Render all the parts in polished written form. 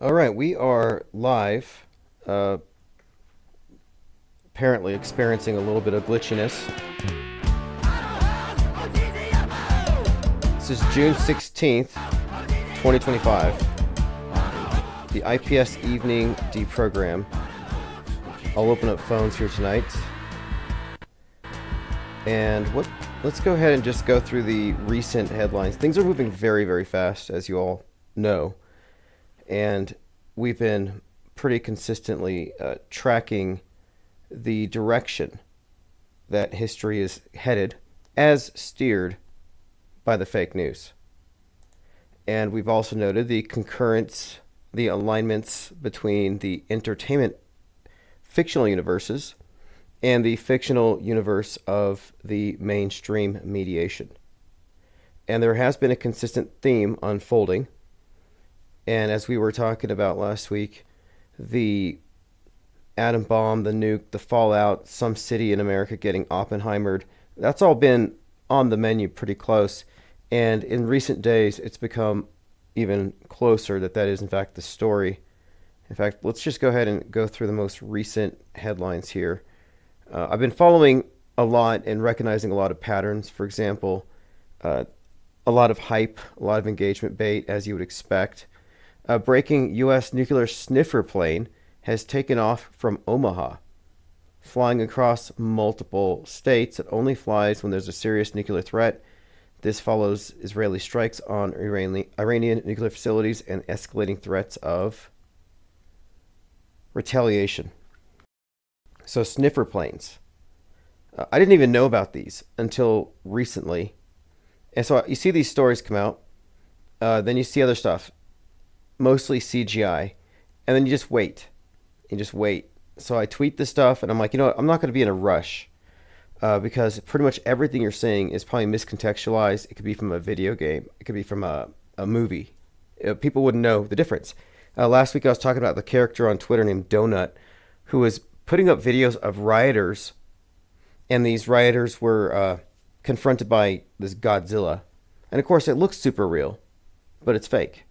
All right, we are live. Uh, Apparently experiencing a little bit of glitchiness. This is June 16th, 2025. The IPS Evening Deprogram. I'll open up phones here tonight. And let's go ahead and just go through the recent headlines. Things are moving very, very fast, as you all know. And we've been pretty consistently tracking the direction that history is headed as steered by the fake news. And we've also noted the concurrence, the alignments between the entertainment fictional universes and the fictional universe of the mainstream mediation. And there has been a consistent theme unfolding. And as we were talking about last week, the atom bomb, the nuke, the fallout, some city in America getting Oppenheimered, that's all been on the menu pretty close. And in recent days, it's become even closer that is, in fact, the story. In fact, let's just go ahead and go through the most recent headlines here. I've been following a lot and recognizing a lot of patterns. For example, a lot of hype, a lot of engagement bait, as you would expect. A breaking U.S. nuclear sniffer plane has taken off from Omaha, flying across multiple states. It only flies when there's a serious nuclear threat. This follows Israeli strikes on Iranian nuclear facilities and escalating threats of retaliation. So sniffer planes. I didn't even know about these until recently. And so you see these stories come out. Then you see other stuff, mostly CGI. And then you just wait. You just wait. So I tweet this stuff and I'm like, you know what? I'm not going to be in a rush because pretty much everything you're saying is probably miscontextualized. It could be from a video game. It could be from a movie. People wouldn't know the difference. Last week I was talking about the character on Twitter named Donut who was putting up videos of rioters, and these rioters were confronted by this Godzilla. And of course, it looks super real, but it's fake.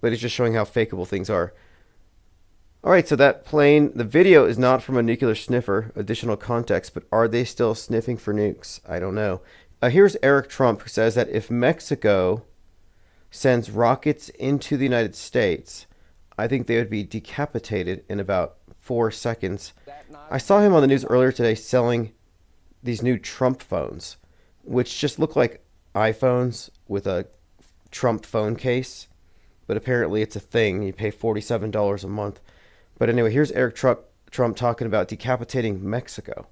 But it's just showing how fakeable things are. All right, so that plane, the video is not from a nuclear sniffer, additional context, but are they still sniffing for nukes? I don't know. Here's Eric Trump, who says that if Mexico sends rockets into the United States, I think they would be decapitated in about 4 seconds. I saw him on the news earlier today selling these new Trump phones, which just look like iPhones with a Trump phone case. But apparently it's a thing. You pay $47 a month. But anyway, here's Eric Trump talking about decapitating Mexico.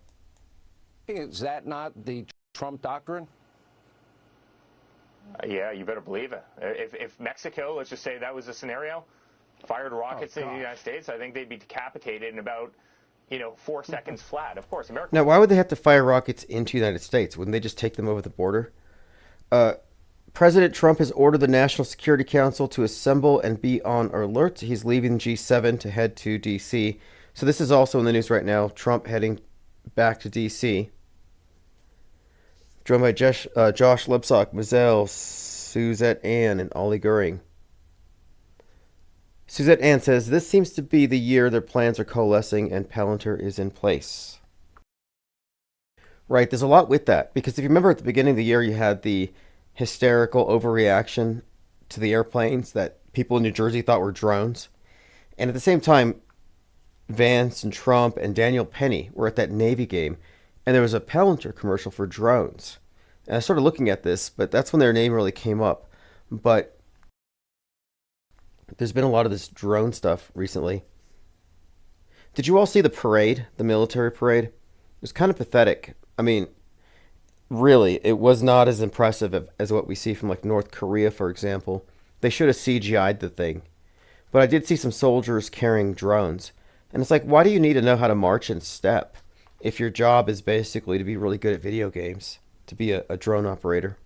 Is that not the Trump doctrine? Yeah, you better believe it. If Mexico, let's just say that was a scenario, fired rockets into the United States, I think they'd be decapitated in about, 4 seconds flat. Of course, America. Now, why would they have to fire rockets into the United States? Wouldn't they just take them over the border? President Trump has ordered the National Security Council to assemble and be on alert. He's leaving G7 to head to D.C. So this is also in the news right now. Trump heading back to D.C. Joined by Josh Lipsock, Mazel, Suzette Ann, and Ollie Goering. Suzette Ann says, this seems to be the year their plans are coalescing and Palantir is in place. Right, there's a lot with that. Because if you remember at the beginning of the year, you had the hysterical overreaction to the airplanes that people in New Jersey thought were drones. And at the same time, Vance and Trump and Daniel Penny were at that Navy game. And there was a Palantir commercial for drones. And I started looking at this, but that's when their name really came up. But there's been a lot of this drone stuff recently. Did you all see the parade, the military parade? It was kind of pathetic. I mean, really, it was not as impressive as what we see from like North Korea, for example. They should have CGI'd the thing. But I did see some soldiers carrying drones. And it's like, why do you need to know how to march in step if your job is basically to be really good at video games, to be a drone operator?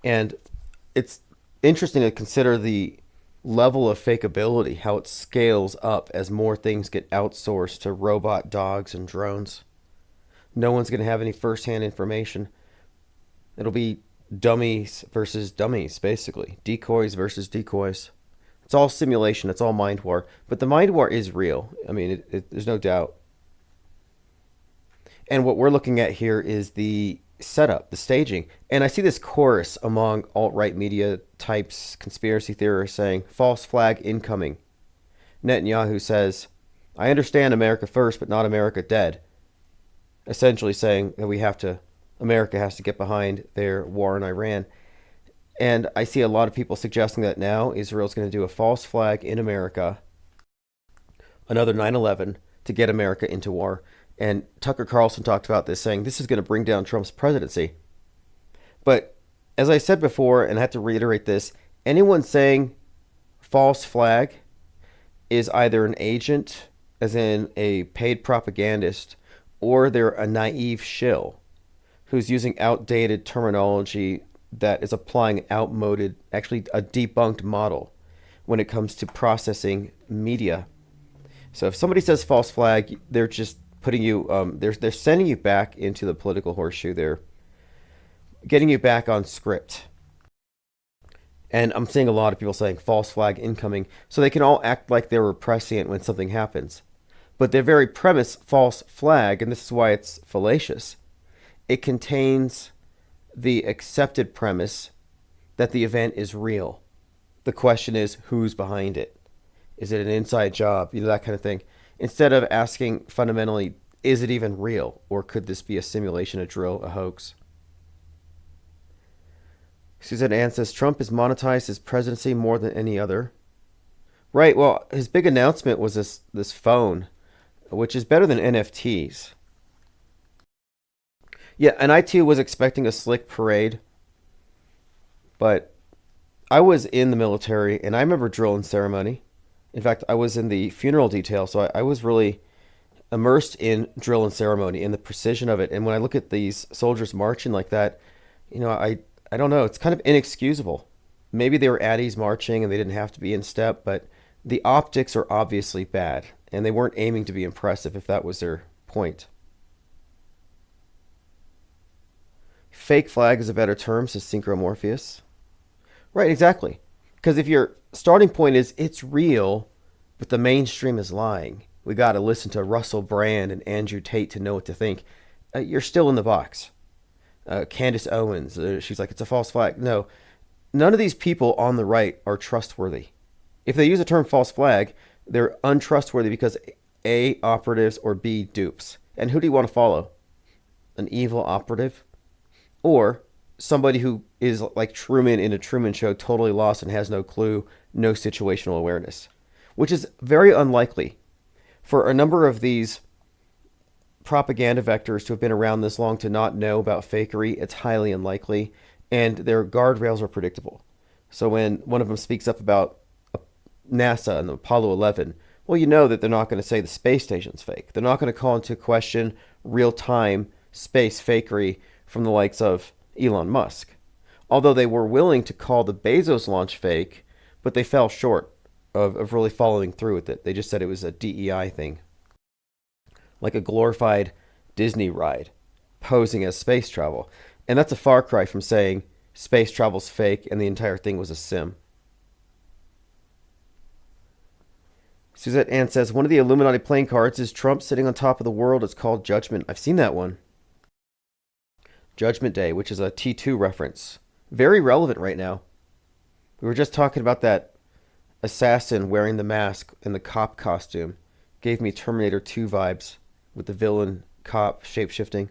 And it's interesting to consider the level of fakeability, how it scales up as more things get outsourced to robot dogs and drones. No one's going to have any first-hand information. It'll be dummies versus dummies, basically. Decoys versus decoys. It's all simulation. It's all mind war. But the mind war is real. I mean, there's no doubt. And what we're looking at here is the setup, the staging. And I see this chorus among alt-right media types, conspiracy theorists saying, false flag incoming. Netanyahu says, I understand America first, but not America dead. Essentially saying that America has to get behind their war in Iran. And I see a lot of people suggesting that now Israel's going to do a false flag in America, another 9/11, to get America into war. And Tucker Carlson talked about this, saying this is going to bring down Trump's presidency. But as I said before, and I have to reiterate this, anyone saying false flag is either an agent, as in a paid propagandist, or they're a naive shill who's using outdated terminology that is applying an outmoded, actually a debunked model when it comes to processing media. So if somebody says false flag, they're just putting you, they're sending you back into the political horseshoe. They're getting you back on script. And I'm seeing a lot of people saying false flag incoming, so they can all act like they were prescient when something happens. But their very premise, false flag, and this is why it's fallacious, it contains the accepted premise that the event is real. The question is, who's behind it? Is it an inside job? That kind of thing. Instead of asking fundamentally, is it even real? Or could this be a simulation, a drill, a hoax? Suzanne Ann says, Trump has monetized his presidency more than any other. Right, well, his big announcement was this phone, which is better than NFTs. Yeah, and I too was expecting a slick parade. But I was in the military, and I remember drill and ceremony. In fact, I was in the funeral detail, so I was really immersed in drill and ceremony and the precision of it. And when I look at these soldiers marching like that, I don't know. It's kind of inexcusable. Maybe they were at ease marching and they didn't have to be in step, but the optics are obviously bad, and they weren't aiming to be impressive if that was their point. Fake flag is a better term, says Synchromorpheus. Right, exactly. Because if your starting point is it's real, but the mainstream is lying, we got to listen to Russell Brand and Andrew Tate to know what to think, you're still in the box. Candace Owens, she's like, it's a false flag. No, none of these people on the right are trustworthy. If they use the term false flag, they're untrustworthy because A, operatives, or B, dupes. And who do you want to follow? An evil operative? Or somebody who is like Truman in a Truman Show, totally lost and has no clue, no situational awareness, which is very unlikely for a number of these propaganda vectors to have been around this long to not know about fakery. It's highly unlikely, and their guardrails are predictable. So when one of them speaks up about NASA and Apollo 11, well, you know that they're not going to say the space station's fake. They're not going to call into question real-time space fakery from the likes of Elon Musk. Although they were willing to call the Bezos launch fake, but they fell short of really following through with it. They just said it was a DEI thing. Like a glorified Disney ride, posing as space travel. And that's a far cry from saying space travel's fake and the entire thing was a sim. Suzette Ann says, one of the Illuminati playing cards is Trump sitting on top of the world. It's called Judgment. I've seen that one. Judgment Day, which is a T2 reference. Very relevant right now. We were just talking about that assassin wearing the mask and the cop costume. Gave me Terminator 2 vibes with the villain cop shape-shifting.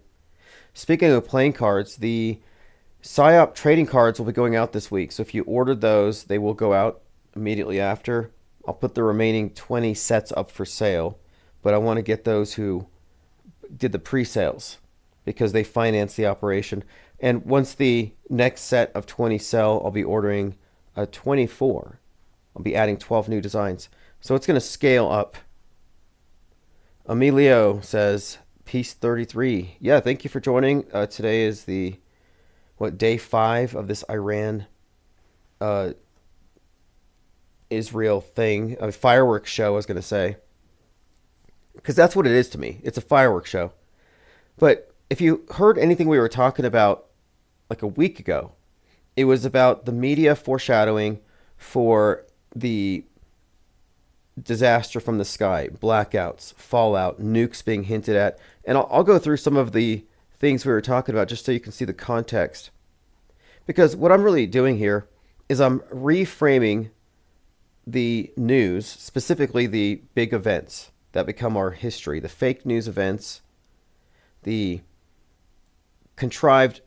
Speaking of playing cards, the PSYOP trading cards will be going out this week. So if you ordered those, they will go out immediately after. I'll put the remaining 20 sets up for sale, but I want to get those who did the pre-sales because they finance the operation. And once the next set of 20 sell, I'll be ordering 24. I'll be adding 12 new designs. So it's going to scale up. Emilio says, Peace 33. Yeah, thank you for joining. Today is the, day 5 of this Iran Israel thing, a fireworks show, I was going to say. Because that's what it is to me. It's a fireworks show. But if you heard anything we were talking about like a week ago, it was about the media foreshadowing for the disaster from the sky, blackouts, fallout, nukes being hinted at. And I'll go through some of the things we were talking about just so you can see the context. Because what I'm really doing here is I'm reframing the news, specifically the big events that become our history, the fake news events, the contrived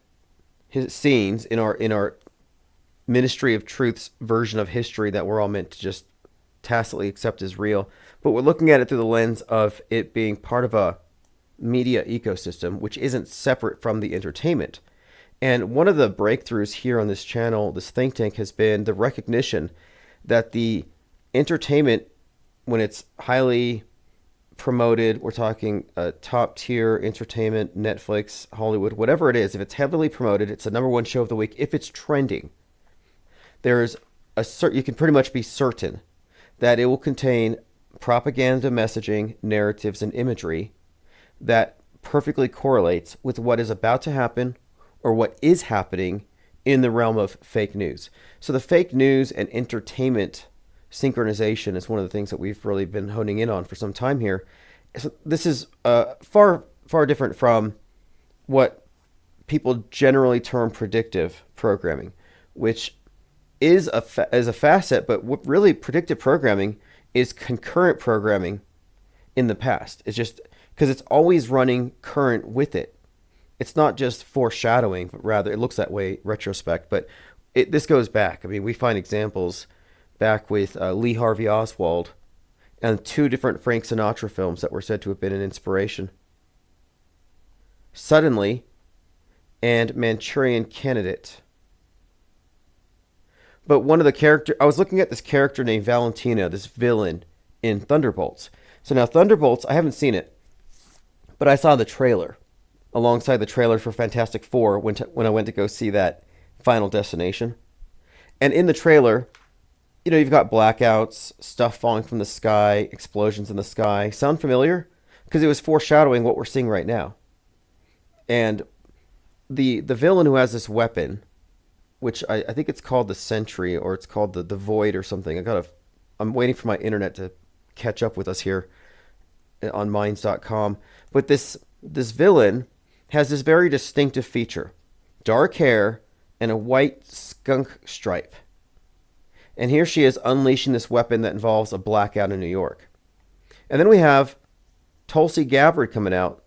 scenes in our Ministry of Truth's version of history that we're all meant to just tacitly accept as real. But we're looking at it through the lens of it being part of a media ecosystem, which isn't separate from the entertainment. And one of the breakthroughs here on this channel, this think tank, has been the recognition that the entertainment, when it's highly promoted, we're talking top tier entertainment, Netflix, Hollywood, whatever it is, if it's heavily promoted, it's the #1 show of the week. If it's trending, there's you can pretty much be certain that it will contain propaganda messaging, narratives, and imagery that perfectly correlates with what is about to happen or what is happening in the realm of fake news. So the fake news and entertainment synchronization is one of the things that we've really been honing in on for some time here. So this is far different from what people generally term predictive programming, which is a facet, but what really predictive programming is concurrent programming in the past. It's just because it's always running current with it. It's not just foreshadowing, but rather it looks that way retrospect. But this goes back. I mean, we find examples back with Lee Harvey Oswald and 2 different Frank Sinatra films that were said to have been an inspiration. Suddenly and Manchurian Candidate. But one of the characters, I was looking at this character named Valentina, this villain in Thunderbolts. So now Thunderbolts, I haven't seen it, but I saw the trailer alongside the trailer for Fantastic Four when I went to go see that Final Destination. And in the trailer, you know, you've got blackouts, stuff falling from the sky, explosions in the sky. Sound familiar? Because it was foreshadowing what we're seeing right now. And the villain who has this weapon, which I think it's called the Sentry, or it's called the Void or something. I'm waiting for my internet to catch up with us here on Minds.com. But this villain has this very distinctive feature: dark hair and a white skunk stripe. And here she is unleashing this weapon that involves a blackout in New York. And then we have Tulsi Gabbard coming out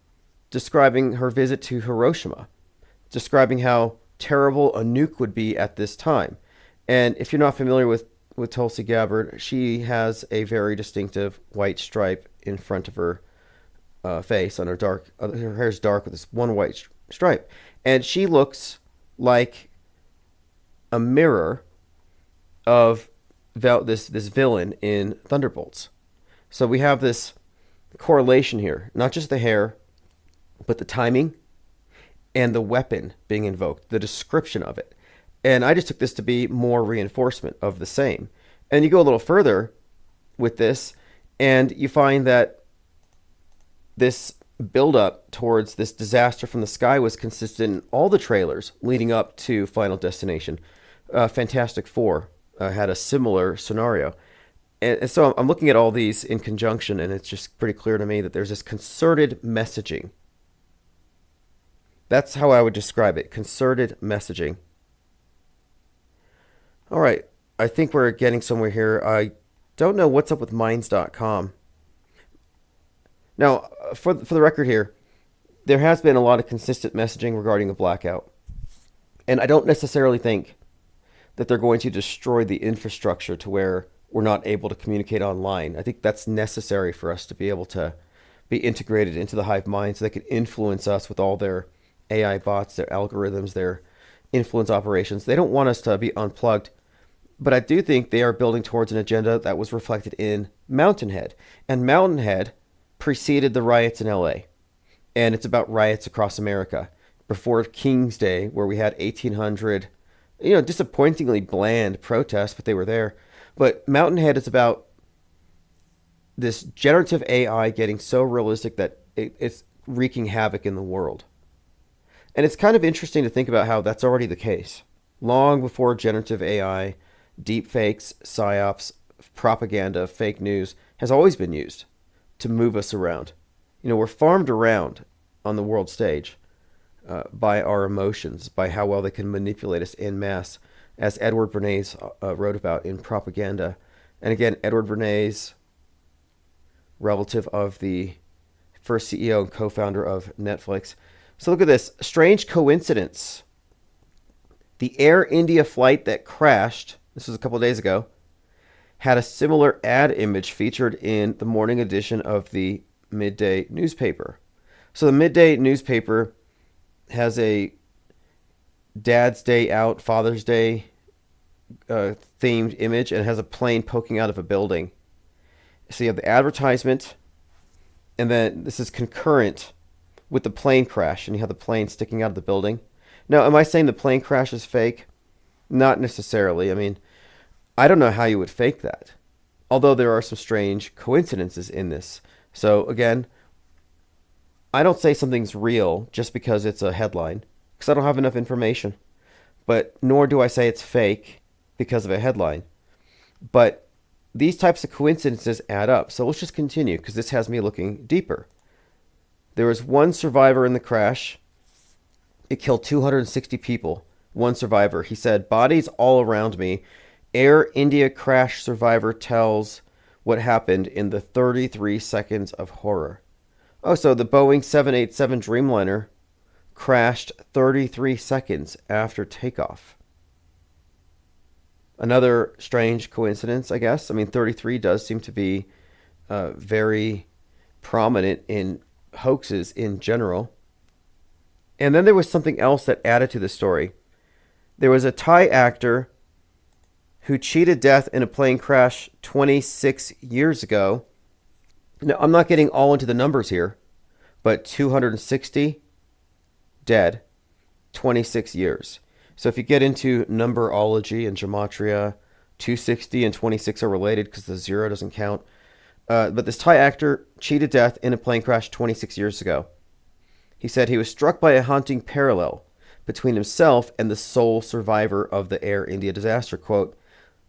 describing her visit to Hiroshima, describing how terrible a nuke would be at this time. And if you're not familiar with Tulsi Gabbard, she has a very distinctive white stripe in front of her face on her hair's dark with this one white stripe. And she looks like a mirror of this villain in Thunderbolts. So we have this correlation here, not just the hair, but the timing and the weapon being invoked, the description of it. And I just took this to be more reinforcement of the same. And you go a little further with this, and you find that this build-up towards this disaster from the sky was consistent in all the trailers leading up to Final Destination. Fantastic Four had a similar scenario. And so I'm looking at all these in conjunction, and it's just pretty clear to me that there's this concerted messaging. That's how I would describe it, concerted messaging. All right, I think we're getting somewhere here. I don't know what's up with Minds.com. Now, for the record here, there has been a lot of consistent messaging regarding a blackout. And I don't necessarily think that they're going to destroy the infrastructure to where we're not able to communicate online. I think that's necessary for us to be able to be integrated into the hive mind so they can influence us with all their AI bots, their algorithms, their influence operations. They don't want us to be unplugged. But I do think they are building towards an agenda that was reflected in Mountainhead. And Mountainhead preceded the riots in LA. And it's about riots across America. Before King's Day, where we had 1,800, disappointingly bland protests, but they were there. But Mountainhead is about this generative AI getting so realistic that it's wreaking havoc in the world. And it's kind of interesting to think about how that's already the case. Long before generative AI, deep fakes, psyops, propaganda, fake news has always been used to move us around. You know, we're farmed around on the world stage by our emotions, by how well they can manipulate us en masse, as Edward Bernays wrote about in Propaganda. And again, Edward Bernays, relative of the first CEO and co-founder of Netflix. So look at this. Strange coincidence. The Air India flight that crashed, this was a couple of days ago, had a similar ad image featured in the morning edition of the midday newspaper. So the midday newspaper has a Dad's Day Out, Father's Day themed image, and has a plane poking out of a building. So you have the advertisement, and then this is concurrent with the plane crash, and you have the plane sticking out of the building. Now, am I saying the plane crash is fake? Not necessarily. I mean, I don't know how you would fake that, although there are some strange coincidences in this. So again, I don't say something's real just because it's a headline, because I don't have enough information. But nor do I say it's fake because of a headline. But these types of coincidences add up. So let's just continue, because this has me looking deeper. There was one survivor in the crash. It killed 260 people. One survivor. He said, "Bodies all around me. Air India crash survivor tells what happened in the 33 seconds of horror." Oh, so the Boeing 787 Dreamliner crashed 33 seconds after takeoff. Another strange coincidence, I guess. I mean, 33 does seem to be very prominent in hoaxes in general. And then there was something else that added to the story. There was a Thai actor who cheated death in a plane crash 26 years ago. Now, I'm not getting all into the numbers here, but 260 dead, 26 years. So if you get into numberology and gematria, 260 and 26 are related because the zero doesn't count. But this Thai actor cheated death in a plane crash 26 years ago. He said he was struck by a haunting parallel between himself and the sole survivor of the Air India disaster. Quote,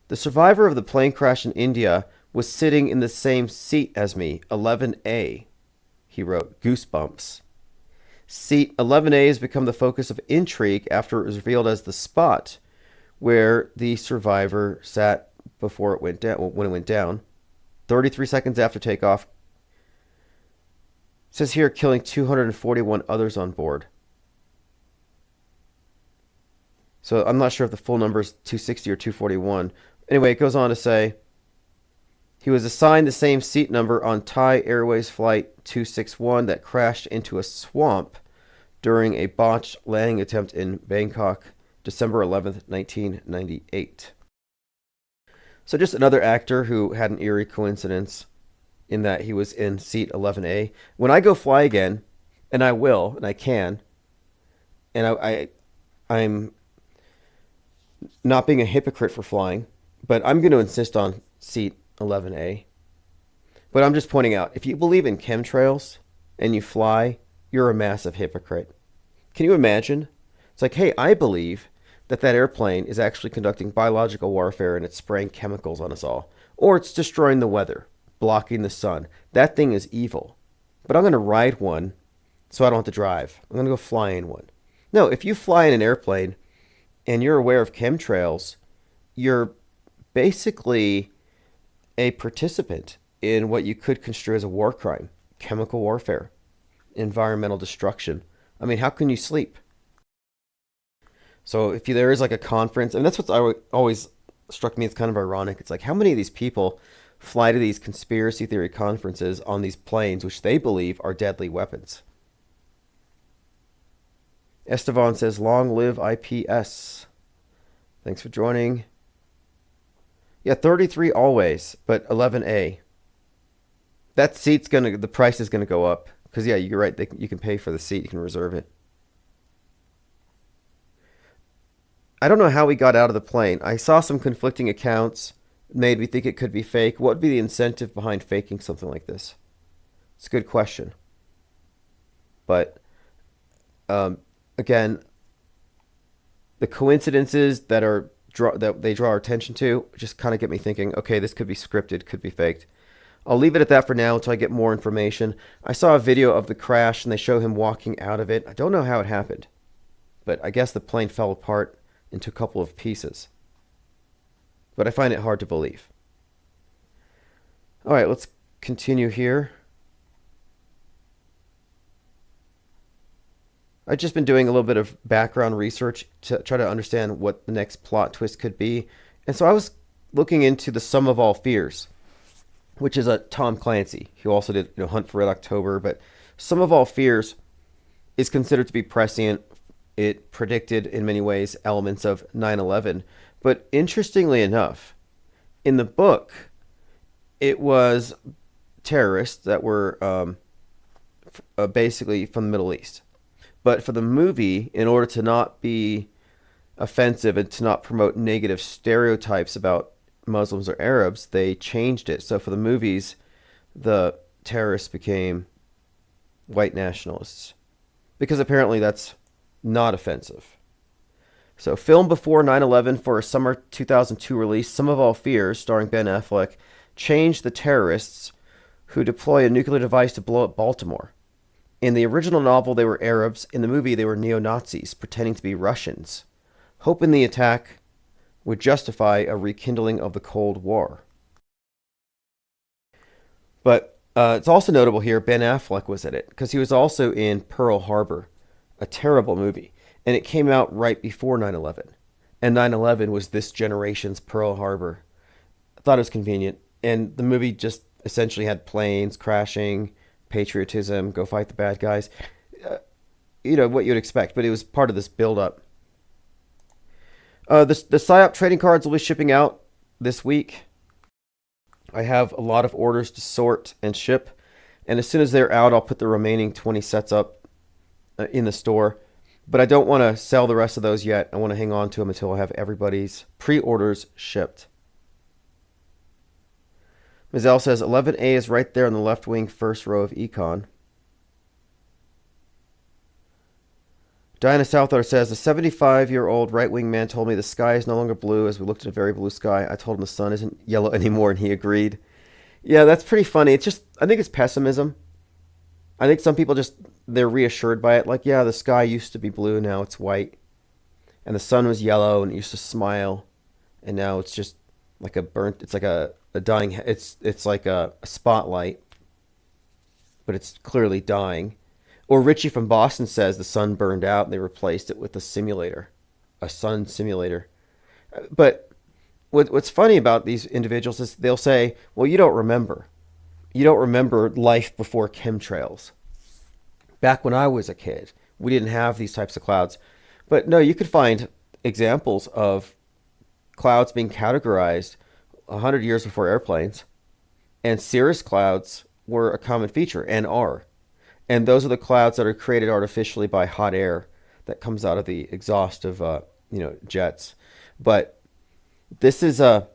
"The survivor of the plane crash in India was sitting in the same seat as me, 11A," he wrote. Goosebumps. Seat 11A has become the focus of intrigue after it was revealed as the spot where the survivor sat before it went down, when it went down, 33 seconds after takeoff. It says here, killing 241 others on board. So I'm not sure if the full number is 260 or 241. Anyway, it goes on to say, he was assigned the same seat number on Thai Airways Flight 261 that crashed into a swamp during a botched landing attempt in Bangkok, December 11th, 1998. So just another actor who had an eerie coincidence in that he was in seat 11A. When I go fly again, and I will, and I can, and I'm not being a hypocrite for flying, but I'm going to insist on seat 11A. But I'm just pointing out, if you believe in chemtrails and you fly, you're a massive hypocrite. Can you imagine? It's like, hey, I believe that airplane is actually conducting biological warfare and it's spraying chemicals on us all. Or it's destroying the weather, blocking the sun. That thing is evil. But I'm going to ride one so I don't have to drive. I'm going to go fly in one. No, if you fly in an airplane and you're aware of chemtrails, you're basically a participant in what you could construe as a war crime, chemical warfare, environmental destruction. I mean, how can you sleep? So there is like a conference, and that's what's always struck me as kind of ironic. It's like, how many of these people fly to these conspiracy theory conferences on these planes, which they believe are deadly weapons? Estevan says, long live IPS. Thanks for joining. Yeah, 33 always, but 11A. That seat's the price is gonna go up. Because yeah, you're right, you can pay for the seat, you can reserve it. I don't know how we got out of the plane. I saw some conflicting accounts, made me think it could be fake. What would be the incentive behind faking something like this? It's a good question. But again, the coincidences that they draw our attention to just kind of get me thinking, okay, this could be scripted, could be faked. I'll leave it at that for now until I get more information. I saw a video of the crash and they show him walking out of it. I don't know how it happened, but I guess the plane fell apart into a couple of pieces. But I find it hard to believe. All right, let's continue here. I've just been doing a little bit of background research to try to understand what the next plot twist could be. And so I was looking into The Sum of All Fears, which is a Tom Clancy, who also did Hunt for Red October. But Sum of All Fears is considered to be prescient. It predicted in many ways elements of 9/11. But interestingly enough, in the book, it was terrorists that were basically from the Middle East. But for the movie, in order to not be offensive and to not promote negative stereotypes about Muslims or Arabs, they changed it. So for the movies, the terrorists became white nationalists, because apparently that's not offensive. So filmed before 9/11 for a summer 2002 release, Sum of All Fears, starring Ben Affleck, changed the terrorists who deploy a nuclear device to blow up Baltimore. In the original novel, they were Arabs. In the movie, they were neo-Nazis, pretending to be Russians, hoping the attack would justify a rekindling of the Cold War. But it's also notable here, Ben Affleck was in it, because he was also in Pearl Harbor, a terrible movie. And it came out right before 9/11. And 9/11 was this generation's Pearl Harbor. I thought it was convenient. And the movie just essentially had planes crashing, patriotism, go fight the bad guys. What you'd expect, but it was part of this build-up. The PSYOP trading cards will be shipping out this week. I have a lot of orders to sort and ship, and as soon as they're out, I'll put the remaining 20 sets up in the store. But I don't want to sell the rest of those yet. I want to hang on to them until I have everybody's pre-orders shipped. Mizell says 11A is right there on the left wing first row of Econ. Diana Souther says, a 75-year-old right-wing man told me the sky is no longer blue as we looked at a very blue sky. I told him the sun isn't yellow anymore, and he agreed. Yeah, that's pretty funny. It's just, I think it's pessimism. I think some people they're reassured by it. Like, yeah, the sky used to be blue, now it's white. And the sun was yellow, and it used to smile. And now it's just like it's like a dying, it's like a spotlight, but it's clearly dying. Or Richie from Boston says the sun burned out and they replaced it with a sun simulator. But what's funny about these individuals is they'll say, well, you don't remember life before chemtrails. Back when I was a kid, we didn't have these types of clouds. But no, you could find examples of clouds being categorized 100 years before airplanes, and cirrus clouds were a common feature and are. And those are the clouds that are created artificially by hot air that comes out of the exhaust of jets. But this is a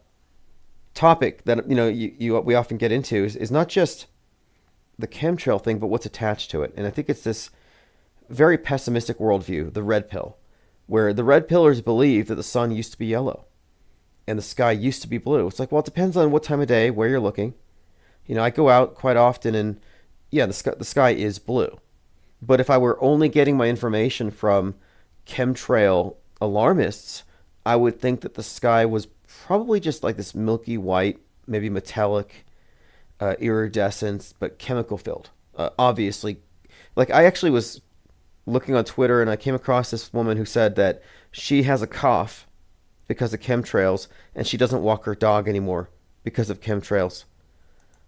topic that we often get into is not just the chemtrail thing, but what's attached to it. And I think it's this very pessimistic worldview, the red pill, where the red pillars believe that the sun used to be yellow and the sky used to be blue. It's like, well, it depends on what time of day, where you're looking. I go out quite often and yeah, the sky is blue. But if I were only getting my information from chemtrail alarmists, I would think that the sky was probably just like this milky white, maybe metallic iridescence, but chemical filled. Obviously, like I actually was looking on Twitter and I came across this woman who said that she has a cough because of chemtrails and she doesn't walk her dog anymore because of chemtrails.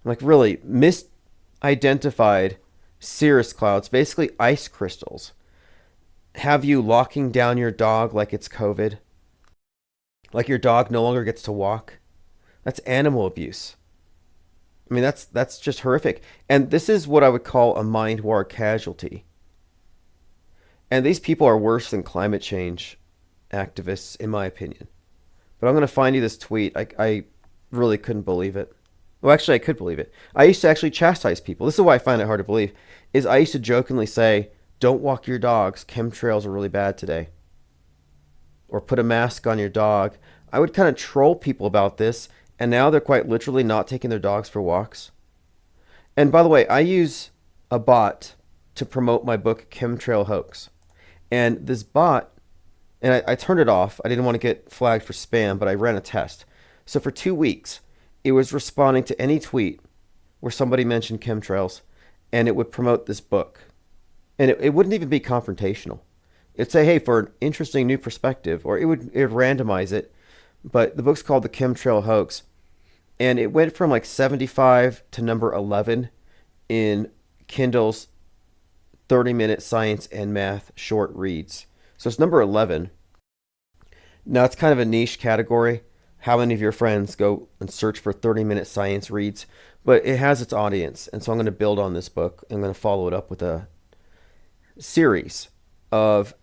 I'm like, really? Misidentified cirrus clouds, basically ice crystals, have you locking down your dog like it's COVID? Like your dog no longer gets to walk? That's animal abuse. I mean, that's just horrific. And this is what I would call a mind war casualty. And these people are worse than climate change activists, in my opinion. But I'm going to find you this tweet. I really couldn't believe it. Well, actually, I could believe it. I used to actually chastise people. This is why I find it hard to believe, is I used to jokingly say, don't walk your dogs. Chemtrails are really bad today. Or put a mask on your dog. I would kind of troll people about this, and now they're quite literally not taking their dogs for walks. And by the way, I use a bot to promote my book, Chemtrail Hoax. And this bot, and I turned it off. I didn't want to get flagged for spam, but I ran a test. So for 2 weeks, it was responding to any tweet where somebody mentioned chemtrails, and it would promote this book. And it wouldn't even be confrontational. It'd say, hey, for an interesting new perspective, or it would randomize it. But the book's called The Chemtrail Hoax. And it went from like 75 to number 11 in Kindle's 30-minute science and math short reads. So it's number 11. Now it's kind of a niche category. How many of your friends go and search for 30-minute science reads? But it has its audience. And so I'm going to build on this book. I'm going to follow it up with a series of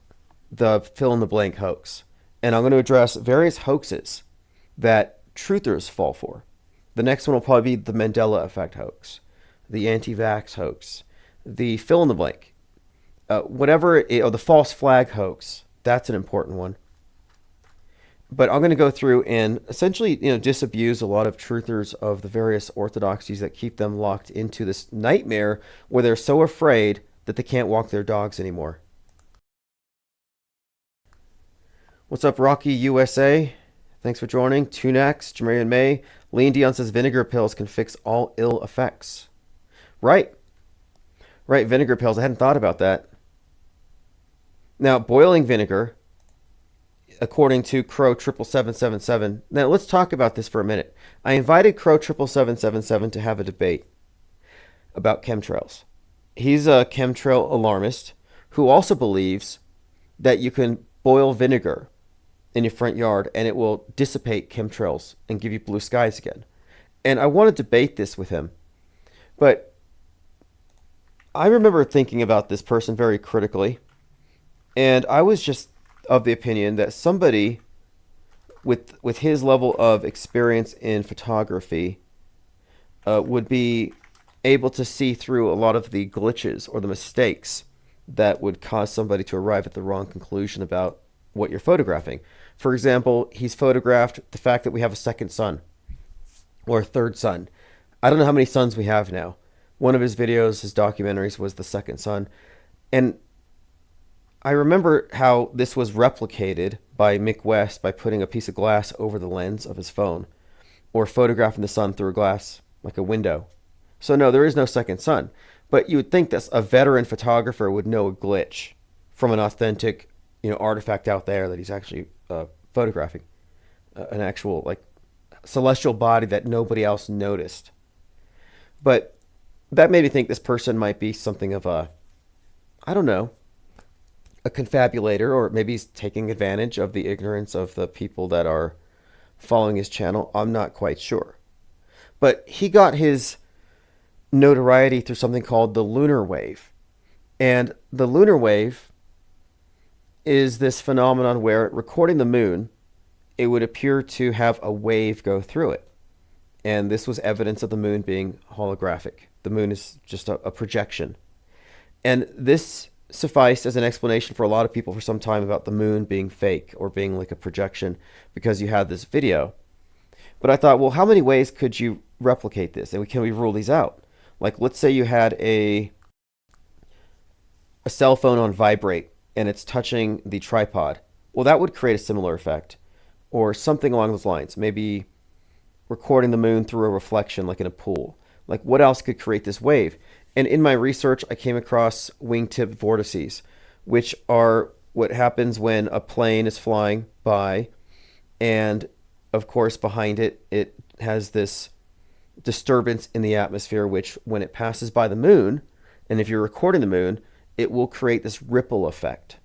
the fill-in-the-blank hoax. And I'm going to address various hoaxes that truthers fall for. The next one will probably be the Mandela effect hoax, the anti-vax hoax, the fill-in-the-blank, or the false flag hoax. That's an important one. But I'm going to go through and essentially, disabuse a lot of truthers of the various orthodoxies that keep them locked into this nightmare where they're so afraid that they can't walk their dogs anymore. What's up, Rocky USA? Thanks for joining. Tunax, Jamarian May. Lean Dion says vinegar pills can fix all ill effects. Right. Right, vinegar pills. I hadn't thought about that. Now, boiling vinegar, according to Crow 77777. Now, let's talk about this for a minute. I invited Crow 77777 to have a debate about chemtrails. He's a chemtrail alarmist who also believes that you can boil vinegar in your front yard and it will dissipate chemtrails and give you blue skies again. And I want to debate this with him. But I remember thinking about this person very critically. And I was just of the opinion that somebody with his level of experience in photography would be able to see through a lot of the glitches or the mistakes that would cause somebody to arrive at the wrong conclusion about what you're photographing. For example, he's photographed the fact that we have a second sun or a third sun. I don't know how many suns we have now. One of his videos, his documentaries, was the second sun. And I remember how this was replicated by Mick West by putting a piece of glass over the lens of his phone or photographing the sun through a glass, like a window. So no, there is no second sun. But you would think that a veteran photographer would know a glitch from an authentic, artifact out there that he's actually photographing, an actual like celestial body that nobody else noticed. But that made me think this person might be something of a, I don't know, a confabulator, or maybe he's taking advantage of the ignorance of the people that are following his channel. I'm not quite sure. But he got his notoriety through something called the lunar wave. And the lunar wave is this phenomenon where, recording the moon, it would appear to have a wave go through it. And this was evidence of the moon being holographic. The moon is just a projection. And this sufficed as an explanation for a lot of people for some time about the moon being fake or being like a projection, because you had this video. But I thought, well, how many ways could you replicate this? And can we rule these out? Like, let's say you had a cell phone on vibrate and it's touching the tripod. Well, that would create a similar effect. Or something along those lines. Maybe recording the moon through a reflection like in a pool. Like, what else could create this wave? And in my research, I came across wingtip vortices, which are what happens when a plane is flying by, and of course behind it, it has this disturbance in the atmosphere, which when it passes by the moon, and if you're recording the moon, it will create this ripple effect.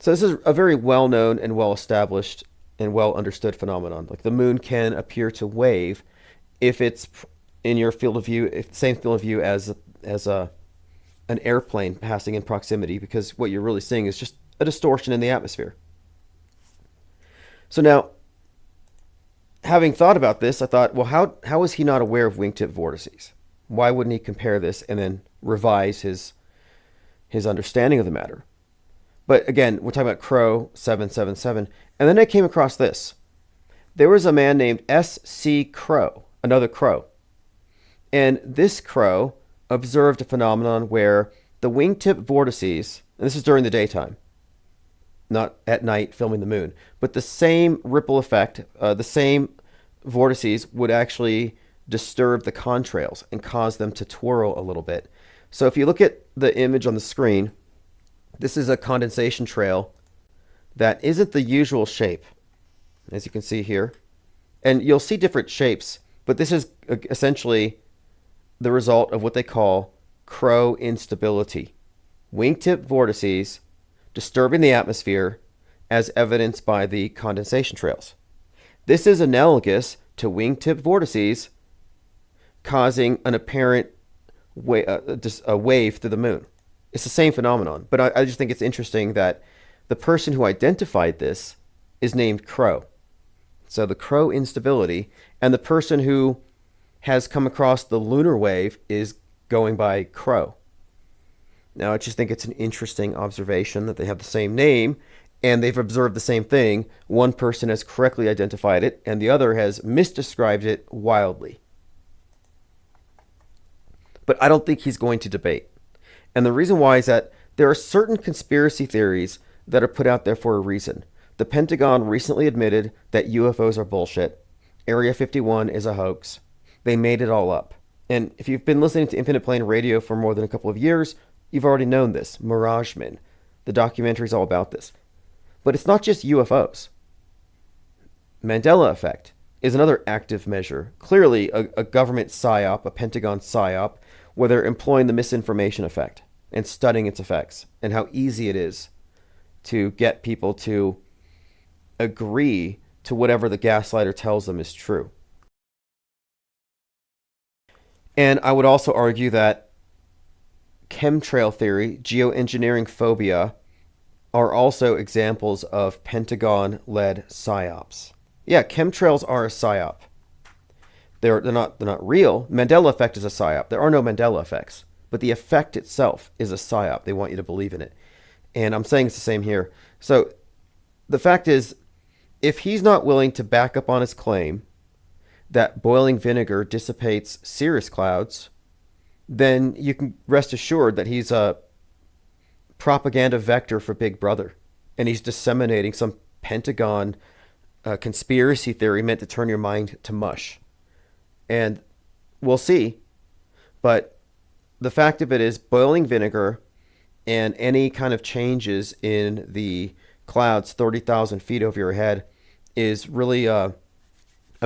So this is a very well-known and well-established and well-understood phenomenon. Like, the moon can appear to wave if it's in your field of view, if the same field of view as an airplane passing in proximity, because what you're really seeing is just a distortion in the atmosphere. So now, having thought about this, I thought, well, how is he not aware of wingtip vortices? Why wouldn't he compare this and then revise his understanding of the matter? But again, we're talking about Crow 777. And then I came across this. There was a man named S.C. Crow, another Crow. And this crow observed a phenomenon where the wingtip vortices, and this is during the daytime, not at night filming the moon, but the same ripple effect, the same vortices would actually disturb the contrails and cause them to twirl a little bit. So if you look at the image on the screen, this is a condensation trail that isn't the usual shape, as you can see here. And you'll see different shapes, but this is essentially the result of what they call crow instability. Wingtip vortices disturbing the atmosphere as evidenced by the condensation trails. This is analogous to wingtip vortices causing an apparent a wave through the moon. It's the same phenomenon, but I just think it's interesting that the person who identified this is named Crow. So the Crow instability, and the person who has come across the lunar wave is going by Crow. Now, I just think it's an interesting observation that they have the same name and they've observed the same thing. One person has correctly identified it and the other has misdescribed it wildly. But I don't think he's going to debate. And the reason why is that there are certain conspiracy theories that are put out there for a reason. The Pentagon recently admitted that UFOs are bullshit. Area 51 is a hoax. They made it all up. And if you've been listening to Infinite Plane Radio for more than a couple of years, you've already known this. Mirageman. The documentary is all about this. But it's not just UFOs. Mandela effect is another active measure. Clearly a government psyop, a Pentagon psyop, where they're employing the misinformation effect and studying its effects and how easy it is to get people to agree to whatever the gaslighter tells them is true. And I would also argue that chemtrail theory, geoengineering phobia, are also examples of Pentagon-led psyops. Yeah, chemtrails are a psyop. They're not real. Mandela effect is a psyop. There are no Mandela effects, but the effect itself is a psyop. They want you to believe in it. And I'm saying it's the same here. So the fact is, if he's not willing to back up on his claim that boiling vinegar dissipates cirrus clouds, then you can rest assured that he's a propaganda vector for Big Brother. And he's disseminating some Pentagon conspiracy theory meant to turn your mind to mush. And we'll see. But the fact of it is, boiling vinegar and any kind of changes in the clouds 30,000 feet over your head is really a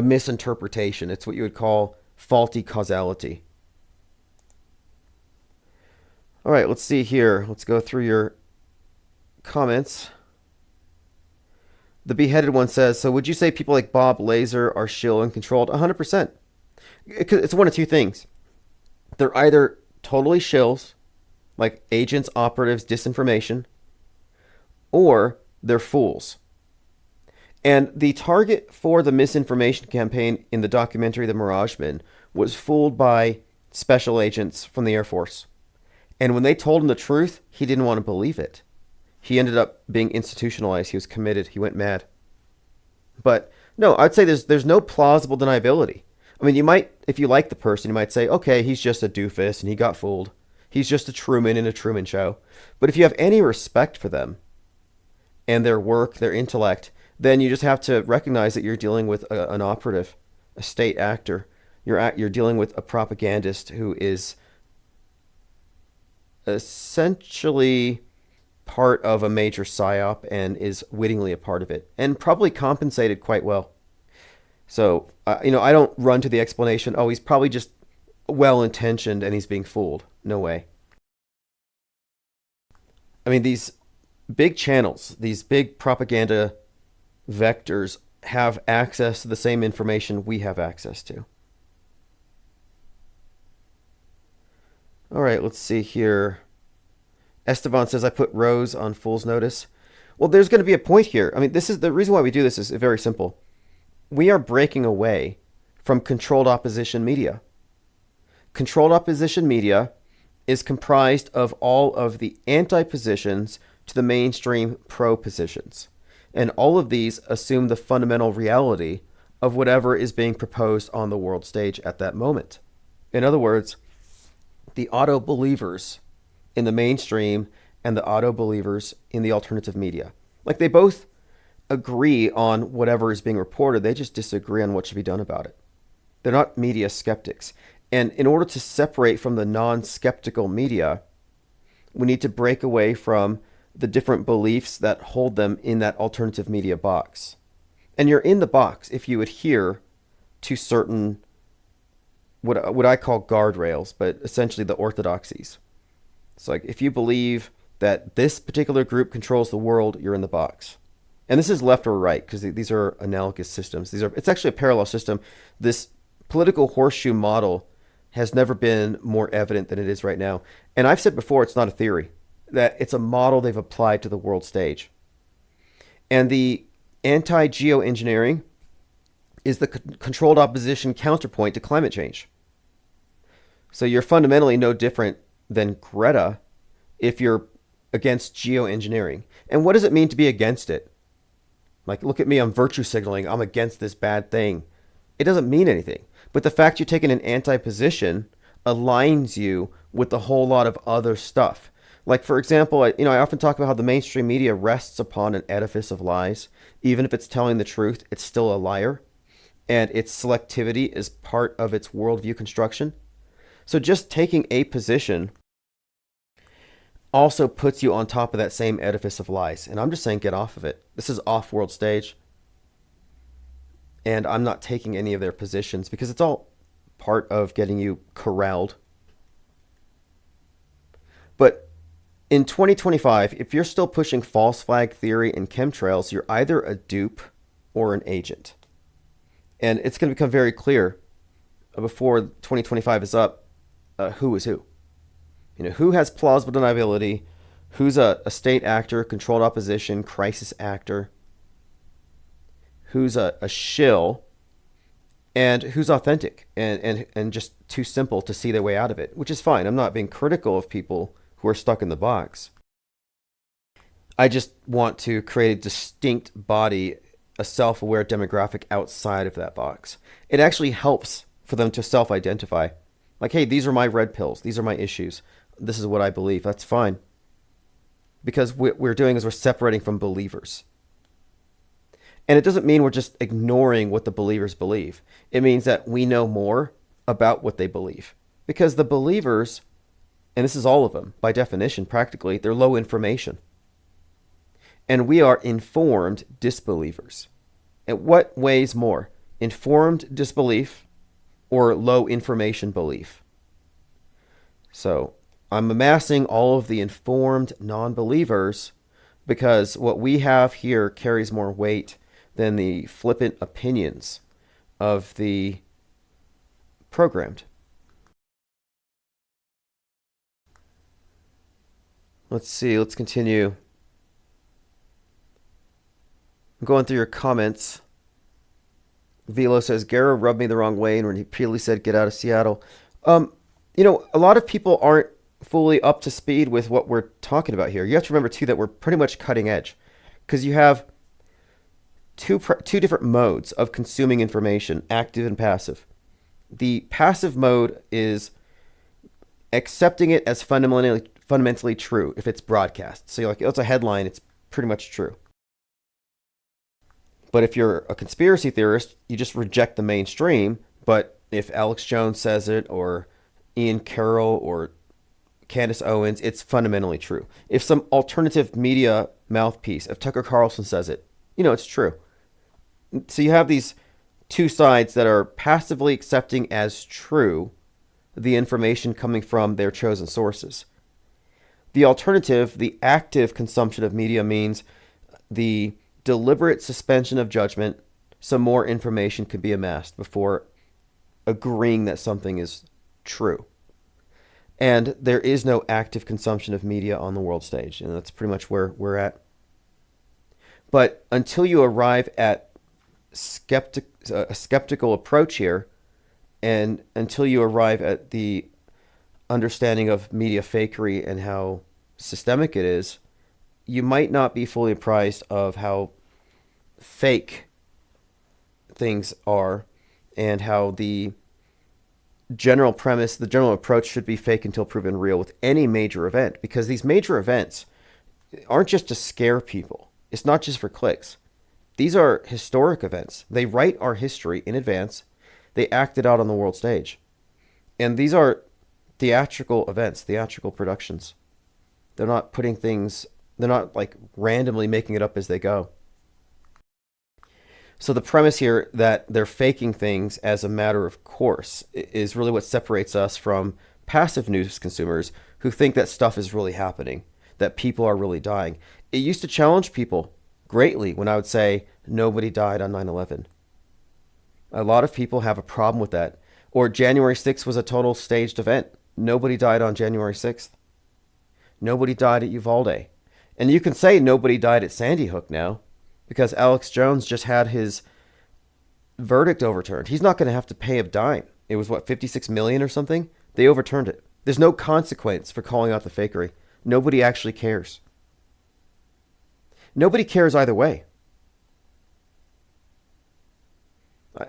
misinterpretation. It's what you would call faulty causality. All right, let's see here. Let's go through your comments. The beheaded one says, so would you say people like Bob Lazar are shill and controlled? 100%. It's one of two things. They're either totally shills, like agents, operatives, disinformation, or they're fools. And the target for the misinformation campaign in the documentary The Mirageman was fooled by special agents from the Air Force. And when they told him the truth, he didn't want to believe it. He ended up being institutionalized. He was committed. He went mad. But no, I'd say there's no plausible deniability. I mean, you might, if you like the person, you might say, okay, he's just a doofus and he got fooled. He's just a Truman in a Truman Show. But if you have any respect for them and their work, their intellect, then you just have to recognize that you're dealing with an operative, a state actor. You're dealing with a propagandist who is essentially part of a major psyop and is wittingly a part of it and probably compensated quite well. So, I don't run to the explanation, oh, he's probably just well-intentioned and he's being fooled. No way. I mean, these big channels, these big propaganda vectors have access to the same information we have access to. All right, let's see here. Esteban says, I put Rose on fool's notice. Well, there's going to be a point here. I mean, this is the reason why we do this is very simple. We are breaking away from controlled opposition media. Controlled opposition media is comprised of all of the anti-positions to the mainstream pro-positions. And all of these assume the fundamental reality of whatever is being proposed on the world stage at that moment. In other words, the auto believers in the mainstream and the auto believers in the alternative media. Like, they both agree on whatever is being reported. They just disagree on what should be done about it. They're not media skeptics. And in order to separate from the non-skeptical media, we need to break away from the different beliefs that hold them in that alternative media box. And you're in the box if you adhere to certain, what I call guardrails, but essentially the orthodoxies. It's like, if you believe that this particular group controls the world, you're in the box. And this is left or right, because these are analogous systems. It's actually a parallel system. This political horseshoe model has never been more evident than it is right now. And I've said before, it's not a theory, that it's a model they've applied to the world stage. And the anti-geoengineering is the controlled opposition counterpoint to climate change. So you're fundamentally no different than Greta if you're against geoengineering. And what does it mean to be against it? Like, look at me, I'm virtue signaling, I'm against this bad thing. It doesn't mean anything. But the fact you're taking an anti-position aligns you with a whole lot of other stuff. Like, for example, I often talk about how the mainstream media rests upon an edifice of lies. Even if it's telling the truth, it's still a liar. And its selectivity is part of its worldview construction. So just taking a position also puts you on top of that same edifice of lies. And I'm just saying, get off of it. This is off-world stage. And I'm not taking any of their positions because it's all part of getting you corralled. But in 2025, if you're still pushing false flag theory and chemtrails, you're either a dupe or an agent. And it's going to become very clear before 2025 is up, who is who. Who has plausible deniability, who's a state actor, controlled opposition, crisis actor, who's a shill, and who's authentic and just too simple to see their way out of it, which is fine. I'm not being critical of people who are stuck in the box. I just want to create a distinct body, a self-aware demographic outside of that box. It actually helps for them to self-identify. Like, hey, these are my red pills. These are my issues. This is what I believe. That's fine. Because what we're doing is we're separating from believers. And it doesn't mean we're just ignoring what the believers believe. It means that we know more about what they believe. Because the believers, and this is all of them, by definition, practically, they're low information. And we are informed disbelievers. And what weighs more? Informed disbelief or low information belief? So I'm amassing all of the informed non-believers because what we have here carries more weight than the flippant opinions of the programmed. Let's see, let's continue. I'm going through your comments. Velo says, Guerra rubbed me the wrong way and when he repeatedly said, get out of Seattle. A lot of people aren't fully up to speed with what we're talking about here. You have to remember, too, that we're pretty much cutting edge because you have two different modes of consuming information, active and passive. The passive mode is accepting it as fundamentally true if it's broadcast. So you're like, oh, it's a headline, it's pretty much true. But if you're a conspiracy theorist, you just reject the mainstream. But if Alex Jones says it, or Ian Carroll, or Candace Owens, it's fundamentally true. If some alternative media mouthpiece, if Tucker Carlson says it, it's true. So you have these two sides that are passively accepting as true the information coming from their chosen sources. The alternative, the active consumption of media, means the deliberate suspension of judgment so more information could be amassed before agreeing that something is true. And there is no active consumption of media on the world stage, and that's pretty much where we're at. But until you arrive at a skeptical approach here, and until you arrive at the understanding of media fakery and how systemic it is, you might not be fully apprised of how fake things are and how the general premise, the general approach should be fake until proven real with any major event, because these major events aren't just to scare people. It's not just for clicks. These are historic events. They write our history in advance. They act it out on the world stage. And these are theatrical events, theatrical productions. They're not putting things, they're not like randomly making it up as they go. So the premise here that they're faking things as a matter of course is really what separates us from passive news consumers who think that stuff is really happening, that people are really dying. It used to challenge people greatly when I would say nobody died on 9/11. A lot of people have a problem with that. Or January 6th was a total staged event. Nobody died on January 6th. Nobody died at Uvalde. And you can say nobody died at Sandy Hook now because Alex Jones just had his verdict overturned. He's not going to have to pay a dime. It was what, 56 million or something? They overturned it. There's no consequence for calling out the fakery. Nobody actually cares. Nobody cares either way.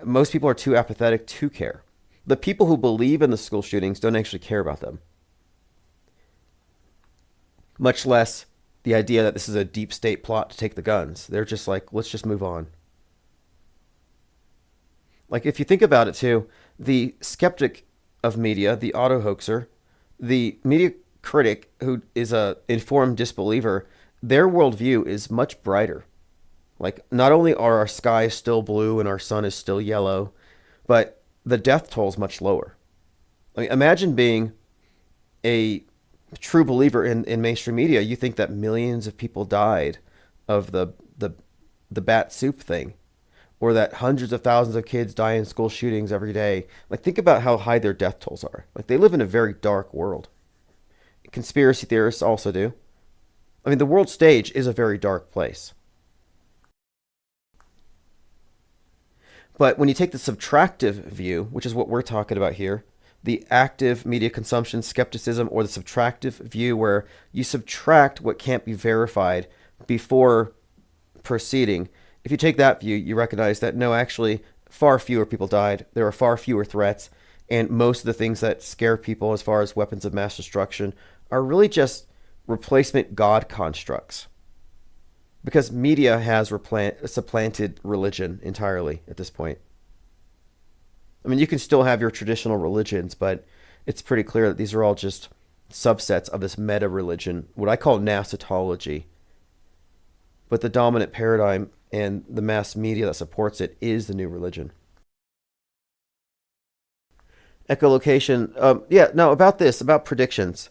Most people are too apathetic to care. The people who believe in the school shootings don't actually care about them. Much less the idea that this is a deep state plot to take the guns. They're just like, let's just move on. Like, if you think about it too, the skeptic of media, the auto hoaxer, the media critic who is a informed disbeliever, their worldview is much brighter. Like, not only are our skies still blue and our sun is still yellow, but the death toll is much lower. I mean, imagine being a true believer in mainstream media. You think that millions of people died of the bat soup thing, or that hundreds of thousands of kids die in school shootings every day. Like, think about how high their death tolls are. Like, they live in a very dark world. Conspiracy theorists also do. I mean, the world stage is a very dark place. But when you take the subtractive view, which is what we're talking about here, the active media consumption skepticism, or the subtractive view where you subtract what can't be verified before proceeding, if you take that view, you recognize that no, actually, far fewer people died. There are far fewer threats. And most of the things that scare people as far as weapons of mass destruction are really just replacement God constructs. Because media has supplanted religion entirely at this point. I mean, you can still have your traditional religions, but it's pretty clear that these are all just subsets of this meta-religion, what I call nascitology. But the dominant paradigm and the mass media that supports it is the new religion. Echolocation. About predictions.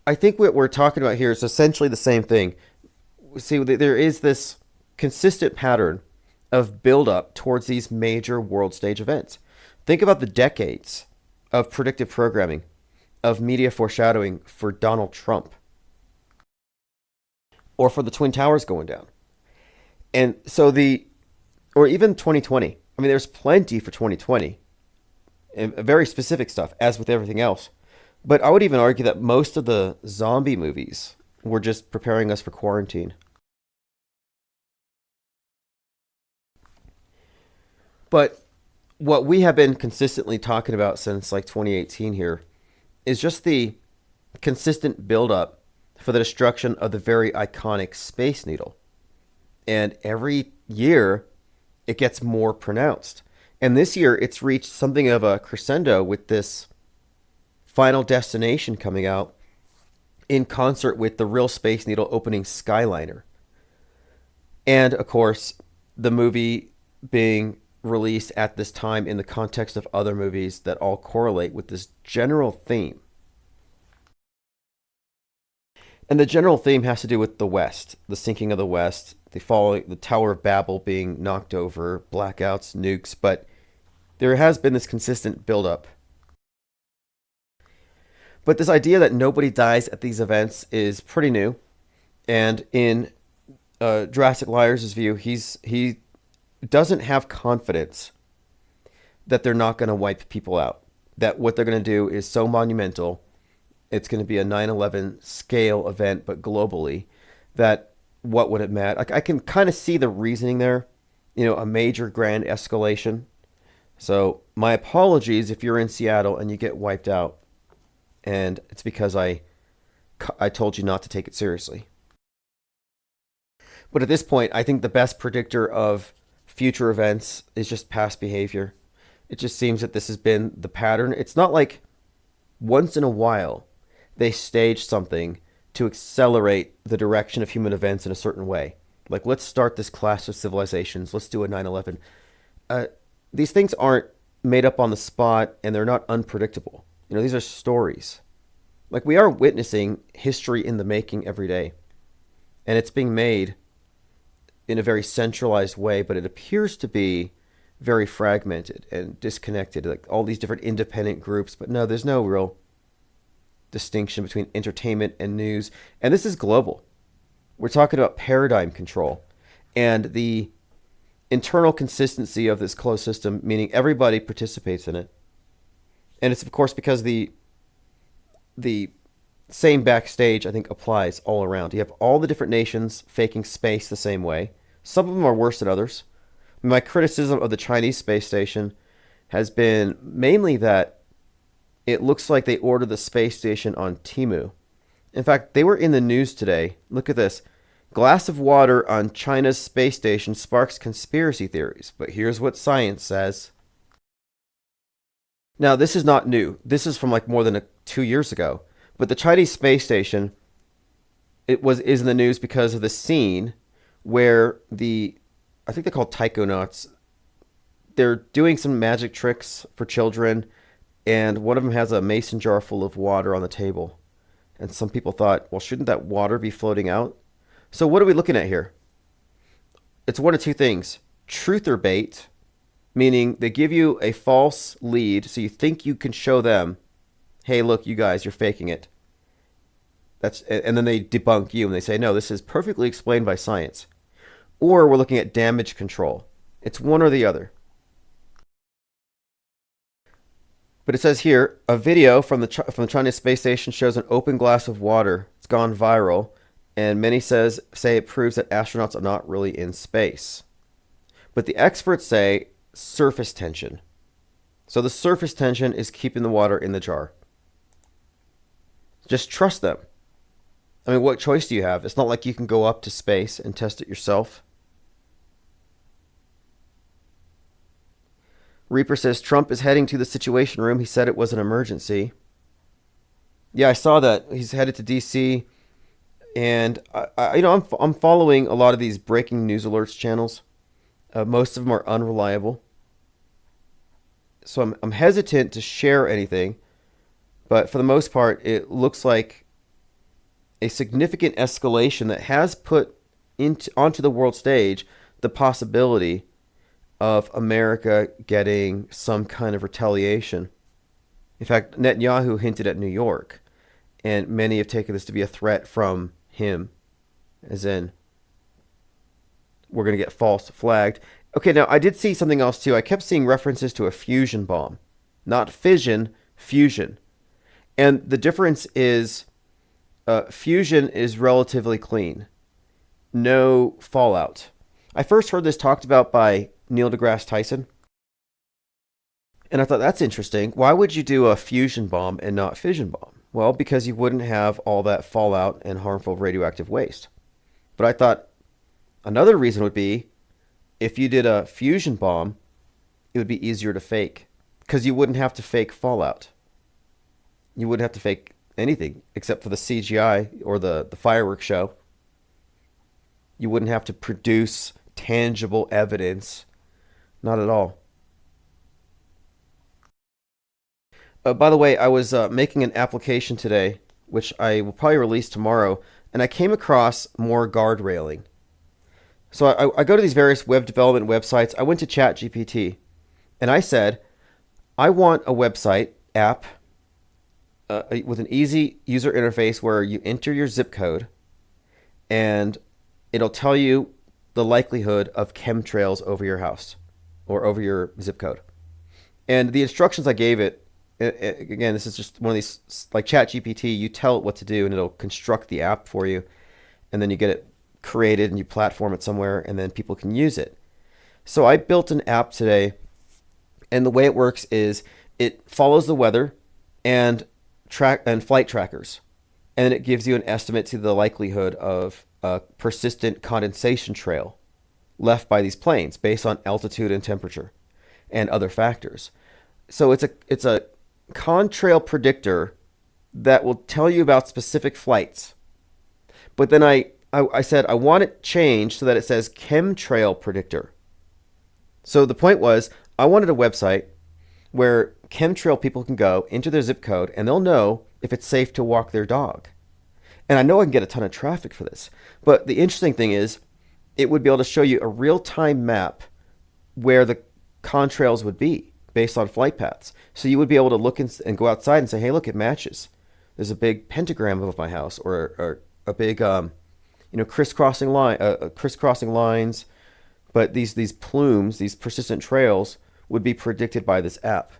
I think what we're talking about here is essentially the same thing. See, there is this consistent pattern of build-up towards these major world stage events. Think about the decades of predictive programming, of media foreshadowing for Donald Trump, or for the Twin Towers going down. And so or even 2020. I mean, there's plenty for 2020, and very specific stuff, as with everything else. But I would even argue that most of the zombie movies were just preparing us for quarantine. But what we have been consistently talking about since like 2018 here is just the consistent buildup for the destruction of the very iconic Space Needle. And every year, it gets more pronounced. And this year, it's reached something of a crescendo with this Final Destination coming out in concert with the real Space Needle opening Skyliner. And, of course, the movie being released at this time in the context of other movies that all correlate with this general theme. And the general theme has to do with the West, the sinking of the West, the Tower of Babel being knocked over, blackouts, nukes, but there has been this consistent buildup. But this idea that nobody dies at these events is pretty new. And in Jurassic Liars' view, he doesn't have confidence that they're not going to wipe people out. That what they're going to do is so monumental, it's going to be a 9/11 scale event, but globally, that what would it matter? I can kind of see the reasoning there. You know, a major grand escalation. So my apologies if you're in Seattle and you get wiped out, and it's because I told you not to take it seriously. But at this point, I think the best predictor of future events is just past behavior. It just seems that this has been the pattern. It's not like once in a while they stage something to accelerate the direction of human events in a certain way. Like, let's start this clash of civilizations. Let's do a 9/11. These things aren't made up on the spot, and they're not unpredictable. These are stories. Like, we are witnessing history in the making every day. And it's being made in a very centralized way, but it appears to be very fragmented and disconnected, like all these different independent groups. But no, there's no real distinction between entertainment and news. And this is global. We're talking about paradigm control and the internal consistency of this closed system, meaning everybody participates in it. And it's, of course, because the same backstage, I think, applies all around. You have all the different nations faking space the same way. Some of them are worse than others. My criticism of the Chinese space station has been mainly that it looks like they ordered the space station on Temu. In fact, they were in the news today. Look at this. Glass of water on China's space station sparks conspiracy theories. But here's what science says. Now, this is not new. This is from like more than 2 years ago. But the Chinese space station is in the news because of the scene where I think they're called taikonauts. They're doing some magic tricks for children, and one of them has a mason jar full of water on the table. And some people thought, well, shouldn't that water be floating out? So what are we looking at here? It's one of two things. Truth or bait, meaning they give you a false lead so you think you can show them, hey, look, you guys, you're faking it. And then they debunk you and they say, no, this is perfectly explained by science. Or we're looking at damage control. It's one or the other. But it says here, a video from the Chinese space station shows an open glass of water. It's gone viral, and many say it proves that astronauts are not really in space. But the experts say surface tension. So the surface tension is keeping the water in the jar. Just trust them. I mean, what choice do you have? It's not like you can go up to space and test it yourself. Reaper says Trump is heading to the Situation Room. He said it was an emergency. Yeah, I saw that. He's headed to D.C. And I'm following a lot of these breaking news alerts channels. Most of them are unreliable. So I'm hesitant to share anything. But for the most part, it looks like a significant escalation that has put onto the world stage the possibility of America getting some kind of retaliation. In fact, Netanyahu hinted at New York, and many have taken this to be a threat from him, as in, we're going to get false flagged. Okay, now I did see something else too. I kept seeing references to a fusion bomb. Not fission, fusion. And the difference is fusion is relatively clean. No fallout. I first heard this talked about by Neil deGrasse Tyson. And I thought, that's interesting. Why would you do a fusion bomb and not fission bomb? Well, because you wouldn't have all that fallout and harmful radioactive waste. But I thought another reason would be if you did a fusion bomb, it would be easier to fake because you wouldn't have to fake fallout. You wouldn't have to fake anything except for the CGI or the fireworks show. You wouldn't have to produce tangible evidence. Not at all. By the way, I was making an application today, which I will probably release tomorrow, and I came across more guard railing. So I go to these various web development websites. I went to ChatGPT, and I said, I want a website app with an easy user interface where you enter your zip code, and it'll tell you the likelihood of chemtrails over your house or over your zip code. And the instructions I gave it, again, this is just one of these, like ChatGPT, you tell it what to do and it'll construct the app for you. And then you get it created and you platform it somewhere and then people can use it. So I built an app today And the way it works is it follows the weather and flight trackers, and it gives you an estimate to the likelihood of a persistent condensation trail left by these planes based on altitude and temperature and other factors. So it's a contrail predictor that will tell you about specific flights. But then I said I want it changed so that it says chemtrail predictor. So the point was I wanted a website where chemtrail people can go into their zip code and they'll know if it's safe to walk their dog. And I know I can get a ton of traffic for this. But the interesting thing is it would be able to show you a real-time map where the contrails would be based on flight paths. So you would be able to look and go outside and say, hey, look, it matches. There's a big pentagram above my house, or a big, crisscrossing lines. But these plumes, these persistent trails, would be predicted by this app.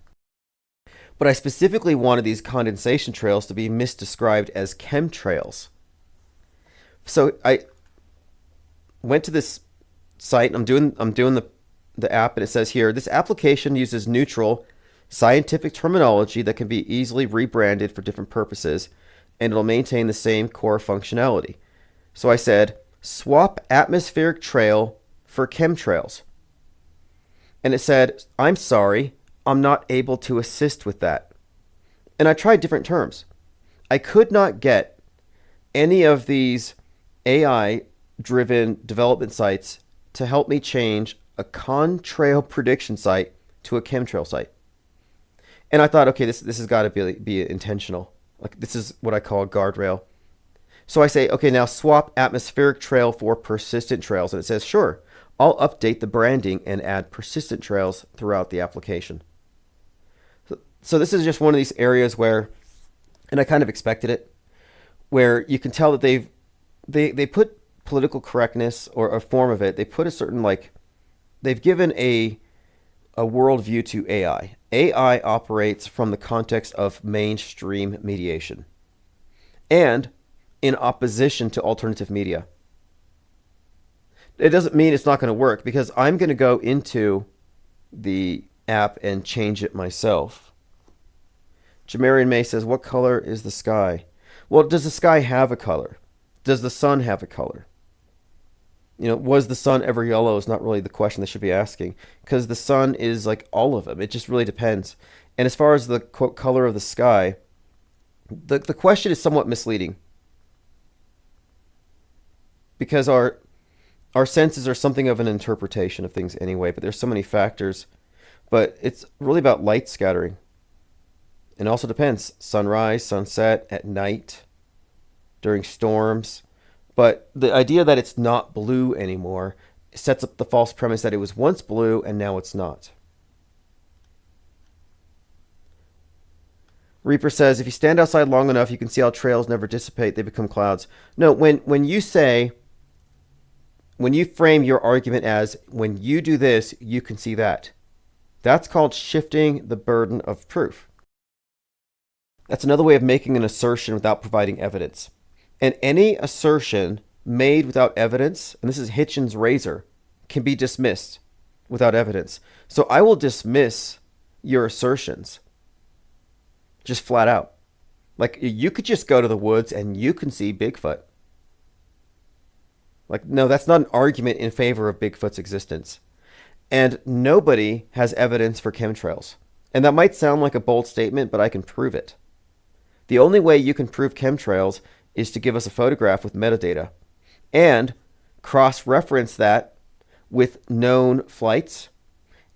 But I specifically wanted these condensation trails to be misdescribed as chemtrails. So I went to this site. I'm doing the app, and it says here, this application uses neutral scientific terminology that can be easily rebranded for different purposes, and it'll maintain the same core functionality. So I said, swap atmospheric trail for chemtrails. And it said, I'm sorry, I'm not able to assist with that. And I tried different terms. I could not get any of these AI-driven development sites to help me change a contrail prediction site to a chemtrail site. And I thought, okay, this has got to be intentional. Like, this is what I call a guardrail. So I say, okay, now swap atmospheric trail for persistent trails. And it says, sure, I'll update the branding and add persistent trails throughout the application. So this is just one of these areas where, and I kind of expected it, where you can tell that they put political correctness, or a form of it. They put a certain, they've given a worldview to AI. AI operates from the context of mainstream mediation and in opposition to alternative media. It doesn't mean it's not going to work, because I'm going to go into the app and change it myself. Jamarian May says, what color is the sky? Well, does the sky have a color? Does the sun have a color? Was the sun ever yellow is not really the question they should be asking, because the sun is like all of them. It just really depends. And as far as the quote color of the sky, the question is somewhat misleading, because our senses are something of an interpretation of things anyway, but there's so many factors. But it's really about light scattering. It also depends. Sunrise, sunset, at night, during storms. But the idea that it's not blue anymore sets up the false premise that it was once blue and now it's not. Reaper says, if you stand outside long enough, you can see how trails never dissipate. They become clouds. No, when you frame your argument as, when you do this, you can see that, that's called shifting the burden of proof. That's another way of making an assertion without providing evidence. And any assertion made without evidence, and this is Hitchens' razor, can be dismissed without evidence. So I will dismiss your assertions just flat out. Like, you could just go to the woods and you can see Bigfoot. Like, no, that's not an argument in favor of Bigfoot's existence. And nobody has evidence for chemtrails. And that might sound like a bold statement, but I can prove it. The only way you can prove chemtrails is to give us a photograph with metadata and cross-reference that with known flights.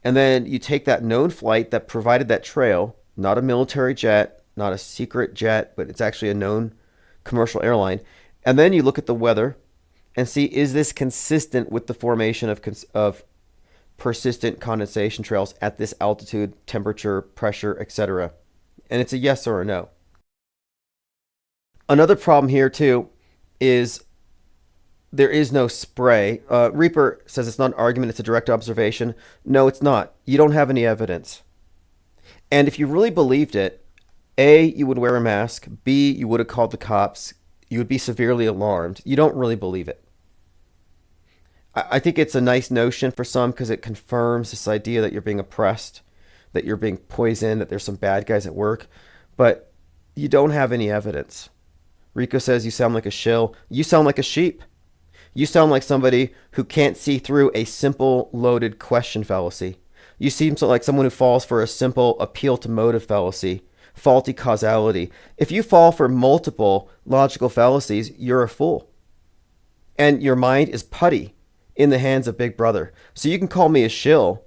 And then you take that known flight that provided that trail, not a military jet, not a secret jet, but it's actually a known commercial airline. And then you look at the weather and see, is this consistent with the formation of persistent condensation trails at this altitude, temperature, pressure, etc.? And it's a yes or a no. Another problem here, too, is there is no spray. Reaper says it's not an argument, it's a direct observation. No, it's not. You don't have any evidence. And if you really believed it, A, you would wear a mask. B, you would have called the cops. You would be severely alarmed. You don't really believe it. I think it's a nice notion for some because it confirms this idea that you're being oppressed, that you're being poisoned, that there's some bad guys at work, but you don't have any evidence. Rico says you sound like a shill. You sound like a sheep. You sound like somebody who can't see through a simple loaded question fallacy. You seem like someone who falls for a simple appeal to motive fallacy, faulty causality. If you fall for multiple logical fallacies, you're a fool. And your mind is putty in the hands of Big Brother. So you can call me a shill,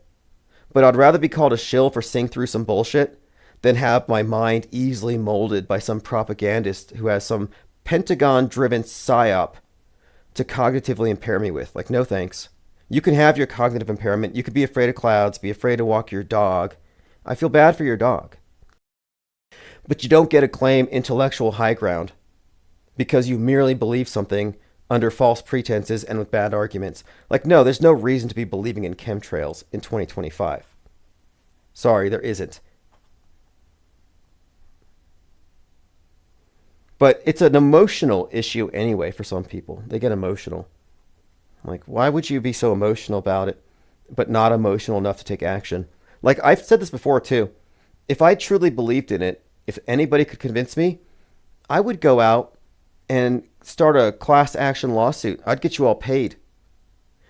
but I'd rather be called a shill for seeing through some bullshit than have my mind easily molded by some propagandist who has some Pentagon-driven psyop to cognitively impair me with. Like, no thanks. You can have your cognitive impairment. You could be afraid of clouds, be afraid to walk your dog. I feel bad for your dog. But you don't get to claim intellectual high ground because you merely believe something under false pretenses and with bad arguments. Like, no, there's no reason to be believing in chemtrails in 2025. Sorry, there isn't. But it's an emotional issue anyway for some people. They get emotional. Like, why would you be so emotional about it, but not emotional enough to take action? Like, I've said this before too. If I truly believed in it, if anybody could convince me, I would go out and start a class action lawsuit. I'd get you all paid.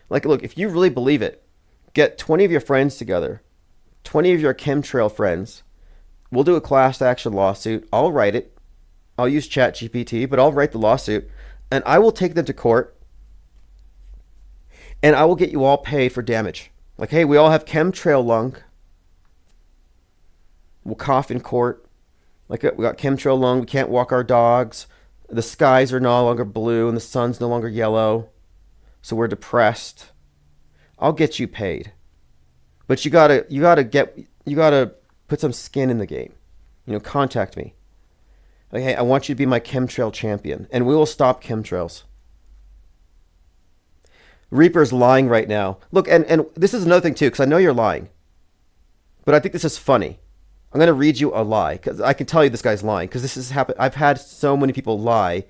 Like, look, if you really believe it, get 20 of your friends together, 20 of your chemtrail friends. We'll do a class action lawsuit. I'll write it. I'll use ChatGPT, but I'll write the lawsuit, and I will take them to court, and I will get you all paid for damage. Like, hey, we all have chemtrail lung. We'll cough in court. Like, we got chemtrail lung. We can't walk our dogs. The skies are no longer blue, and the sun's no longer yellow. So we're depressed. I'll get you paid. But you gotta put some skin in the game. You know, contact me. Like, hey, I want you to be my chemtrail champion, and we will stop chemtrails. Reaper's lying right now. Look, and this is another thing too, because I know you're lying. But I think this is funny. I'm going to read you a lie, because I can tell you this guy's lying, because this has happened. I've had so many people lie.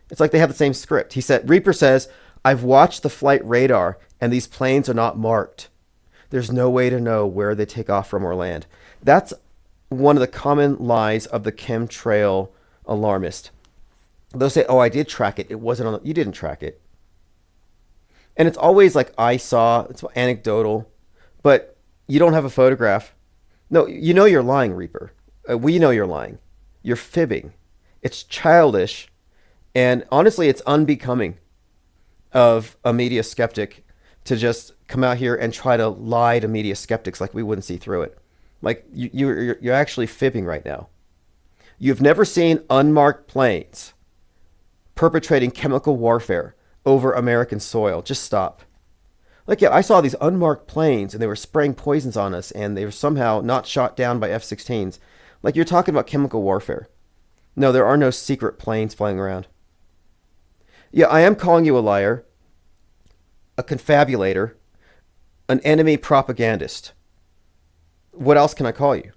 It's like they have the same script. Reaper says, I've watched the flight radar, and these planes are not marked. There's no way to know where they take off from or land. That's one of the common lies of the chemtrail alarmist. They'll say, oh, I did track it. It wasn't on the... You didn't track it. And it's always like, I saw. It's anecdotal. But you don't have a photograph. No, you know you're lying, Reaper. We know you're lying. You're fibbing. It's childish. And honestly, it's unbecoming of a media skeptic to just come out here and try to lie to media skeptics like we wouldn't see through it. Like, you're actually fibbing right now. You've never seen unmarked planes perpetrating chemical warfare over American soil. Just stop. Like, yeah, I saw these unmarked planes and they were spraying poisons on us and they were somehow not shot down by F-16s. Like, you're talking about chemical warfare. No, there are no secret planes flying around. Yeah, I am calling you a liar, a confabulator, an enemy propagandist. What else can I call you?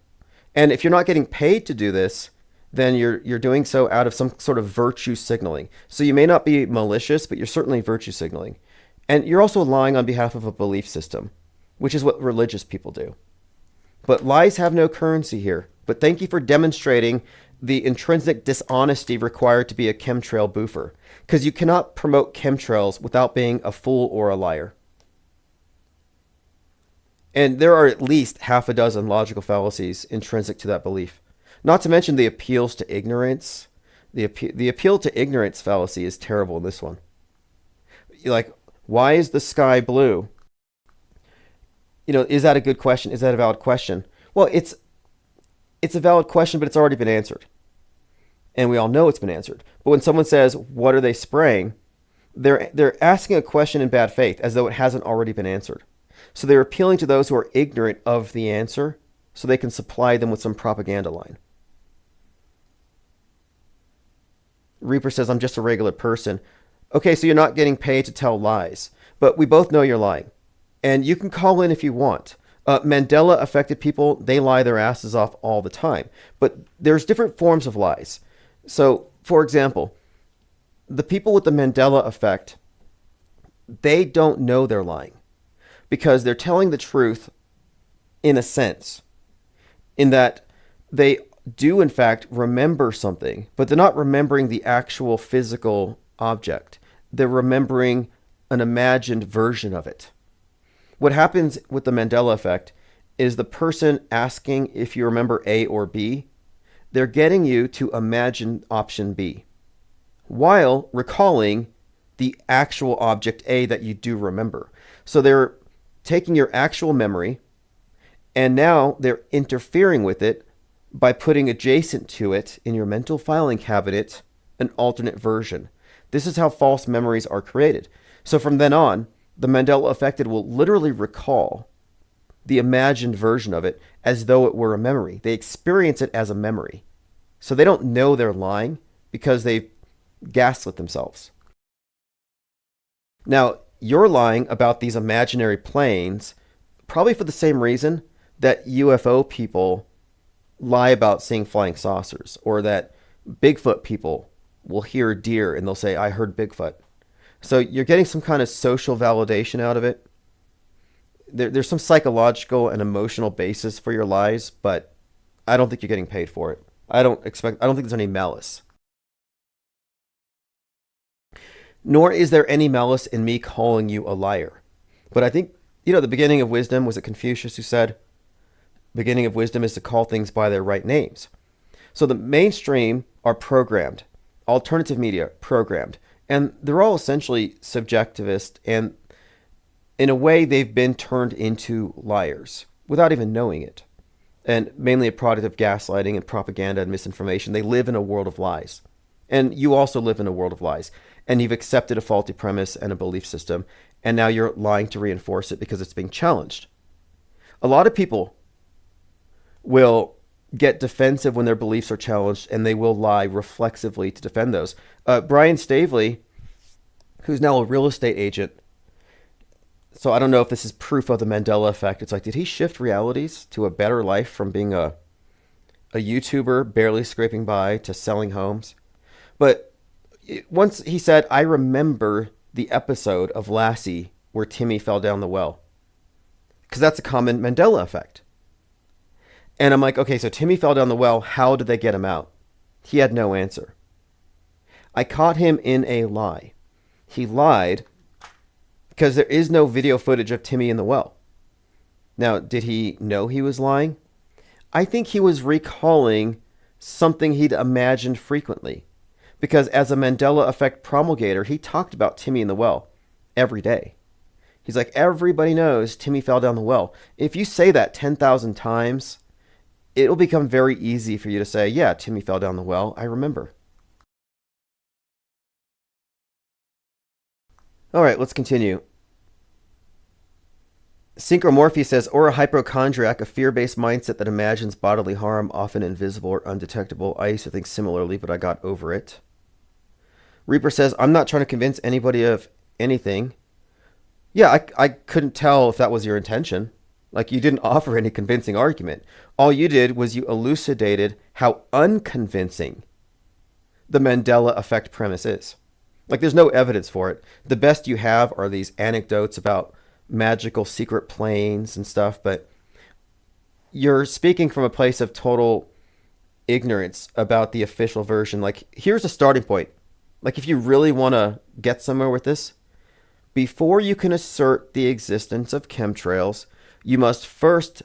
And if you're not getting paid to do this, then you're doing so out of some sort of virtue signaling. So you may not be malicious, but you're certainly virtue signaling. And you're also lying on behalf of a belief system, which is what religious people do. But lies have no currency here. But thank you for demonstrating the intrinsic dishonesty required to be a chemtrail boofer, because you cannot promote chemtrails without being a fool or a liar. And there are at least half a dozen logical fallacies intrinsic to that belief. Not to mention the appeals to ignorance. The appeal to ignorance fallacy is terrible in this one. Like, why is the sky blue? You know, is that a good question? Is that a valid question? Well, it's a valid question, but it's already been answered. And we all know it's been answered. But when someone says, what are they spraying? They're asking a question in bad faith as though it hasn't already been answered. So they're appealing to those who are ignorant of the answer so they can supply them with some propaganda line. Reaper says, I'm just a regular person. Okay, so you're not getting paid to tell lies. But we both know you're lying. And you can call in if you want. Mandela affected people, they lie their asses off all the time. But there's different forms of lies. So, for example, the people with the Mandela effect, they don't know they're lying. Because they're telling the truth in a sense. in that they do in fact remember something, but they're not remembering the actual physical object. They're remembering an imagined version of it. What happens with the Mandela effect is the person asking if you remember A or B, they're getting you to imagine option B while recalling the actual object A that you do remember. So they're taking your actual memory and now they're interfering with it by putting adjacent to it in your mental filing cabinet an alternate version. This is how false memories are created. So from then on, the Mandela affected will literally recall the imagined version of it as though it were a memory. They experience it as a memory. So they don't know they're lying because they've gaslit themselves. Now, you're lying about these imaginary planes probably for the same reason that UFO people lie about seeing flying saucers, or that Bigfoot people will hear deer and they'll say, I heard Bigfoot. So you're getting some kind of social validation out of it. There's some psychological and emotional basis for your lies, but I don't think you're getting paid for it. I don't think there's any malice. Nor is there any malice in me calling you a liar. But I think, the beginning of wisdom, was it Confucius who said, beginning of wisdom is to call things by their right names. So the mainstream are programmed. Alternative media, programmed. And they're all essentially subjectivist, and in a way they've been turned into liars without even knowing it. And mainly a product of gaslighting and propaganda and misinformation. They live in a world of lies. And you also live in a world of lies. And you've accepted a faulty premise and a belief system, and now you're lying to reinforce it because it's being challenged. A lot of people will get defensive when their beliefs are challenged, and they will lie reflexively to defend those. Brian Stavely, who's now a real estate agent, so I don't know if this is proof of the Mandela effect. It's like, did he shift realities to a better life from being a YouTuber barely scraping by to selling homes? But once he said, I remember the episode of Lassie where Timmy fell down the well. Because that's a common Mandela effect. And I'm like, okay, so Timmy fell down the well. How did they get him out? He had no answer. I caught him in a lie. He lied because there is no video footage of Timmy in the well. Now, did he know he was lying? I think he was recalling something he'd imagined frequently. Because as a Mandela effect promulgator, he talked about Timmy in the well every day. He's like, everybody knows Timmy fell down the well. If you say that 10,000 times, it'll become very easy for you to say, yeah, Timmy fell down the well. I remember. All right, let's continue. Synchromorphy says, or a hypochondriac, a fear-based mindset that imagines bodily harm, often invisible or undetectable. I used to think similarly, but I got over it. Reaper says, I'm not trying to convince anybody of anything. Yeah, I couldn't tell if that was your intention. Like, you didn't offer any convincing argument. All you did was you elucidated how unconvincing the Mandela effect premise is. Like, there's no evidence for it. The best you have are these anecdotes about magical secret planes and stuff, but you're speaking from a place of total ignorance about the official version. Like, here's a starting point. Like, if you really want to get somewhere with this, before you can assert the existence of chemtrails, you must first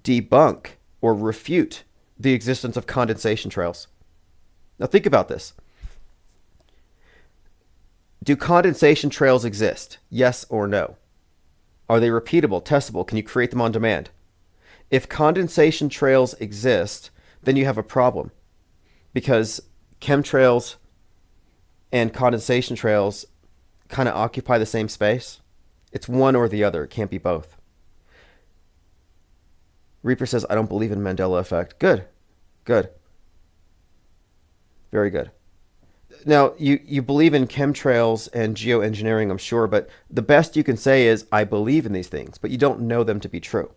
debunk or refute the existence of condensation trails. Now think about this. Do condensation trails exist? Yes or no? Are they repeatable, testable? Can you create them on demand? If condensation trails exist, then you have a problem, because chemtrails and condensation trails kind of occupy the same space. It's one or the other. It can't be both. Reaper says, I don't believe in Mandela effect. Good. Good. Very good. Now, you believe in chemtrails and geoengineering, I'm sure, but the best you can say is, I believe in these things, but you don't know them to be true.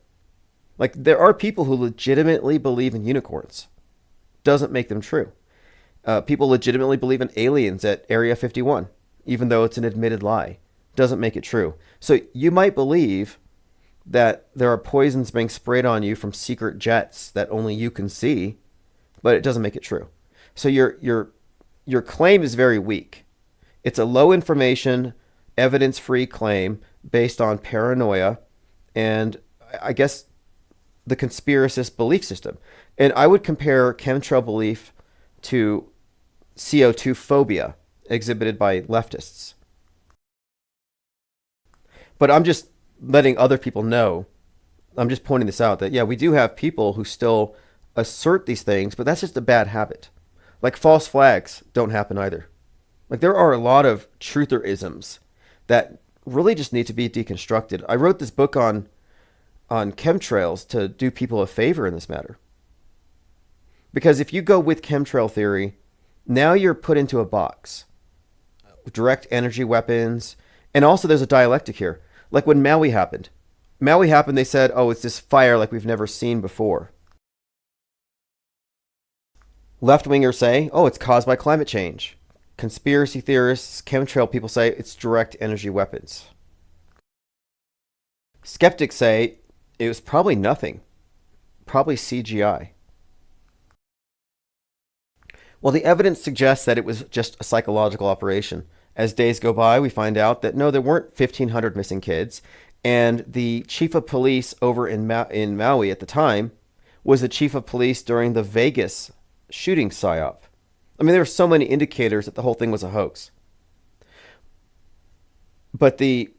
Like, there are people who legitimately believe in unicorns. Doesn't make them true. People legitimately believe in aliens at Area 51, even though it's an admitted lie. Doesn't make it true. So you might believe that there are poisons being sprayed on you from secret jets that only you can see, but it doesn't make it true. So your claim is very weak. It's a low information, evidence-free claim based on paranoia and, I guess, the conspiracist belief system. And I would compare chemtrail belief to CO2 phobia exhibited by leftists. But I'm just letting other people know, I'm just pointing this out, that yeah, we do have people who still assert these things, but that's just a bad habit. Like false flags don't happen either. Like there are a lot of trutherisms that really just need to be deconstructed. I wrote this book on chemtrails to do people a favor in this matter. Because if you go with chemtrail theory, now you're put into a box. Direct energy weapons, and also there's a dialectic here. Like when Maui happened, they said, oh, it's this fire like we've never seen before. Left-wingers say, oh, it's caused by climate change. Conspiracy theorists, chemtrail people say it's direct energy weapons. Skeptics say it was probably nothing. Probably CGI. Well, the evidence suggests that it was just a psychological operation. As days go by, we find out that no, there weren't 1,500 missing kids. And the chief of police over in Maui at the time was the chief of police during the Vegas shooting psyop. I mean, there were so many indicators that the whole thing was a hoax. But the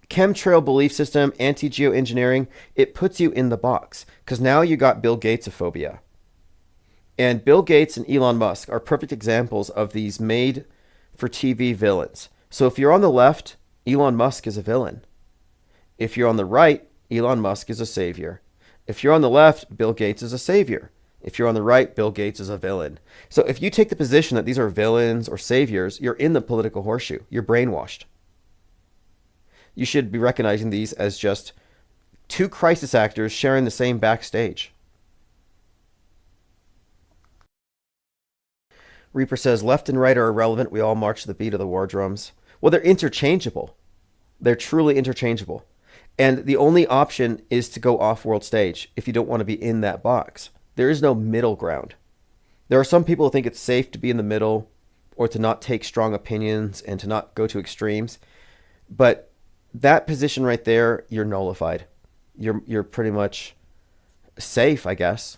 chemtrail belief system, anti-geoengineering, it puts you in the box. Because now you got Bill Gates-ophobia. And Bill Gates and Elon Musk are perfect examples of these made-for-TV villains. So if you're on the left, Elon Musk is a villain. If you're on the right, Elon Musk is a savior. If you're on the left, Bill Gates is a savior. If you're on the right, Bill Gates is a villain. So if you take the position that these are villains or saviors, you're in the political horseshoe. You're brainwashed. You should be recognizing these as just two crisis actors sharing the same backstage. Reaper says, left and right are irrelevant. We all march to the beat of the war drums. Well, they're interchangeable. They're truly interchangeable. And the only option is to go off-world stage if you don't want to be in that box. There is no middle ground. There are some people who think it's safe to be in the middle or to not take strong opinions and to not go to extremes. But that position right there, you're nullified. You're pretty much safe, I guess.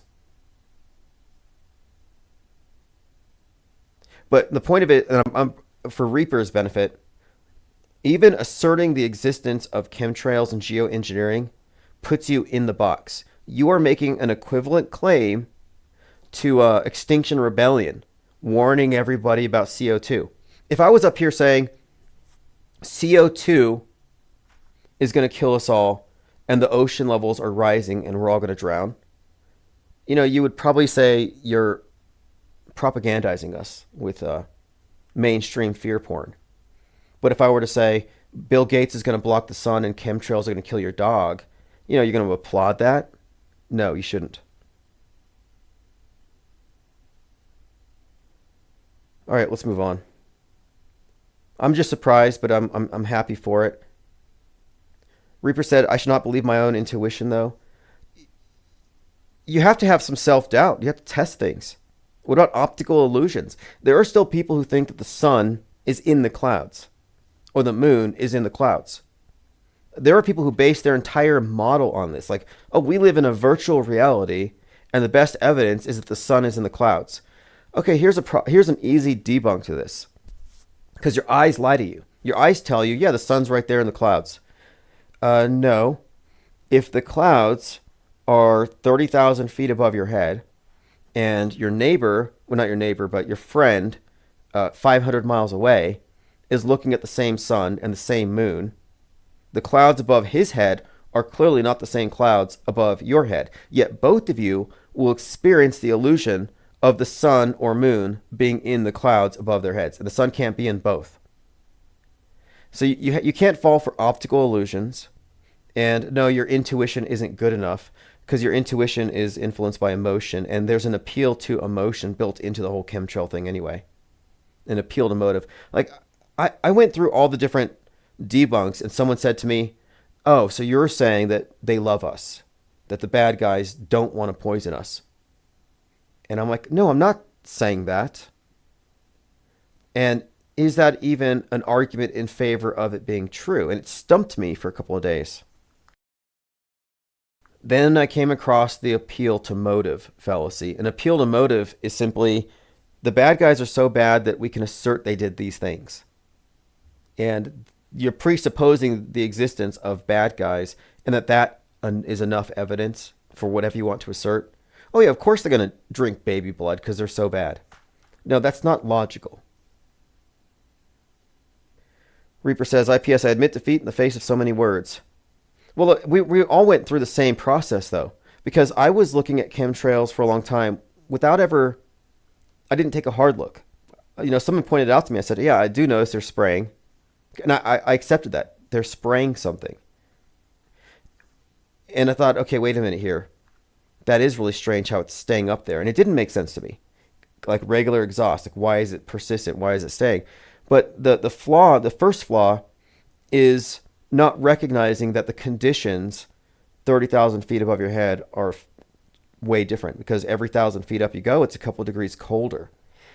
But the point of it, and for Reaper's benefit, even asserting the existence of chemtrails and geoengineering puts you in the box. You are making an equivalent claim to Extinction Rebellion, warning everybody about CO2. If I was up here saying CO2 is going to kill us all and the ocean levels are rising and we're all going to drown, you would probably say you're propagandizing us with mainstream fear porn. But if I were to say Bill Gates is going to block the sun and chemtrails are going to kill your dog, you're going to applaud that? No, you shouldn't. All right, let's move on. I'm just surprised, but I'm happy for it. Reaper said, I should not believe my own intuition, though. You have to have some self-doubt. You have to test things. What about optical illusions? There are still people who think that the sun is in the clouds or the moon is in the clouds. There are people who base their entire model on this. Like, oh, we live in a virtual reality and the best evidence is that the sun is in the clouds. Okay, here's an easy debunk to this. Because your eyes lie to you. Your eyes tell you, yeah, the sun's right there in the clouds. No. If the clouds are 30,000 feet above your head and your neighbor, well, not your neighbor, but your friend, 500 miles away, is looking at the same sun and the same moon, the clouds above his head are clearly not the same clouds above your head. Yet both of you will experience the illusion of the sun or moon being in the clouds above their heads. And the sun can't be in both. So you can't fall for optical illusions. And no, your intuition isn't good enough because your intuition is influenced by emotion. And there's an appeal to emotion built into the whole chemtrail thing anyway. An appeal to motive. Like, I went through all the different debunks and someone said to me, Oh, so you're saying that they love us, that the bad guys don't want to poison us. And I'm like, no, I'm not saying that. And is that even an argument in favor of it being true? And it stumped me for a couple of days. Then I came across the appeal to motive fallacy. An appeal to motive is simply the bad guys are so bad that we can assert they did these things. And you're presupposing the existence of bad guys and that is enough evidence for whatever you want to assert. Oh yeah, of course they're going to drink baby blood because they're so bad. No, that's not logical. Reaper says, IPS, I admit defeat in the face of so many words. Well, look, we all went through the same process, though, because I was looking at chemtrails for a long time without ever, I didn't take a hard look. You know, someone pointed out to me, I said, yeah, I do notice they're spraying. And I accepted that. They're spraying something. And I thought, okay, wait a minute here. That is really strange how it's staying up there. And it didn't make sense to me. Like regular exhaust, like why is it persistent? Why is it staying? But the flaw, the first flaw is not recognizing that the conditions 30,000 feet above your head are way different, because every 1,000 feet up you go, it's a couple of degrees colder.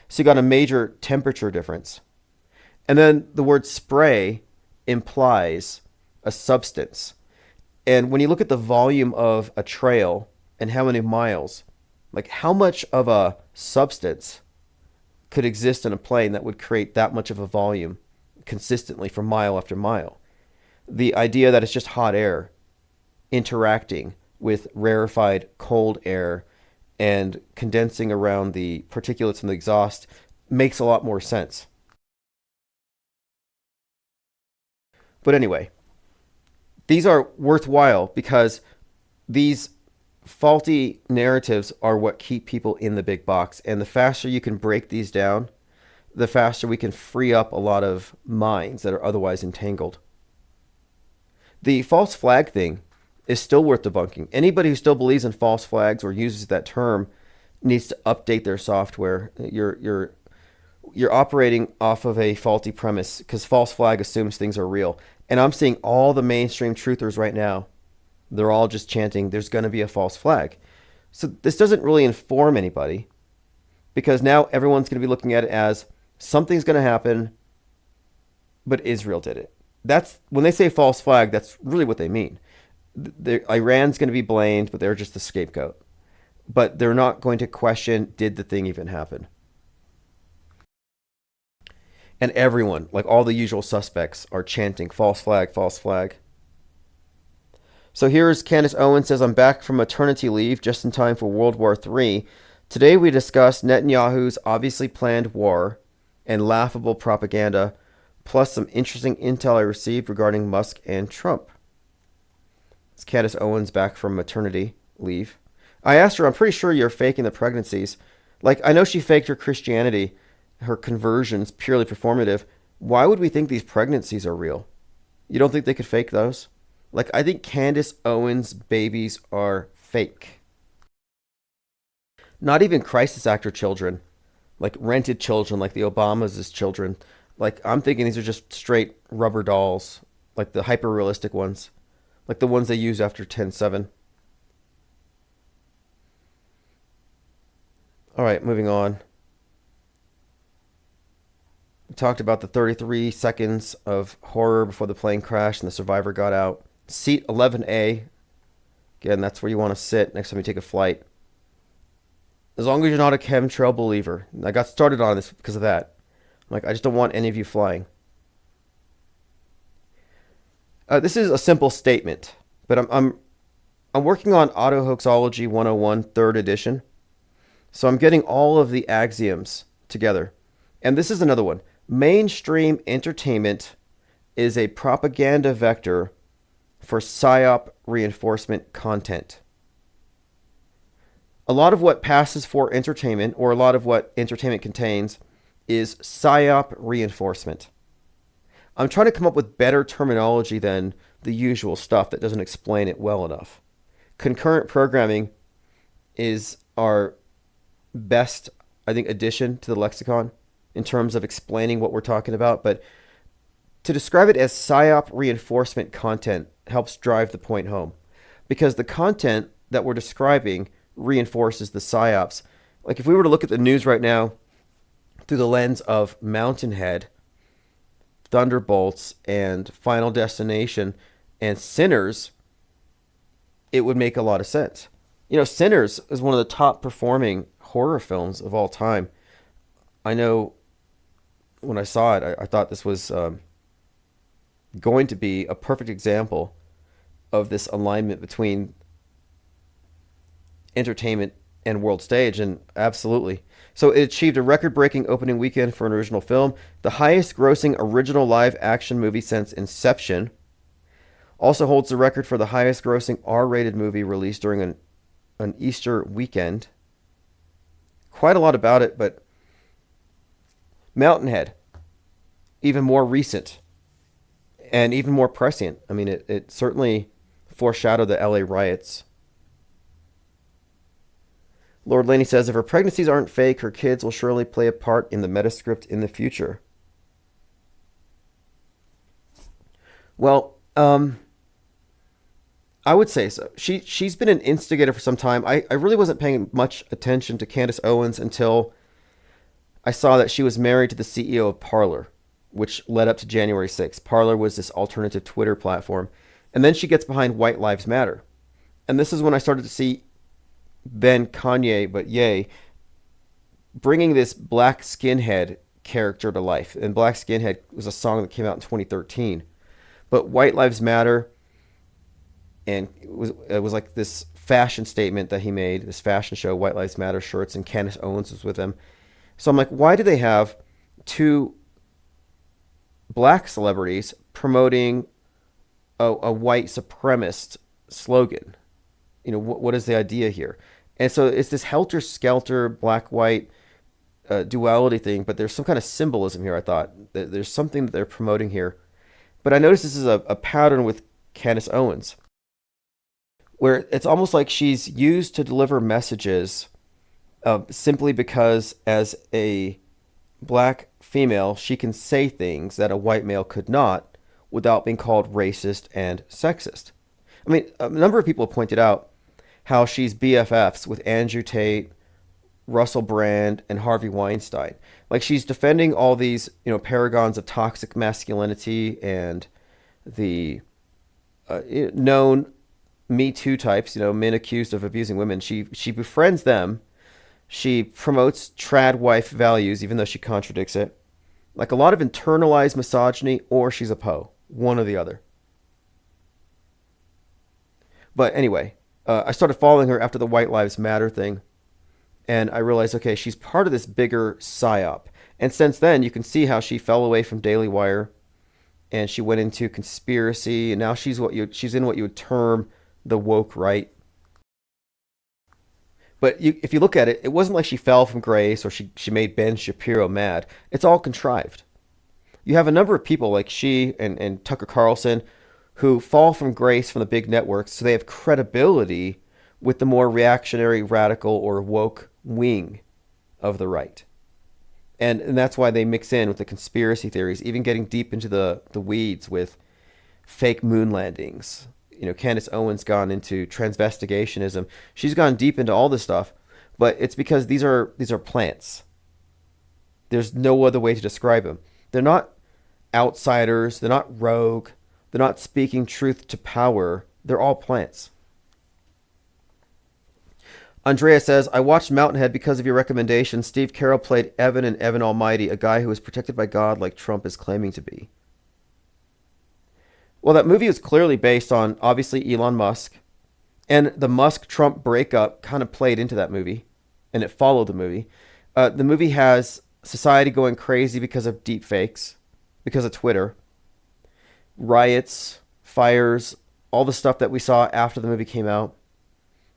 So you got a major temperature difference. And then the word spray implies a substance. And when you look at the volume of a trail and how many miles, like how much of a substance could exist in a plane that would create that much of a volume consistently for mile after mile? The idea that it's just hot air interacting with rarefied cold air and condensing around the particulates in the exhaust makes a lot more sense. But anyway, these are worthwhile because these faulty narratives are what keep people in the big box. And the faster you can break these down, the faster we can free up a lot of minds that are otherwise entangled. The false flag thing is still worth debunking. Anybody who still believes in false flags or uses that term needs to update their software. You're operating off of a faulty premise, because false flag assumes things are real. And I'm seeing all the mainstream truthers right now. They're all just chanting, there's going to be a false flag. So this doesn't really inform anybody, because now everyone's going to be looking at it as something's going to happen, but Israel did it. That's when they say false flag, that's really what they mean. Iran's going to be blamed, but they're just the scapegoat. But they're not going to question, did the thing even happen? And everyone, like all the usual suspects, are chanting false flag, false flag. So here's Candace Owens says, I'm back from maternity leave just in time for World War III. Today we discuss Netanyahu's obviously planned war and laughable propaganda, plus some interesting intel I received regarding Musk and Trump. It's Candace Owens back from maternity leave. I asked her, I'm pretty sure you're faking the pregnancies. Like, I know she faked her Christianity, her conversions, purely performative. Why would we think these pregnancies are real? You don't think they could fake those? Like, I think Candace Owens' babies are fake. Not even crisis actor children, like rented children, like the Obamas' children. Like, I'm thinking these are just straight rubber dolls, like the hyper-realistic ones, like the ones they used after 10/7. All right, moving on. We talked about the 33 seconds of horror before the plane crashed and the survivor got out. Seat 11A. Again, that's where you want to sit next time you take a flight. As long as you're not a chemtrail believer. I got started on this because of that. Like, I just don't want any of you flying. This is a simple statement, but I'm working on Auto Hoaxology 101 3rd edition. So I'm getting all of the axioms together. And this is another one. Mainstream entertainment is a propaganda vector for PSYOP reinforcement content. A lot of what passes for entertainment, or a lot of what entertainment contains, is PSYOP reinforcement. I'm trying to come up with better terminology than the usual stuff that doesn't explain it well enough. Concurrent programming is our best, I think, addition to the lexicon in terms of explaining what we're talking about. But to describe it as PSYOP reinforcement content helps drive the point home, because the content that we're describing reinforces the PSYOPs. Like if we were to look at the news right now through the lens of Mountainhead, Thunderbolts, and Final Destination, and Sinners, it would make a lot of sense. You know, Sinners is one of the top performing horror films of all time. I know when I saw it, I thought this was going to be a perfect example of this alignment between entertainment and world stage, and absolutely. So it achieved a record-breaking opening weekend for an original film, the highest-grossing original live-action movie since Inception. Also holds the record for the highest-grossing R-rated movie released during an Easter weekend. Quite a lot about it, but Mountainhead, even more recent and even more prescient. I mean, it certainly foreshadowed the LA riots. Lord Laney says, if her pregnancies aren't fake, her kids will surely play a part in the metascript in the future. Well, I would say so. She's been an instigator for some time. I really wasn't paying much attention to Candace Owens until I saw that she was married to the CEO of Parler, which led up to January 6th. Parler was this alternative Twitter platform. And then she gets behind White Lives Matter. And this is when I started to see then Kanye, but Ye, bringing this Black Skinhead character to life. And Black Skinhead was a song that came out in 2013. But White Lives Matter, and it was like this fashion statement that he made, this fashion show, White Lives Matter shirts, and Candace Owens was with him. So I'm like, why do they have two black celebrities promoting a white supremacist slogan? You know, what is the idea here? And so it's this helter-skelter, black-white duality thing, but there's some kind of symbolism here, I thought. There's something that they're promoting here. But I noticed this is a pattern with Candace Owens, where it's almost like she's used to deliver messages simply because as a black female, she can say things that a white male could not without being called racist and sexist. I mean, a number of people have pointed out how she's BFFs with Andrew Tate, Russell Brand, and Harvey Weinstein. Like she's defending all these, paragons of toxic masculinity and the known Me Too types, men accused of abusing women. She befriends them. She promotes trad wife values, even though she contradicts it. Like a lot of internalized misogyny, or she's a Poe, one or the other. But anyway, I started following her after the White Lives Matter thing, and I realized, okay, she's part of this bigger psyop. And since then, you can see how she fell away from Daily Wire, and she went into conspiracy, and now she's in what you would term the woke right. But if you look at it, it wasn't like she fell from grace or she made Ben Shapiro mad. It's all contrived. You have a number of people like she and Tucker Carlson who fall from grace from the big networks, so they have credibility with the more reactionary, radical, or woke wing of the right. And that's why they mix in with the conspiracy theories, even getting deep into the weeds with fake moon landings. Candace Owens gone into transvestigationism. She's gone deep into all this stuff, but it's because these are plants. There's no other way to describe them. They're not outsiders. They're not rogue. They're not speaking truth to power. They're all plants. Andrea says, I watched Mountainhead because of your recommendation. Steve Carell played Evan in Evan Almighty, a guy who is protected by God like Trump is claiming to be. Well, that movie is clearly based on, obviously, Elon Musk. And the Musk-Trump breakup kind of played into that movie. And it followed the movie. The movie has society going crazy because of deep fakes, because of Twitter. Riots, fires, all the stuff that we saw after the movie came out.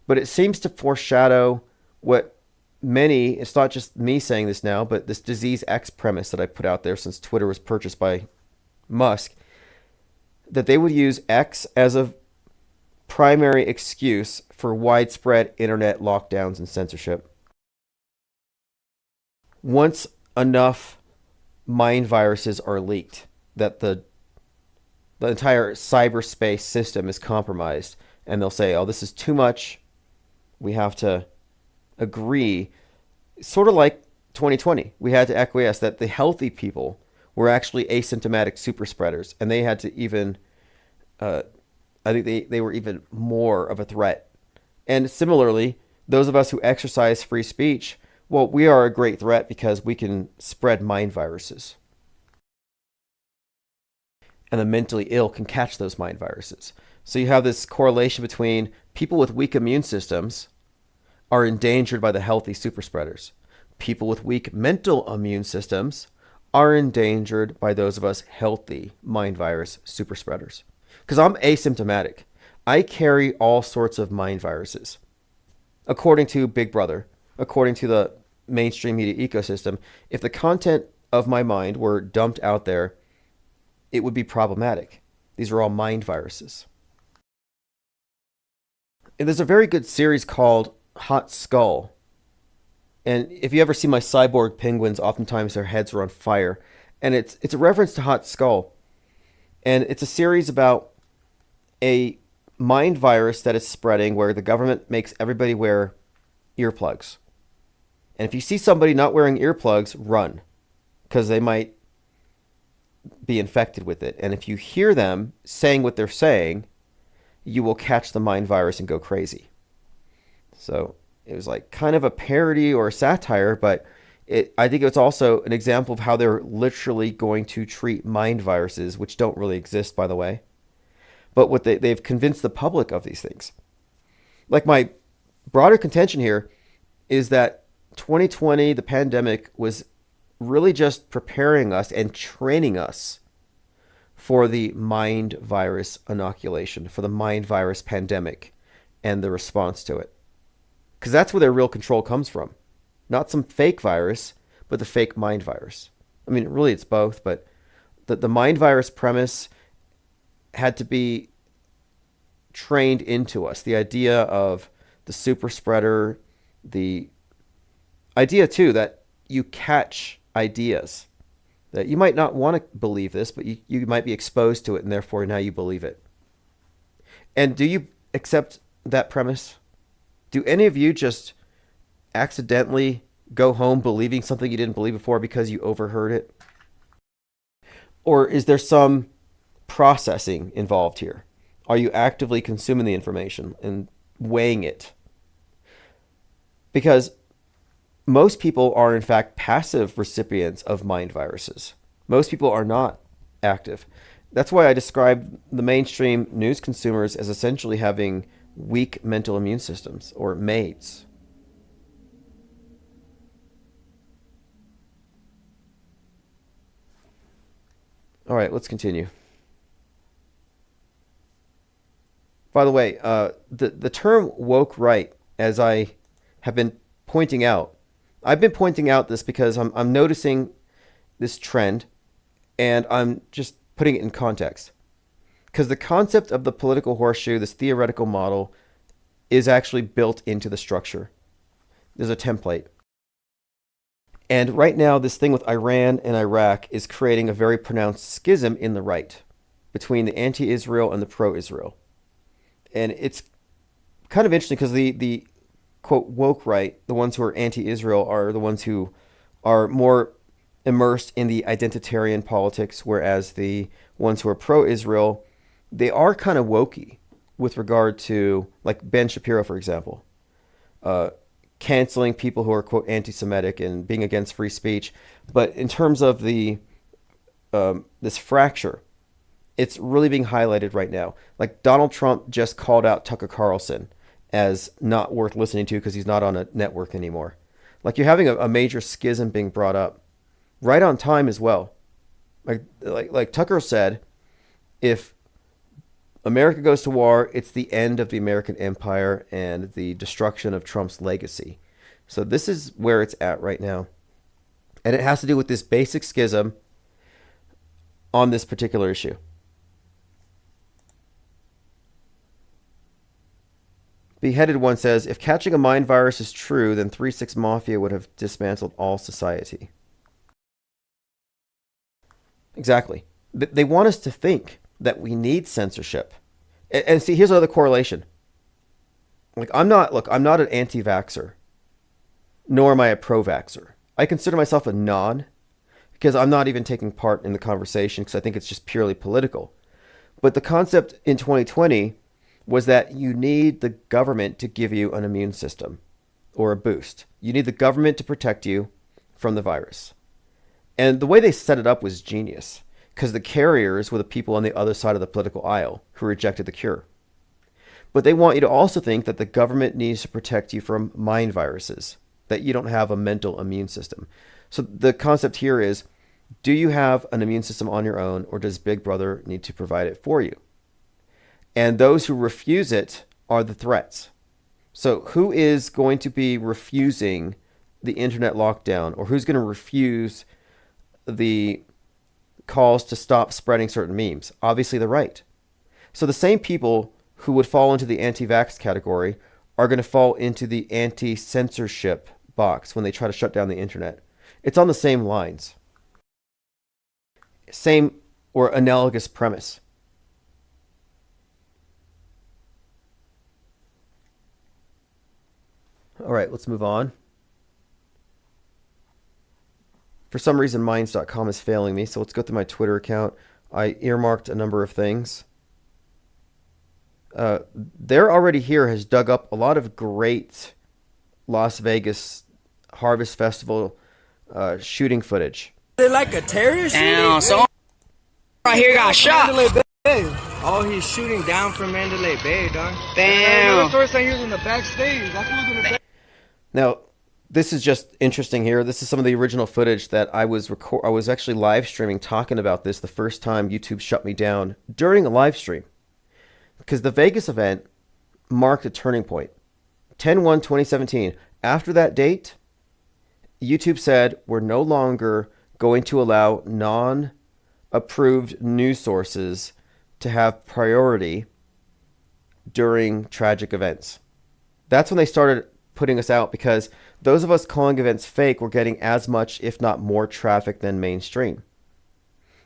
But it seems to foreshadow what many, it's not just me saying this now, but this Disease X premise that I put out there since Twitter was purchased by Musk, that they would use X as a primary excuse for widespread internet lockdowns and censorship. Once enough mind viruses are leaked that the the entire cyberspace system is compromised, and they'll say, "Oh, this is too much. We have to agree." Sort of like 2020, we had to acquiesce that the healthy people were actually asymptomatic super spreaders, and they had to even, I think they were even more of a threat. And similarly, those of us who exercise free speech, well, we are a great threat because we can spread mind viruses. And the mentally ill can catch those mind viruses. So you have this correlation between people with weak immune systems are endangered by the healthy super spreaders. People with weak mental immune systems are endangered by those of us healthy mind virus super spreaders. Because I'm asymptomatic. I carry all sorts of mind viruses. According to Big Brother, according to the mainstream media ecosystem, if the content of my mind were dumped out there, it would be problematic. These are all mind viruses. And there's a very good series called Hot Skull. And if you ever see my cyborg penguins, oftentimes their heads are on fire. And it's a reference to Hot Skull. And it's a series about a mind virus that is spreading where the government makes everybody wear earplugs. And if you see somebody not wearing earplugs, run, because they might be infected with it. And if you hear them saying what they're saying, you will catch the mind virus and go crazy. So it was like kind of a parody or a satire, but I think it's also an example of how they're literally going to treat mind viruses, which don't really exist, by the way. But what they've convinced the public of these things. Like, my broader contention here is that 2020, the pandemic, was really just preparing us and training us for the mind virus inoculation, for the mind virus pandemic and the response to it. Because that's where their real control comes from. Not some fake virus, but the fake mind virus. I mean, really it's both, but the mind virus premise had to be trained into us. The idea of the super spreader, the idea too that you catch ideas, that you might not want to believe this, but you might be exposed to it, and therefore now you believe it. And do you accept that premise? Do any of you just accidentally go home believing something you didn't believe before because you overheard it? Or is there some processing involved here? Are you actively consuming the information and weighing it? Because most people are, in fact, passive recipients of mind viruses. Most people are not active. That's why I describe the mainstream news consumers as essentially having weak mental immune systems, or MAIDs. All right, let's continue. By the way, the term woke right, as I have been pointing out, I've been pointing out this because I'm noticing this trend, and I'm just putting it in context. Because the concept of the political horseshoe, this theoretical model, is actually built into the structure. There's a template. And right now, this thing with Iran and Iraq is creating a very pronounced schism in the right between the anti-Israel and the pro-Israel. And it's kind of interesting because the quote woke right, the ones who are anti-Israel, are the ones who are more immersed in the identitarian politics, whereas the ones who are pro-Israel, they are kind of wokey with regard to, like Ben Shapiro, for example, canceling people who are, quote, anti-Semitic and being against free speech. But in terms of the this fracture, it's really being highlighted right now. Like, Donald Trump just called out Tucker Carlson as not worth listening to because he's not on a network anymore. Like, you're having a major schism being brought up right on time as well. Like Tucker said, if America goes to war, it's the end of the American empire and the destruction of Trump's legacy. So this is where it's at right now. And it has to do with this basic schism on this particular issue. Beheaded One says, if catching a mind virus is true, then 3-6 Mafia would have dismantled all society. Exactly. They want us to think. that we need censorship. And see, here's another correlation. Like, I'm not an anti-vaxxer, nor am I a pro-vaxxer. I consider myself a non, because I'm not even taking part in the conversation because I think it's just purely political. But the concept in 2020 was that you need the government to give you an immune system or a boost. You need the government to protect you from the virus. And the way they set it up was genius, because the carriers were the people on the other side of the political aisle who rejected the cure. But they want you to also think that the government needs to protect you from mind viruses, that you don't have a mental immune system. So the concept here is, do you have an immune system on your own, or does Big Brother need to provide it for you? And those who refuse it are the threats. So who is going to be refusing the internet lockdown, or who's going to refuse the calls to stop spreading certain memes? Obviously the right. So the same people who would fall into the anti-vax category are going to fall into the anti-censorship box when they try to shut down the internet. It's on the same lines. Same or analogous premise. All right, let's move on. For some reason, minds.com is failing me, so let's go through my Twitter account. I earmarked a number of things. They're Already Here has dug up a lot of great Las Vegas Harvest Festival shooting footage. They're like a terrorist. Damn, someone right here got shot. Mandalay Bay. Oh, he's shooting down from Mandalay Bay, dog. Damn. The first time he was in the backstage. That was in the back. Now, this is just interesting here. This is some of the original footage that I was actually live streaming, talking about this the first time YouTube shut me down during a live stream. Because the Vegas event marked a turning point. 10/1/2017. After that date, YouTube said, we're no longer going to allow non-approved news sources to have priority during tragic events. That's when they started putting us out, because those of us calling events fake were getting as much, if not more, traffic than mainstream.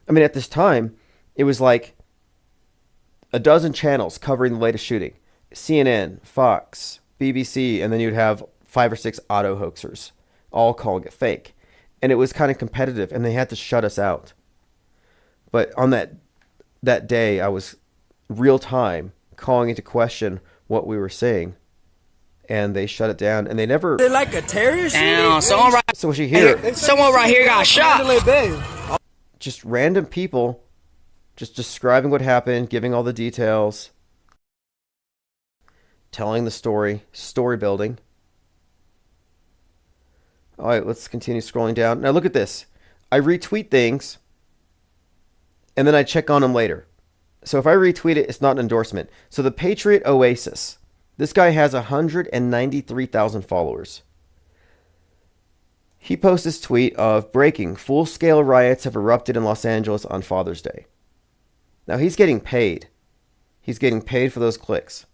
I mean, at this time, it was like a dozen channels covering the latest shooting. CNN, Fox, BBC, and then you'd have 5 or 6 auto hoaxers all calling it fake. And it was kind of competitive, and they had to shut us out. But on that day, I was real time calling into question what we were saying, and they shut it down, and they never... They're like a terrorist. Damn, someone So what you hear... right here got shot. Mandalay Bay. Just random people just describing what happened, giving all the details, telling the story building. All right, let's continue scrolling down. Now look at this. I retweet things, and then I check on them later. So if I retweet it, it's not an endorsement. So the Patriot Oasis, this guy has 193,000 followers. He posts this tweet of breaking, full-scale riots have erupted in Los Angeles on Father's Day. Now he's getting paid. He's getting paid for those clicks.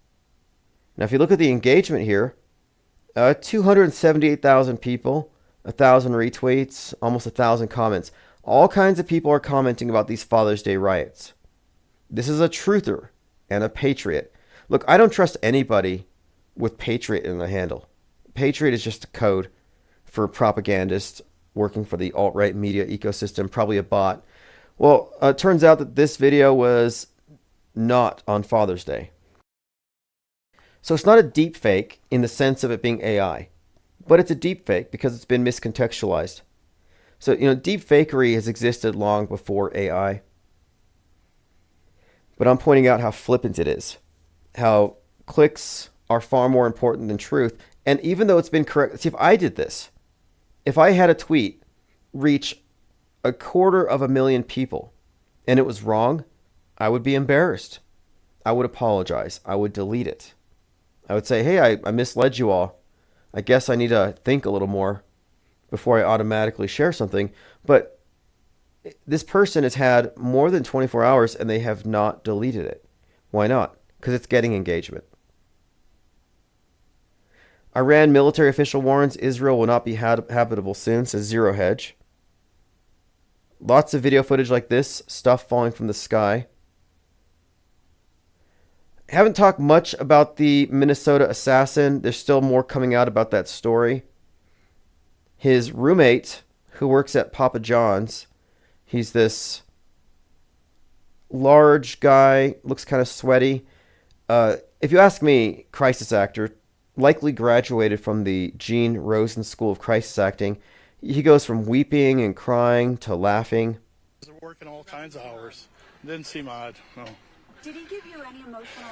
Now if you look at the engagement here, 278,000 people, 1,000 retweets, almost 1,000 comments. All kinds of people are commenting about these Father's Day riots. This is a truther and a patriot. Look, I don't trust anybody with patriot in the handle. Patriot is just a code for propagandists working for the alt-right media ecosystem, probably a bot. Well, it turns out that this video was not on Father's Day. So it's not a deep fake in the sense of it being AI, but it's a deep fake because it's been miscontextualized. So, deep fakery has existed long before AI. But I'm pointing out how flippant it is, how clicks are far more important than truth. And even though it's been correct, see, if I did this, if I had a tweet reach 250,000 people and it was wrong, I would be embarrassed. I would apologize. I would delete it. I would say, hey, I misled you all. I guess I need to think a little more before I automatically share something. But this person has had more than 24 hours and they have not deleted it. Why not? Because it's getting engagement. Iran military official warns Israel will not be habitable soon, says Zero Hedge. Lots of video footage like this, stuff falling from the sky. Haven't talked much about the Minnesota assassin. There's still more coming out about that story. His roommate, who works at Papa John's, he's this large guy, looks kind of sweaty. If you ask me, crisis actor, likely graduated from the Gene Rosen School of Crisis Acting. He goes from weeping and crying to laughing. They're working all kinds of hours. Didn't seem odd, no. Did he give you any emotional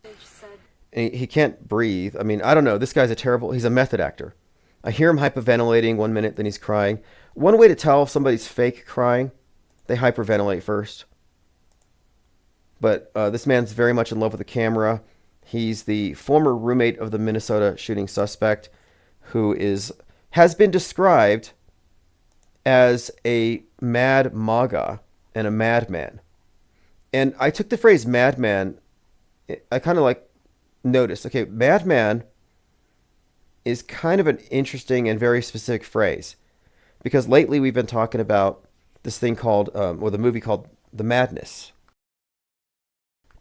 message said? And he can't breathe. I mean, I don't know. This guy's he's a method actor. I hear him hyperventilating 1 minute, then he's crying. One way to tell if somebody's fake crying, they hyperventilate first. But this man's very much in love with the camera. He's the former roommate of the Minnesota shooting suspect, who has been described as a mad MAGA and a madman. And I took the phrase madman, I kind of like noticed, okay, madman is kind of an interesting and very specific phrase. Because lately we've been talking about this thing called, or the movie called The Madness.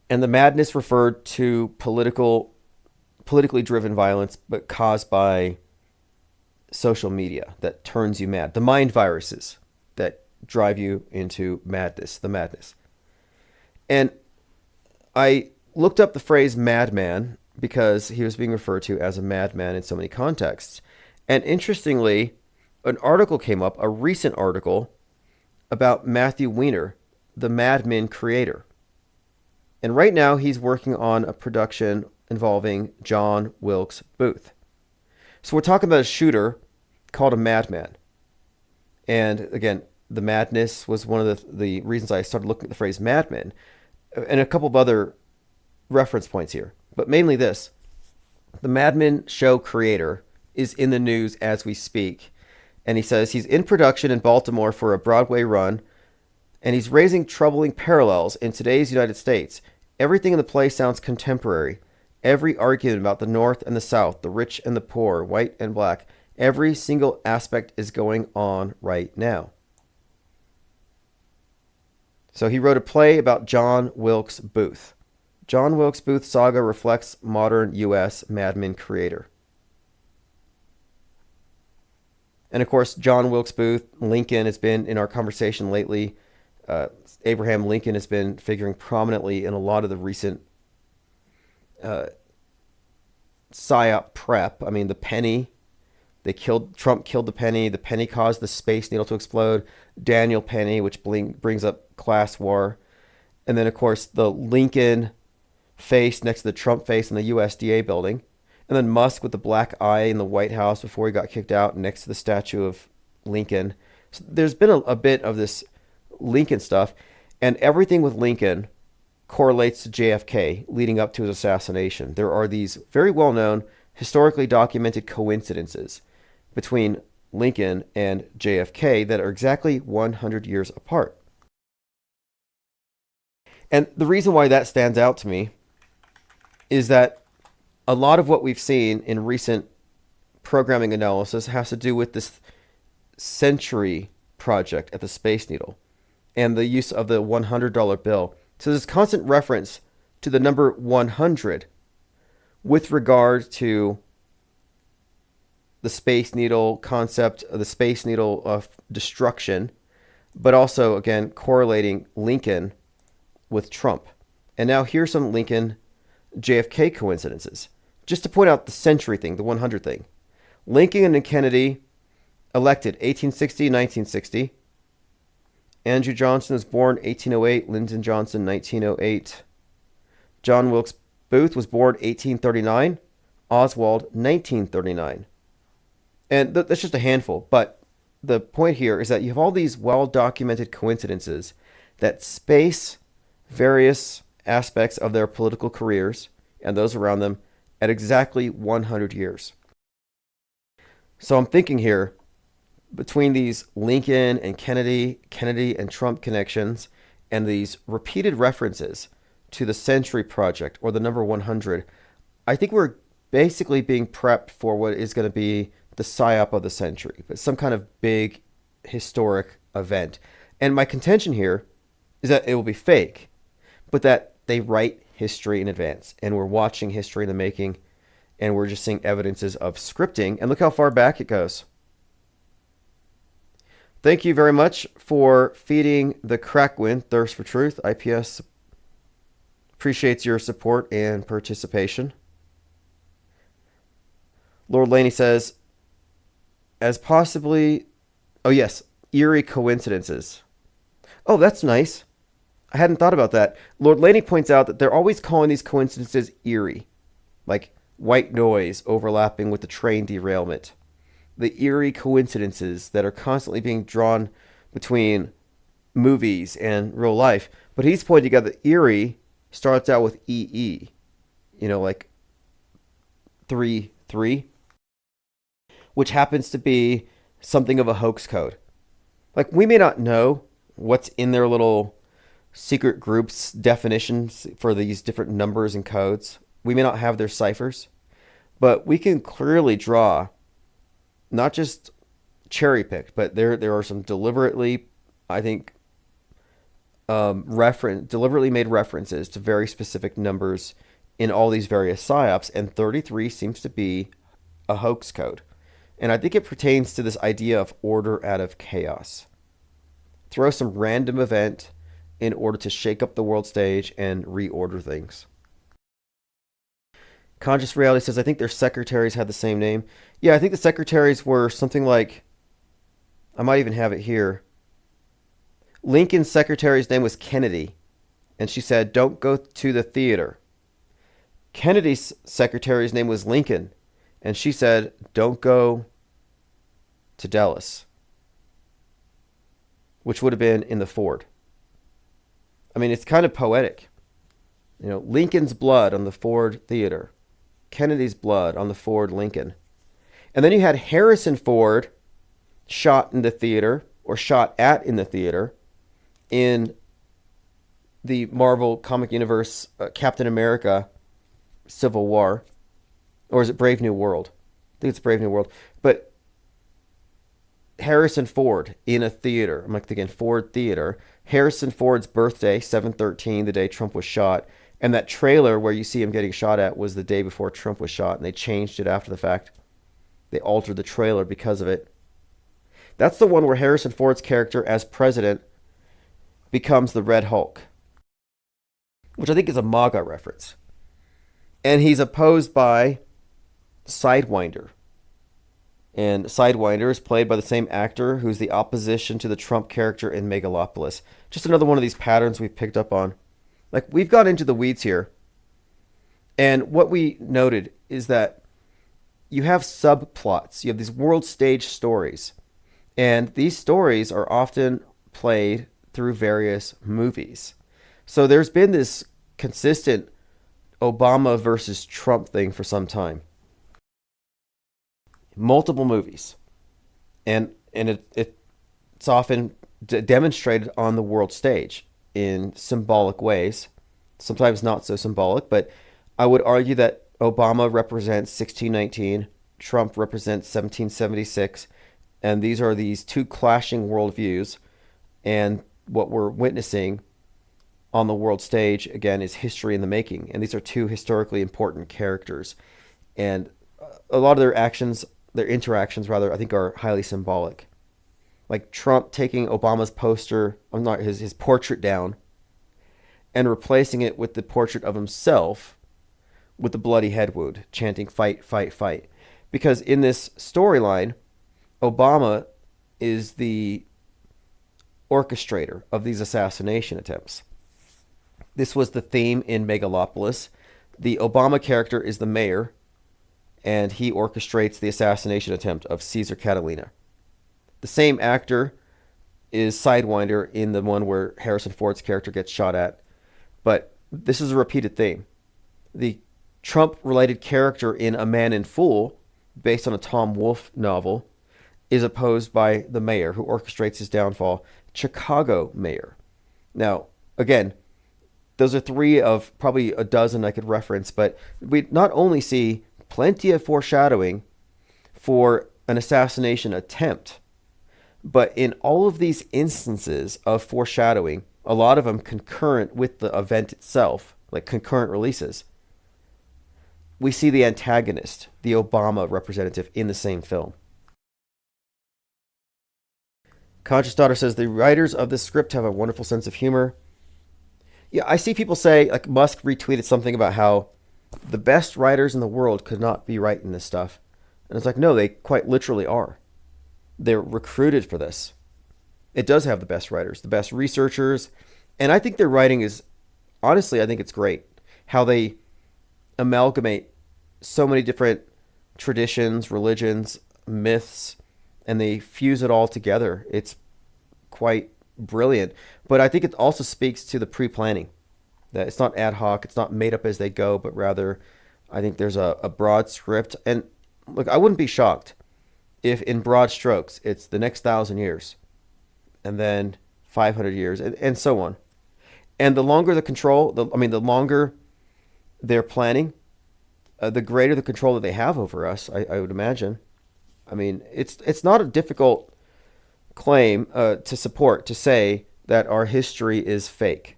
And the madness referred to politically driven violence, but caused by social media that turns you mad. The mind viruses that drive you into madness, the madness. And I looked up the phrase madman because he was being referred to as a madman in so many contexts. And interestingly, an article came up, a recent article, about Matthew Weiner, the Mad Men creator. And right now he's working on a production involving John Wilkes Booth. So we're talking about a shooter called a madman. And again, the madness was one of the reasons I started looking at the phrase madman, and a couple of other reference points here. But mainly this. The Mad Men show creator is in the news as we speak. And he says he's in production in Baltimore for a Broadway run, and he's raising troubling parallels in today's United States. Everything in the play sounds contemporary. Every argument about the North and the South, the rich and the poor, white and black, every single aspect is going on right now. So he wrote a play about John Wilkes Booth. John Wilkes Booth saga reflects modern U.S. Mad Men creator. And of course, John Wilkes Booth, Lincoln has been in our conversation lately. Abraham Lincoln has been figuring prominently in a lot of the recent PSYOP prep. I mean, the penny, Trump killed the penny. The penny caused the Space Needle to explode. Daniel Penny, which brings up class war. And then, of course, the Lincoln face next to the Trump face in the USDA building. And then Musk with the black eye in the White House before he got kicked out next to the statue of Lincoln. So there's been a bit of this Lincoln stuff, and everything with Lincoln correlates to JFK leading up to his assassination. There are these very well-known, historically documented coincidences between Lincoln and JFK that are exactly 100 years apart. And the reason why that stands out to me is that a lot of what we've seen in recent programming analysis has to do with this Century project at the Space Needle and the use of the $100 bill. So there's constant reference to the number 100 with regard to the Space Needle concept, the Space Needle of destruction, but also, again, correlating Lincoln with Trump. And now here's some Lincoln JFK coincidences. Just to point out the century thing, the 100 thing. Lincoln and Kennedy elected 1860, 1960. Andrew Johnson was born 1808, Lyndon Johnson 1908. John Wilkes Booth was born 1839, Oswald 1939. And that's just a handful, but the point here is that you have all these well-documented coincidences that space various aspects of their political careers and those around them at exactly 100 years. So I'm thinking here, between these Lincoln and Kennedy and Trump connections, and these repeated references to the Century Project or the number 100, I think we're basically being prepped for what is going to be the PSYOP of the century, but some kind of big historic event. And my contention here is that it will be fake, but that they write history in advance, and we're watching history in the making, and we're just seeing evidences of scripting. And look how far back it goes. Thank you very much for feeding the Crackwin Thirst for Truth. IPS appreciates your support and participation. Lord Laney says, as possibly, oh yes, eerie coincidences. Oh, that's nice. I hadn't thought about that. Lord Laney points out that they're always calling these coincidences eerie, like white noise overlapping with the train derailment. The eerie coincidences that are constantly being drawn between movies and real life. But he's pointing out that eerie starts out with EE, like 3-3, which happens to be something of a hoax code. Like, we may not know what's in their little secret groups definitions for these different numbers and codes. We may not have their ciphers, but we can clearly draw, not just cherry picked, but there are some deliberately, I think, deliberately made references to very specific numbers in all these various psyops, and 33 seems to be a hoax code. And I think it pertains to this idea of order out of chaos. Throw some random event in order to shake up the world stage and reorder things. Conscious Reality says, I think their secretaries had the same name. Yeah, I think the secretaries were something like, I might even have it here. Lincoln's secretary's name was Kennedy, and she said, don't go to the theater. Kennedy's secretary's name was Lincoln, and she said, don't go to Dallas, which would have been in the Ford. I mean, it's kind of poetic. Lincoln's blood on the Ford Theater. Kennedy's blood on the Ford Lincoln. And then you had Harrison Ford shot in the theater, or shot at in the theater, in the Marvel Comic Universe Captain America Civil War. Or is it Brave New World? I think it's Brave New World. But Harrison Ford in a theater. I'm like thinking Ford Theater. Harrison Ford's birthday, 7/13, the day Trump was shot. And that trailer where you see him getting shot at was the day before Trump was shot. And they changed it after the fact. They altered the trailer because of it. That's the one where Harrison Ford's character as president becomes the Red Hulk, which I think is a MAGA reference. And he's opposed by Sidewinder. And Sidewinder is played by the same actor who's the opposition to the Trump character in Megalopolis. Just another one of these patterns we've picked up on. Like, we've gone into the weeds here. And what we noted is that you have subplots. You have these world stage stories. And these stories are often played through various movies. So there's been this consistent Obama versus Trump thing for some time. Multiple movies. And it's often demonstrated on the world stage in symbolic ways. Sometimes not so symbolic, but I would argue that Obama represents 1619, Trump represents 1776, and these are these two clashing worldviews. And what we're witnessing on the world stage, again, is history in the making. And these are two historically important characters. And a lot of their interactions, I think are highly symbolic. Like Trump taking Obama's his portrait down and replacing it with the portrait of himself with the bloody head wound, chanting, fight, fight, fight. Because in this storyline, Obama is the orchestrator of these assassination attempts. This was the theme in Megalopolis. The Obama character is the mayor, and he orchestrates the assassination attempt of Caesar Catalina. The same actor is Sidewinder in the one where Harrison Ford's character gets shot at. But this is a repeated theme. The Trump-related character in A Man in Fool, based on a Tom Wolfe novel, is opposed by the mayor who orchestrates his downfall, Chicago mayor. Now, again, those are three of probably a dozen I could reference, but we not only see plenty of foreshadowing for an assassination attempt, but in all of these instances of foreshadowing, a lot of them concurrent with the event itself, like concurrent releases. We see the antagonist, the Obama representative, in the same film. Conscious Daughter says the writers of this script have a wonderful sense of humor. Yeah, I see people say, like Musk retweeted something about how the best writers in the world could not be writing this stuff. And it's like, no, they quite literally are. They're recruited for this. It does have the best writers, the best researchers. And I think their writing is, honestly, I think it's great. How they amalgamate so many different traditions, religions, myths, and they fuse it all together. It's quite brilliant. But I think it also speaks to the pre-planning. That it's not ad hoc, it's not made up as they go, but rather I think there's a broad script. And look, I wouldn't be shocked if in broad strokes it's the next 1,000 years and then 500 years and so on. And the longer the control, the longer they're planning, the greater the control that they have over us, I would imagine. I mean, it's not a difficult claim to support, to say that our history is fake.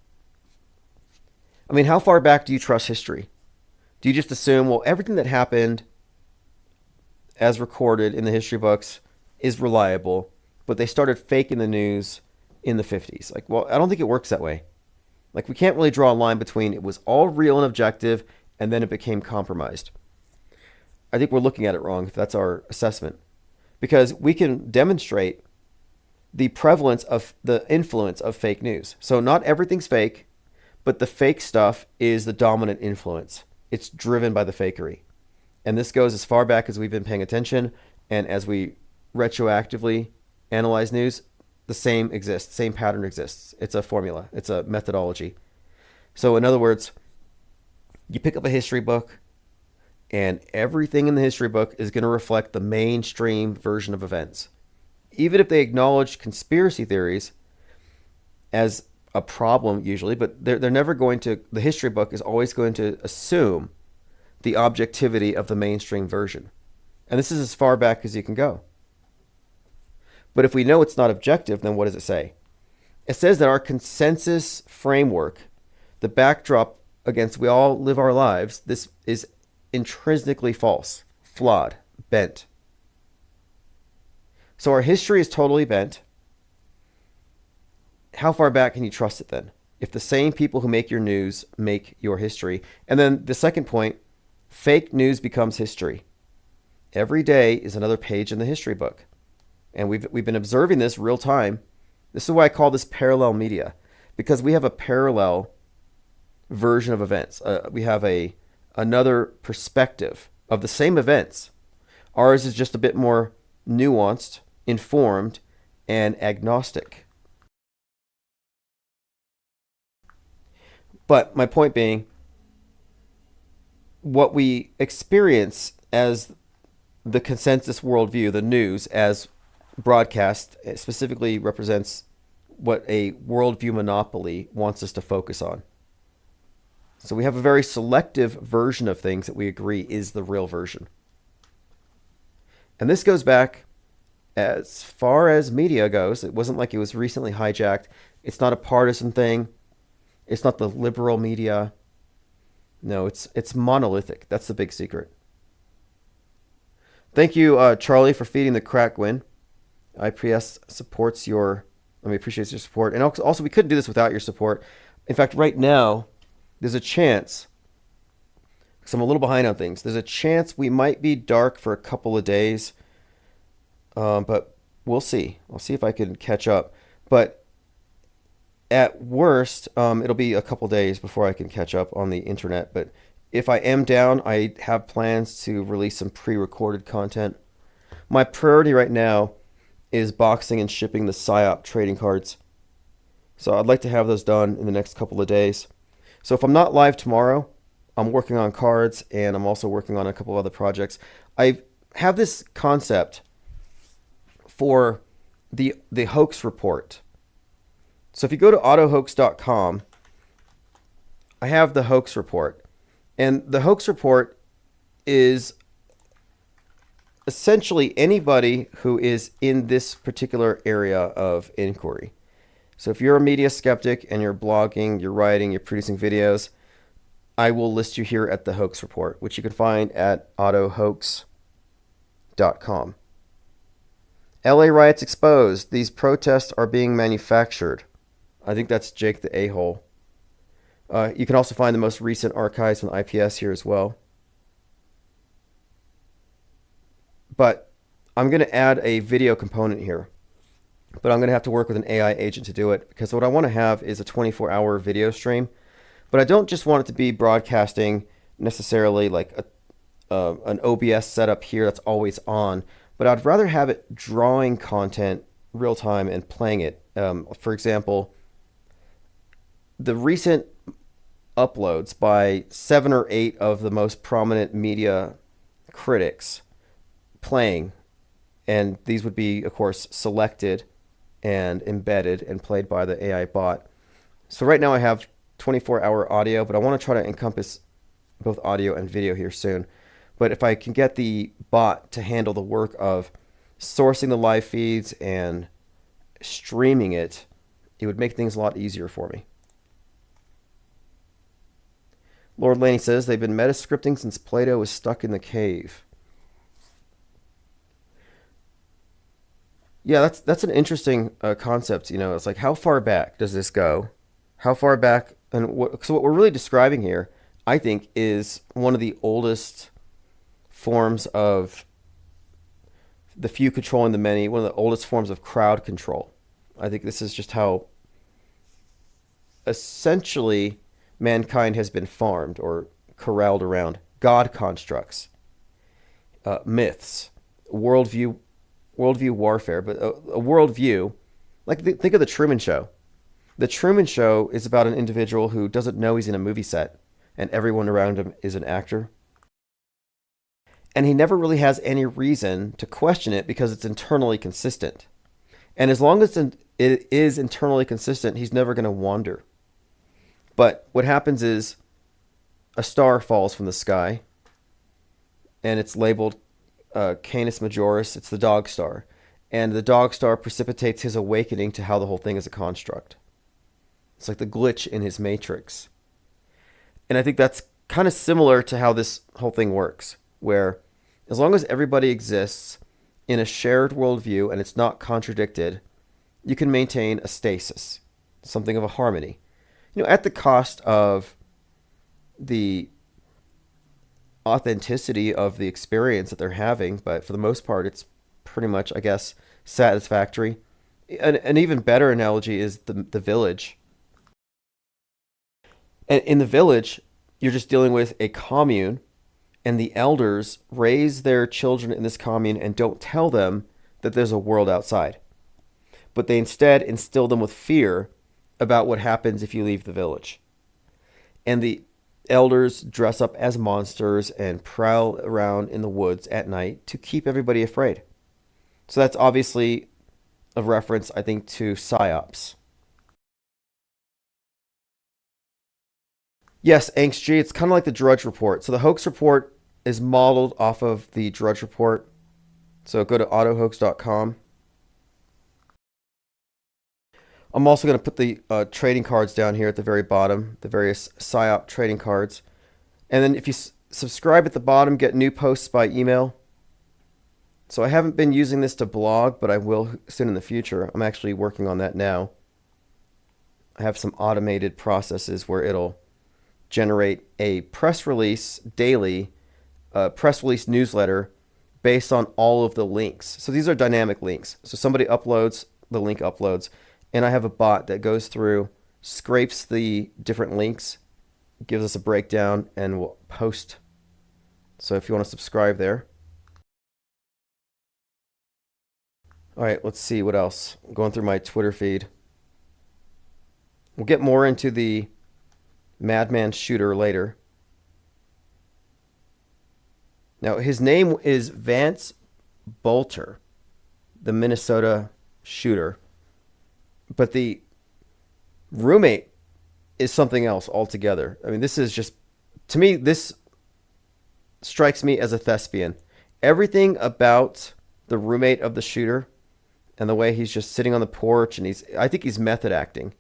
I mean, how far back do you trust history? Do you just assume, well, everything that happened as recorded in the history books is reliable, but they started faking the news in the 50s? Like, well, I don't think it works that way. Like, we can't really draw a line between it was all real and objective and then it became compromised. I think we're looking at it wrong if that's our assessment, because we can demonstrate the prevalence of the influence of fake news. So not everything's fake, but the fake stuff is the dominant influence. It's driven by the fakery. And this goes as far back as we've been paying attention. And as we retroactively analyze news, the same exists, same pattern exists. It's a formula. It's a methodology. So in other words, you pick up a history book and everything in the history book is going to reflect the mainstream version of events. Even if they acknowledge conspiracy theories as a problem usually, but they're never going to, the history book is always going to assume the objectivity of the mainstream version. And this is as far back as you can go. But if we know it's not objective, then what does it say? It says that our consensus framework, the backdrop against we all live our lives, this is intrinsically false, flawed, bent. So our history is totally bent. How far back can you trust it then? If the same people who make your news make your history. And then the second point, fake news becomes history. Every day is another page in the history book. And we've been observing this real time. This is why I call this parallel media, because we have a parallel version of events. We have another perspective of the same events. Ours is just a bit more nuanced, informed, and agnostic. But my point being, what we experience as the consensus worldview, the news as broadcast, specifically represents what a worldview monopoly wants us to focus on. So we have a very selective version of things that we agree is the real version. And this goes back as far as media goes. It wasn't like it was recently hijacked. It's not a partisan thing. It's not the liberal media. No, it's monolithic. That's the big secret. Thank you, Charlie, for feeding the crack, Gwyn. IPS appreciates your support. And also, we couldn't do this without your support. In fact, right now, there's a chance, because I'm a little behind on things, there's a chance we might be dark for a couple of days. But we'll see. I'll see if I can catch up. But at worst, it'll be a couple days before I can catch up on the internet. But if I am down, I have plans to release some pre-recorded content. My priority right now is boxing and shipping the PSYOP trading cards. So I'd like to have those done in the next couple of days. So if I'm not live tomorrow, I'm working on cards and I'm also working on a couple of other projects. I have this concept for the hoax report. So if you go to autohoax.com, I have the hoax report. And the hoax report is essentially anybody who is in this particular area of inquiry. So if you're a media skeptic and you're blogging, you're writing, you're producing videos, I will list you here at the hoax report, which you can find at autohoax.com. LA riots exposed. These protests are being manufactured. I think that's Jake the A-hole. You can also find the most recent archives on IPS here as well. But I'm going to add a video component here. But I'm going to have to work with an AI agent to do it, because what I want to have is a 24-hour video stream. But I don't just want it to be broadcasting necessarily like an OBS setup here that's always on, but I'd rather have it drawing content real time and playing it. For example, the recent uploads by 7 or 8 of the most prominent media critics playing, and these would be, of course, selected and embedded and played by the AI bot. So right now I have 24-hour audio, but I want to try to encompass both audio and video here soon. But if I can get the bot to handle the work of sourcing the live feeds and streaming it, it would make things a lot easier for me. Lord Laney says they've been meta-scripting since Plato was stuck in the cave. Yeah, that's an interesting concept. You know, it's like, how far back does this go? How far back? And so what we're really describing here, I think, is one of the oldest forms of the few controlling the many, one of the oldest forms of crowd control. I think this is just how essentially mankind has been farmed or corralled around God constructs, myths, worldview warfare, but a worldview, like think of the Truman Show. The Truman Show is about an individual who doesn't know he's in a movie set and everyone around him is an actor. And he never really has any reason to question it because it's internally consistent. And as long as it is internally consistent, he's never going to wander. But what happens is a star falls from the sky and it's labeled Canis Majoris. It's the dog star. And the dog star precipitates his awakening to how the whole thing is a construct. It's like the glitch in his matrix. And I think that's kind of similar to how this whole thing works, where as long as everybody exists in a shared worldview and it's not contradicted, you can maintain a stasis, something of a harmony. You know, at the cost of the authenticity of the experience that they're having, but for the most part, it's pretty much, I guess, satisfactory. An even better analogy is the village. And in the village, you're just dealing with a commune, and the elders raise their children in this commune and don't tell them that there's a world outside. But they instead instill them with fear about what happens if you leave the village. And the elders dress up as monsters and prowl around in the woods at night to keep everybody afraid. So that's obviously a reference, I think, to PSYOPs. Yes, Angst G, it's kind of like the Drudge Report. So the hoax report is modeled off of the Drudge Report. So go to autohoax.com. I'm also going to put the trading cards down here at the very bottom, the various PSYOP trading cards. And then if you subscribe at the bottom, get new posts by email. So I haven't been using this to blog, but I will soon in the future. I'm actually working on that now. I have some automated processes where it'll generate a press release daily, press release newsletter based on all of the links. So these are dynamic links. So somebody uploads, the link uploads, and I have a bot that goes through, scrapes the different links, gives us a breakdown, and will post. So if you want to subscribe there. All right, let's see what else. I'm going through my Twitter feed. We'll get more into the Madman shooter later. Now, his name is Vance Bolter, the Minnesota shooter. But the roommate is something else altogether. I mean, this is just, to me, this strikes me as a thespian. Everything about the roommate of the shooter and the way he's just sitting on the porch, and I think he's method acting.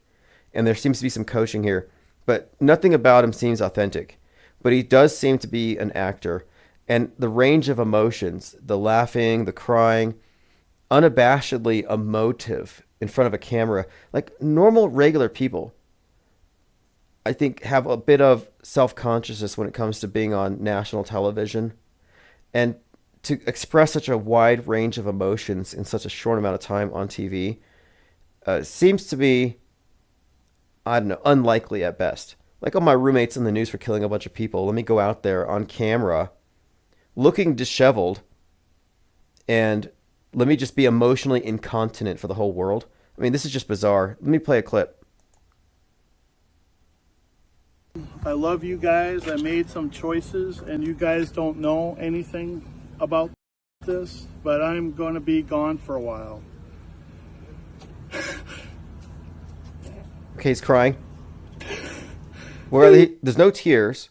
And there seems to be some coaching here. But nothing about him seems authentic. but he does seem to be an actor. And the range of emotions, the laughing, the crying, unabashedly emotive in front of a camera, like normal, regular people, I think have a bit of self-consciousness when it comes to being on national television. And to express such a wide range of emotions in such a short amount of time on TV seems to be, I don't know, unlikely at best. Like, oh, my roommate's in the news for killing a bunch of people. Let me go out there on camera looking disheveled and let me just be emotionally incontinent for the whole world. I mean, this is just bizarre. Let me play a clip. I love you guys. I made some choices, and you guys don't know anything about this, but I'm going to be gone for a while. Okay, he's crying. There's no tears,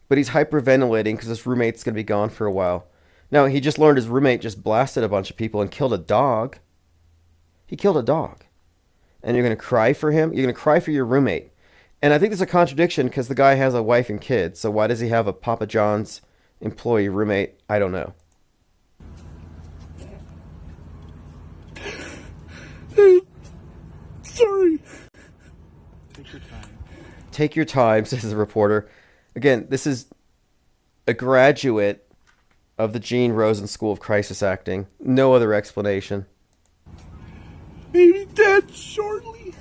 but he's hyperventilating because his roommate's going to be gone for a while. Now, he just learned his roommate just blasted a bunch of people and killed a dog. He killed a dog. And you're going to cry for him? You're going to cry for your roommate. And I think there's a contradiction because the guy has a wife and kids. So why does he have a Papa John's employee roommate? I don't know. Sorry. Take your time. Take your time, says the reporter. Again, this is a graduate of the Gene Rosen School of Crisis Acting. No other explanation. Maybe dead shortly.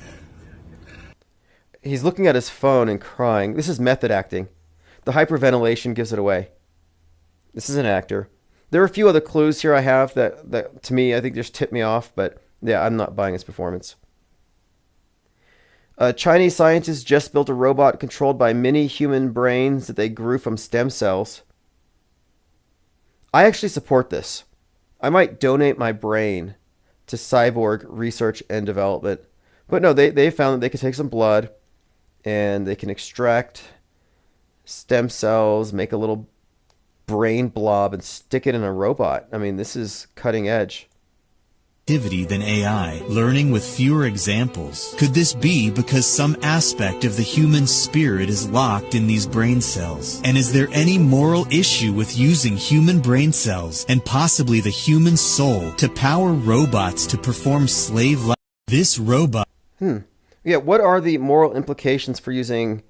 He's looking at his phone and crying. This is method acting. The hyperventilation gives it away. This is an actor. There are a few other clues here I have that to me, I think just tip me off, but yeah, I'm not buying his performance. Chinese scientists just built a robot controlled by mini human brains that they grew from stem cells. I actually support this. I might donate my brain to cyborg research and development. But no, they found that they could take some blood and they can extract stem cells, make a little brain blob and stick it in a robot. I mean, this is cutting edge. Than AI, learning with fewer examples. Could this be because some aspect of the human spirit is locked in these brain cells? And is there any moral issue with using human brain cells and possibly the human soul to power robots to perform slave-like? This robot... Yeah, what are the moral implications for using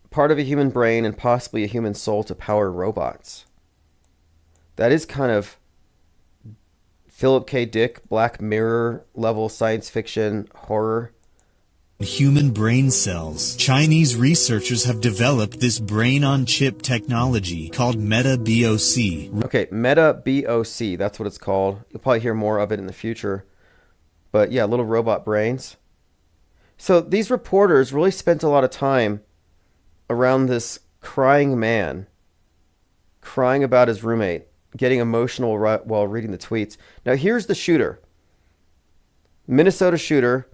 part of a human brain and possibly a human soul to power robots? That is kind of Philip K. Dick, Black Mirror level science fiction horror. Human brain cells. Chinese researchers have developed this brain-on-chip technology called MetaBOC. Okay, MetaBOC, that's what it's called. You'll probably hear more of it in the future. But yeah, little robot brains. So these reporters really spent a lot of time around this crying man, crying about his roommate, getting emotional while reading the tweets. Now here's the shooter. Minnesota shooter.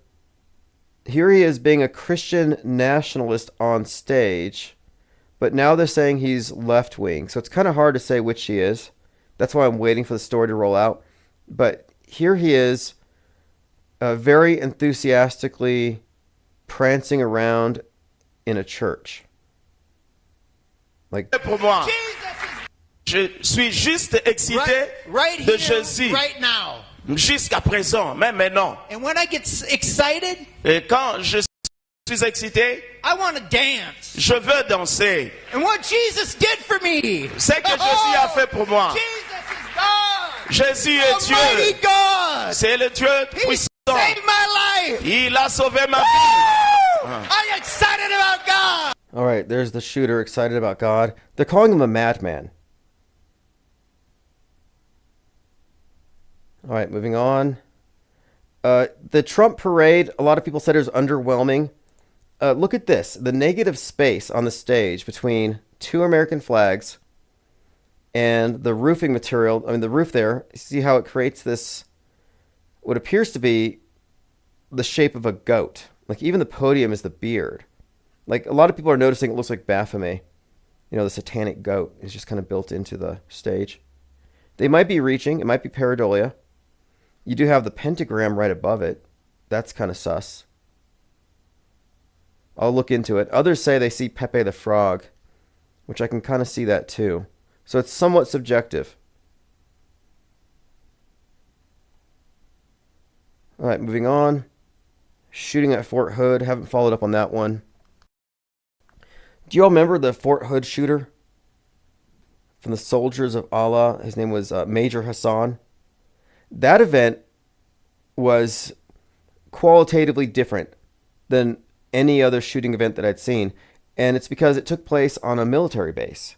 Here he is being a Christian nationalist on stage, but now they're saying he's left-wing. So it's kind of hard to say which he is. That's why I'm waiting for the story to roll out. But here he is, very enthusiastically prancing around in a church. Like, je suis juste excité right de here, Jésus. right now. Jusqu'à présent, même maintenant. And when I get excited, Et quand je suis excité, I want to dance. je veux danser. And what Jesus did for me. C'est que Jésus a fait pour moi. Jesus is God. Jésus est Almighty Dieu. God. C'est le Dieu He puissant. saved my life. Il a sauvé ma vie. I'm excited about God. all right, there's the shooter excited about God. They're calling him a madman. All right, moving on. The Trump parade, a lot of people said it was underwhelming. Look at this. The negative space on the stage between two American flags and the roofing material. I mean, the roof there. See how it creates this, what appears to be the shape of a goat. Like, even the podium is the beard. Like, a lot of people are noticing it looks like Baphomet. You know, the satanic goat is just kind of built into the stage. They might be reaching. It might be pareidolia. You do have the pentagram right above it. That's kind of sus. I'll look into it. Others say they see Pepe the Frog which I can kind of see that too. So it's somewhat subjective. All right, moving on. Shooting at Fort Hood. Haven't followed up on that one. Do you all remember the Fort Hood shooter from the Soldiers of Allah? His name was Major Hassan. That event was qualitatively different than any other shooting event that I'd seen. And it's because it took place on a military base.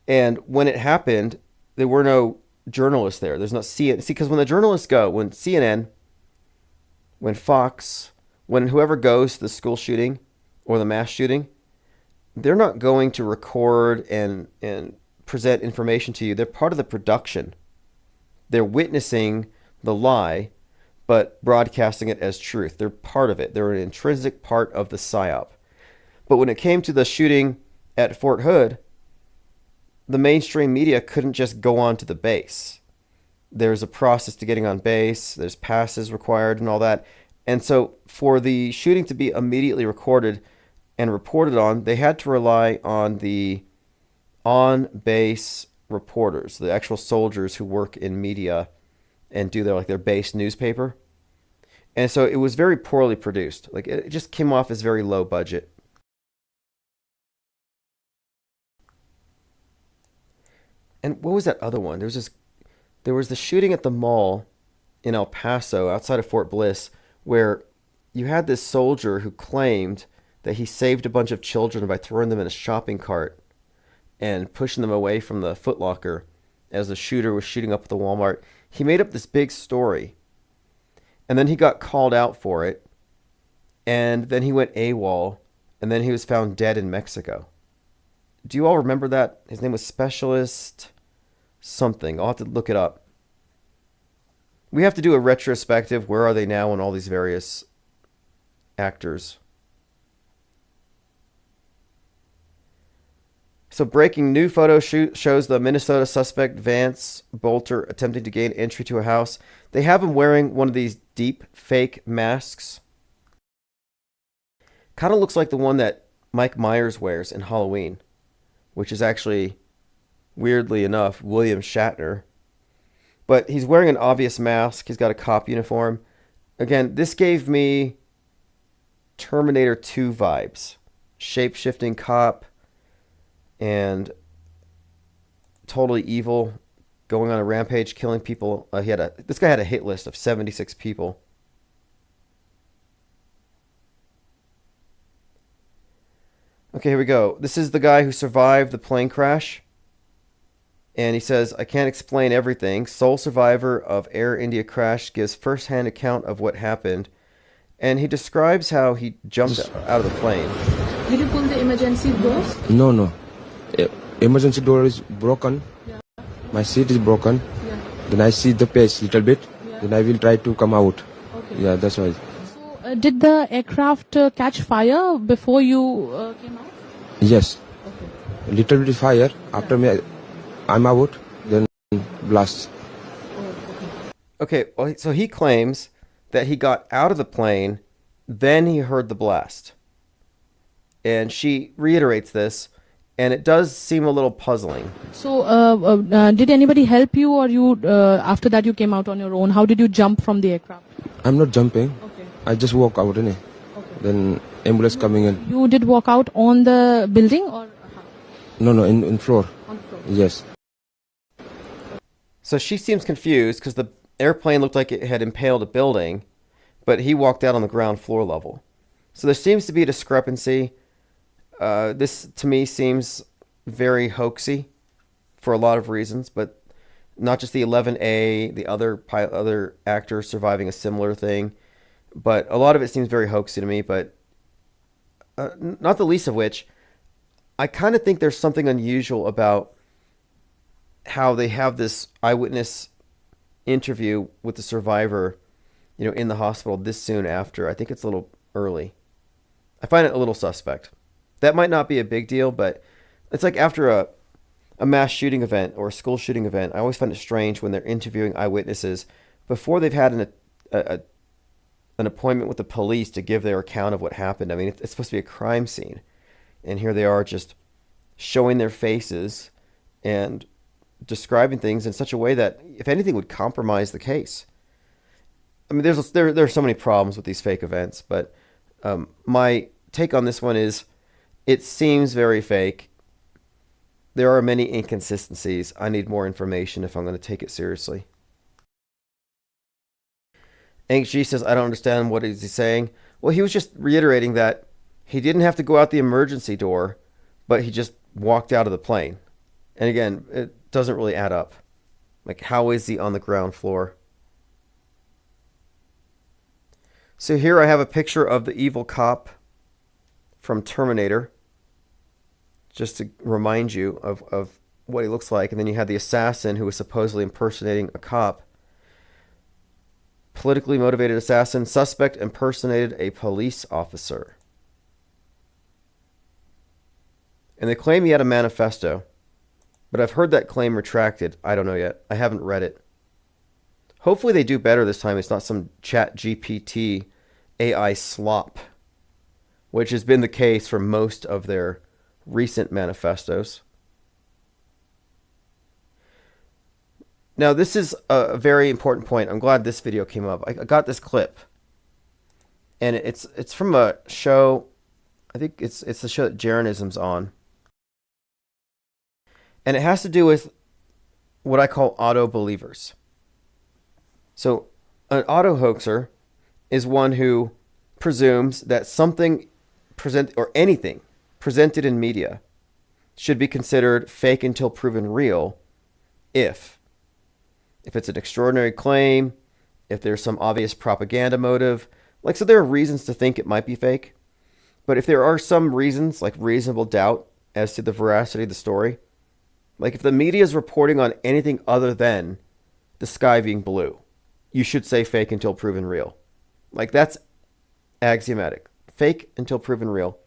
And when it happened, there were no journalists there. There's not CNN. See, because when the journalists go, when CNN, when Fox, when whoever goes to the school shooting or the mass shooting, they're not going to record and present information to you. They're part of the production. They're witnessing the lie, but broadcasting it as truth. They're part of it. They're an intrinsic part of the psyop. But when it came to the shooting at Fort Hood, the mainstream media couldn't just go on to the base. There's a process to getting on base. There's passes required and all that. And so for the shooting to be immediately recorded and reported on, they had to rely on the on-base reporters, the actual soldiers who work in media and do their base newspaper. And so it was very poorly produced. Like, it just came off as very low budget. And what was that other one? There was the shooting at the mall in El Paso outside of Fort Bliss where you had this soldier who claimed that he saved a bunch of children by throwing them in a shopping cart and pushing them away from the Foot Locker as the shooter was shooting up at the Walmart. He made up this big story. And then he got called out for it. And then he went AWOL. And then he was found dead in Mexico. Do you all remember that? His name was Specialist something. I'll have to look it up. We have to do a retrospective. Where are they now on all these various actors? So breaking new photo shows the Minnesota suspect Vance Bolter attempting to gain entry to a house. They have him wearing one of these deep fake masks. Kind of looks like the one that Mike Myers wears in Halloween, which is actually, weirdly enough, William Shatner. But he's wearing an obvious mask. He's got a cop uniform. Again, this gave me Terminator 2 vibes. Shape-shifting cop and totally evil, going on a rampage, killing people. This guy had a hit list of 76 people. Okay, here we go. This is the guy who survived the plane crash. And he says, I can't explain everything. Sole survivor of Air India crash gives first-hand account of what happened. And he describes how he jumped out of the plane. Did you pull the emergency doors? No. Emergency door is broken. Yeah. My seat is broken. Yeah. Then I see the page little bit. Yeah. Then I will try to come out. Okay. Yeah, that's why. So, did the aircraft catch fire before you came out? Yes. Okay. Little bit fire. After me, I'm out. Then blast. Okay, well, so he claims that he got out of the plane, then he heard the blast. And she reiterates this, and it does seem a little puzzling. So, did anybody help you, or you after that you came out on your own? How did you jump from the aircraft? I'm not jumping. Okay. I just walk out, innit? Okay. Then ambulance coming in. You did walk out on the building, or? No, in floor. On the floor. Yes. So she seems confused because the airplane looked like it had impaled a building, but he walked out on the ground floor level. So there seems to be a discrepancy. This, to me, seems very hoaxy for a lot of reasons, but not just the 11A, the other actors surviving a similar thing, but a lot of it seems very hoaxy to me, but not the least of which, I kind of think there's something unusual about how they have this eyewitness interview with the survivor, in the hospital this soon after. I think it's a little early. I find it a little suspect. That might not be a big deal, but it's like after a mass shooting event or a school shooting event, I always find it strange when they're interviewing eyewitnesses before they've had an appointment with the police to give their account of what happened. I mean, it's supposed to be a crime scene, and here they are just showing their faces and describing things in such a way that, if anything, would compromise the case. I mean, there are so many problems with these fake events, but my take on this one is it seems very fake. There are many inconsistencies. I need more information if I'm going to take it seriously. HG says, I don't understand what is he saying. Well, he was just reiterating that he didn't have to go out the emergency door, but he just walked out of the plane. And again, it doesn't really add up. Like, how is he on the ground floor? So here I have a picture of the evil cop from Terminator, just to remind you of what he looks like. And then you have the assassin who was supposedly impersonating a cop. Politically motivated assassin. Suspect impersonated a police officer. And they claim he had a manifesto. But I've heard that claim retracted. I don't know yet. I haven't read it. Hopefully they do better this time. It's not some chat GPT AI slop, which has been the case for most of their recent manifestos. Now, this is a very important point. I'm glad this video came up. I got this clip, and it's from a show. I think it's the show that Jeranism's on, and it has to do with what I call auto believers. So, an auto hoaxer is one who presumes that something anything presented in media should be considered fake until proven real if it's an extraordinary claim, if there's some obvious propaganda motive. Like, so there are reasons to think it might be fake, but if there are some reasons, like reasonable doubt as to the veracity of the story, like if the media is reporting on anything other than the sky being blue, you should say fake until proven real. Like, that's axiomatic. Fake until proven real.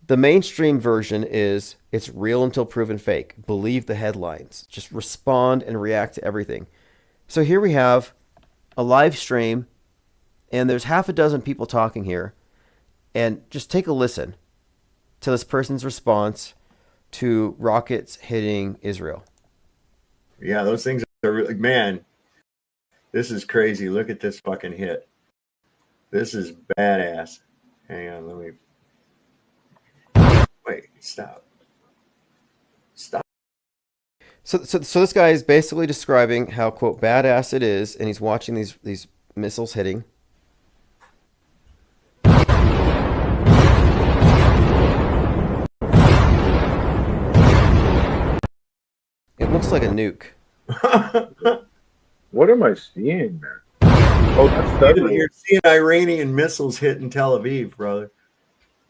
The mainstream version is it's real until proven fake. Believe the headlines. Just respond and react to everything. So here we have a live stream, and there's half a dozen people talking here. And just take a listen to this person's response to rockets hitting Israel. Yeah, those things are really, man, this is crazy. Look at this fucking hit. This is badass. Hang on, let me... Wait, stop. So this guy is basically describing how, quote, badass it is, and he's watching these missiles hitting. It looks like a nuke. What am I seeing there? Oh, that's You're seeing Iranian missiles hitting Tel Aviv, brother.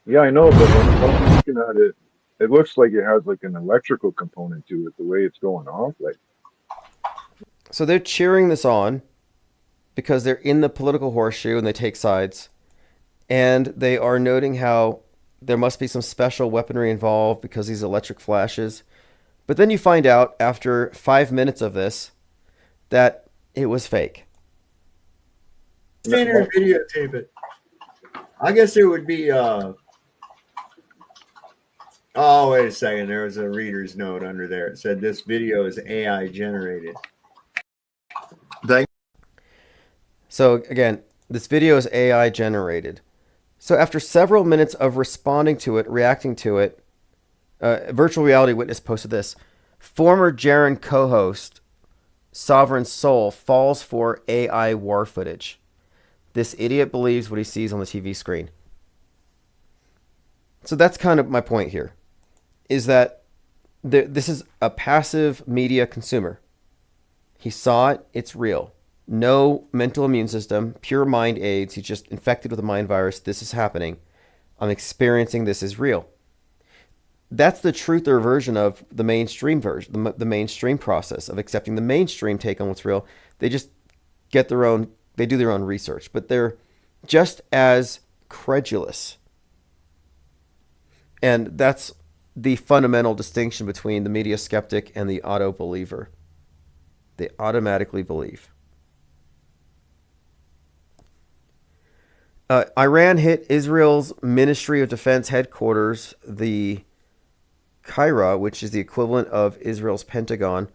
Yeah, I know, but when I'm looking at it, it looks like it has like an electrical component to it, the way it's going off. Like, so they're cheering this on because they're in the political horseshoe and they take sides. And they are noting how there must be some special weaponry involved because these electric flashes. But then you find out after 5 minutes of this that it was fake. Stand here and videotape it. I guess there would be oh, wait a second. There was a reader's note under there. It said this video is AI generated. So again, this video is AI generated. So after several minutes of responding to it, reacting to it, Virtual Reality Witness posted this. Former Jaren co-host Sovereign Soul falls for AI war footage. This idiot believes what he sees on the TV screen. So that's kind of my point here, is that this is a passive media consumer. He saw it, it's real. No mental immune system, pure mind aids. He's just infected with a mind virus. This is happening. I'm experiencing this is real. That's the truther version of the mainstream version, the mainstream process of accepting the mainstream take on what's real. They just get their own, they do their own research, but they're just as credulous. And that's the fundamental distinction between the media skeptic and the auto believer. They automatically believe. Iran hit Israel's Ministry of Defense headquarters, the Kyra, which is the equivalent of Israel's Pentagon.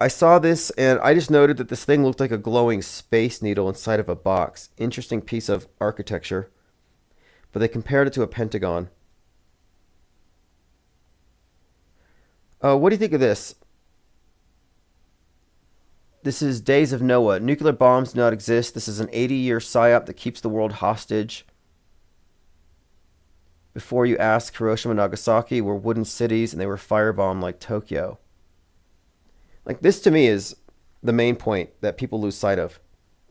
I saw this and I just noted that this thing looked like a glowing space needle inside of a box. Interesting piece of architecture. But they compared it to a pentagon. What do you think of this? This is Days of Noah. Nuclear bombs do not exist. This is an 80-year psyop that keeps the world hostage. Before you ask, Hiroshima and Nagasaki were wooden cities and they were firebombed like Tokyo. Like, this to me is the main point that people lose sight of.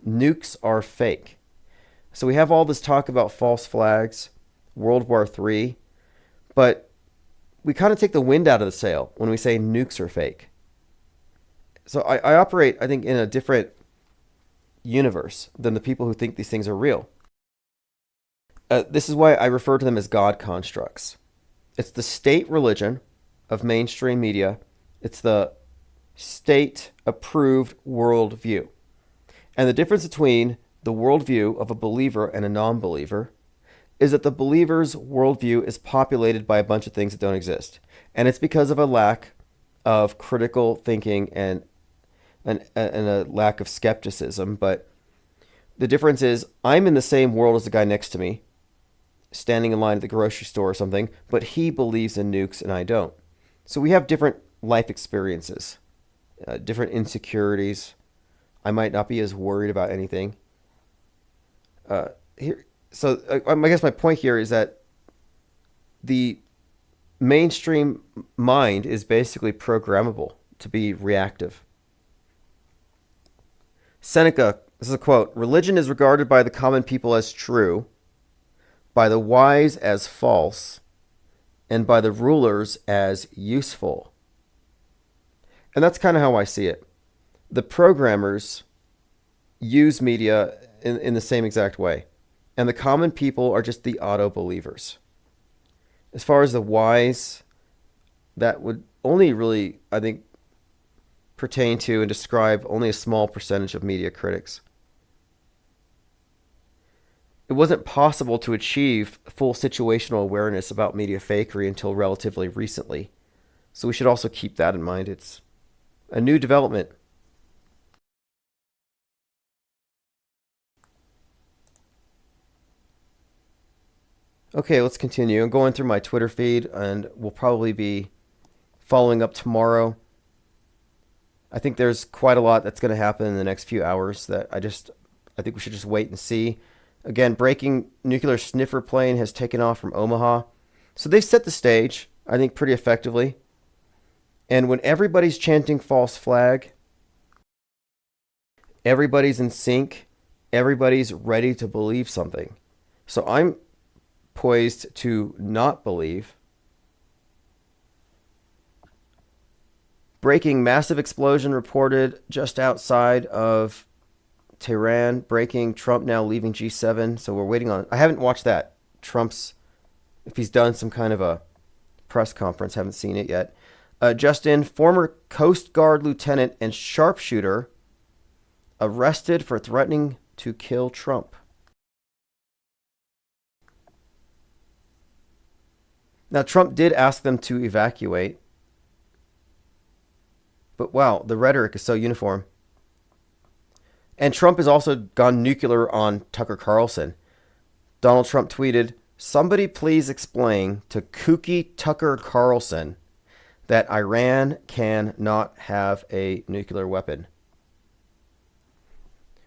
Nukes are fake. So we have all this talk about false flags, World War III, but we kind of take the wind out of the sail when we say nukes are fake. So I operate, I think, in a different universe than the people who think these things are real. This is why I refer to them as God constructs. It's the state religion of mainstream media. It's the state-approved worldview. And the difference between the worldview of a believer and a non-believer is that the believer's worldview is populated by a bunch of things that don't exist. And it's because of a lack of critical thinking and a lack of skepticism. But the difference is I'm in the same world as the guy next to me, standing in line at the grocery store or something, but he believes in nukes and I don't. So we have different life experiences, different insecurities. I might not be as worried about anything. I guess my point here is that the mainstream mind is basically programmable to be reactive. Seneca, this is a quote, "Religion is regarded by the common people as true, by the wise as false, and by the rulers as useful." And that's kind of how I see it. The programmers use media in the same exact way. And the common people are just the auto-believers. As far as the wise, that would only really, I think, pertain to and describe only a small percentage of media critics. It wasn't possible to achieve full situational awareness about media fakery until relatively recently. So we should also keep that in mind. It's a new development. Okay, let's continue. I'm going through my Twitter feed and we'll probably be following up tomorrow. I think there's quite a lot that's going to happen in the next few hours that I think we should just wait and see. Again, breaking nuclear sniffer plane has taken off from Omaha. So they've set the stage, I think, pretty effectively. And when everybody's chanting false flag, everybody's in sync, everybody's ready to believe something. So I'm poised to not believe. Breaking, massive explosion reported just outside of Tehran. Breaking, Trump now leaving G7. So we're waiting on, I haven't watched that. Trump's, if he's done some kind of a press conference, haven't seen it yet. Justin, former Coast Guard lieutenant and sharpshooter, arrested for threatening to kill Trump. Now, Trump did ask them to evacuate. But wow, the rhetoric is so uniform. And Trump has also gone nuclear on Tucker Carlson. Donald Trump tweeted, "Somebody please explain to kooky Tucker Carlson that Iran cannot have a nuclear weapon."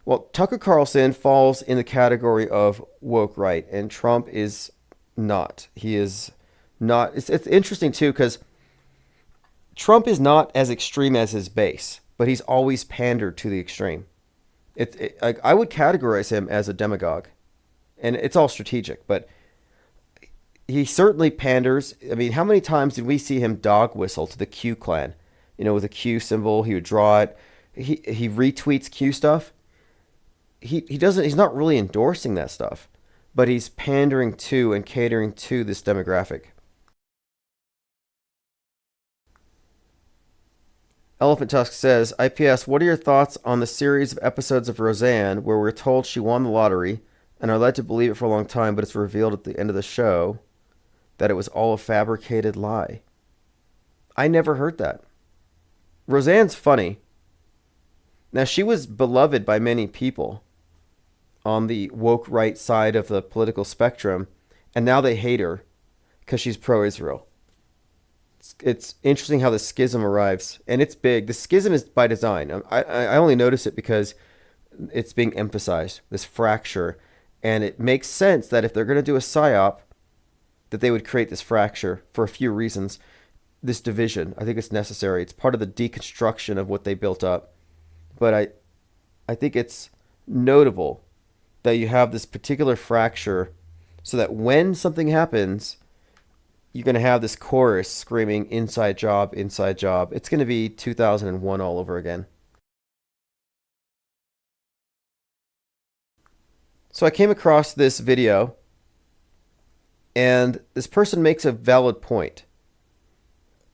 Well, Tucker Carlson falls in the category of woke right, and Trump is not. He is not. It's interesting, too, because Trump is not as extreme as his base, but he's always pandered to the extreme. I would categorize him as a demagogue, and it's all strategic, but he certainly panders. I mean, how many times did we see him dog whistle to the Q clan? You know, with a Q symbol, he would draw it. He retweets Q stuff. He doesn't. He's not really endorsing that stuff, but he's pandering to and catering to this demographic. Elephant Tusk says, IPS, what are your thoughts on the series of episodes of Roseanne where we're told she won the lottery and are led to believe it for a long time, but it's revealed at the end of the show that it was all a fabricated lie. I never heard that. Roseanne's funny. Now, she was beloved by many people on the woke right side of the political spectrum, and now they hate her because she's pro-Israel. It's interesting how the schism arrives, and it's big. The schism is by design. I only notice it because it's being emphasized, this fracture, and it makes sense that if they're going to do a psyop, that they would create this fracture for a few reasons. This division, I think it's necessary. It's part of the deconstruction of what they built up. But I think it's notable that you have this particular fracture so that when something happens, you're going to have this chorus screaming, inside job, inside job. It's going to be 2001 all over again. So I came across this video, and this person makes a valid point.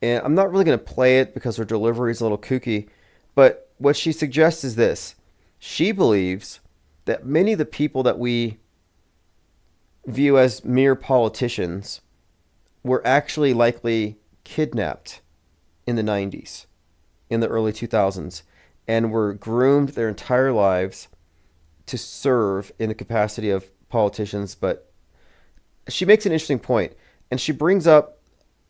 And I'm not really going to play it because her delivery is a little kooky, but what she suggests is this. She believes that many of the people that we view as mere politicians were actually likely kidnapped in the 90s, in the early 2000s, and were groomed their entire lives to serve in the capacity of politicians. But she makes an interesting point, and she brings up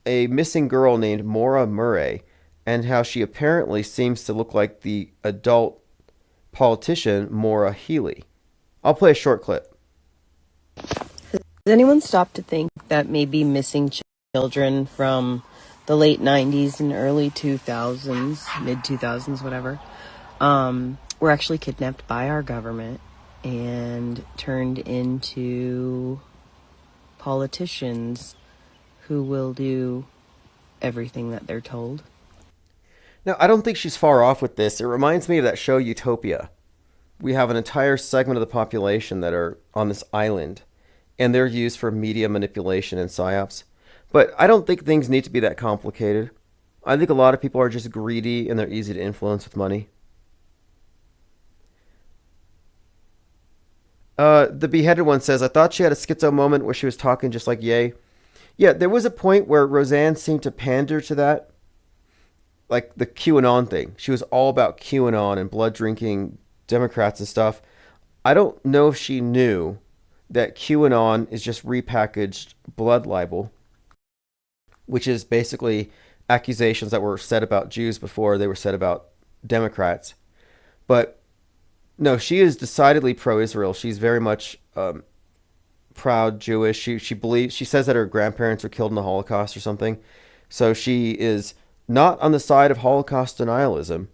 a missing girl named Maura Murray and how she apparently seems to look like the adult politician Maura Healey. I'll play a short clip. Has anyone stopped to think that maybe missing children from the late 90s and early 2000s, mid 2000s, whatever, were actually kidnapped by our government and turned into politicians who will do everything that they're told? Now, I don't think she's far off with this. It reminds me of that show Utopia. We have an entire segment of the population that are on this island, and they're used for media manipulation and psyops. But I don't think things need to be that complicated. I think a lot of people are just greedy and they're easy to influence with money. The beheaded one says, I thought she had a schizo moment where she was talking just like Ye. Yeah, there was a point where Roseanne seemed to pander to that. Like the QAnon thing. She was all about QAnon and blood drinking Democrats and stuff. I don't know if she knew that QAnon is just repackaged blood libel, which is basically accusations that were said about Jews before they were said about Democrats. But no, she is decidedly pro-Israel. She's very much proud Jewish. She believes, she says that her grandparents were killed in the Holocaust or something. So she is not on the side of Holocaust denialism,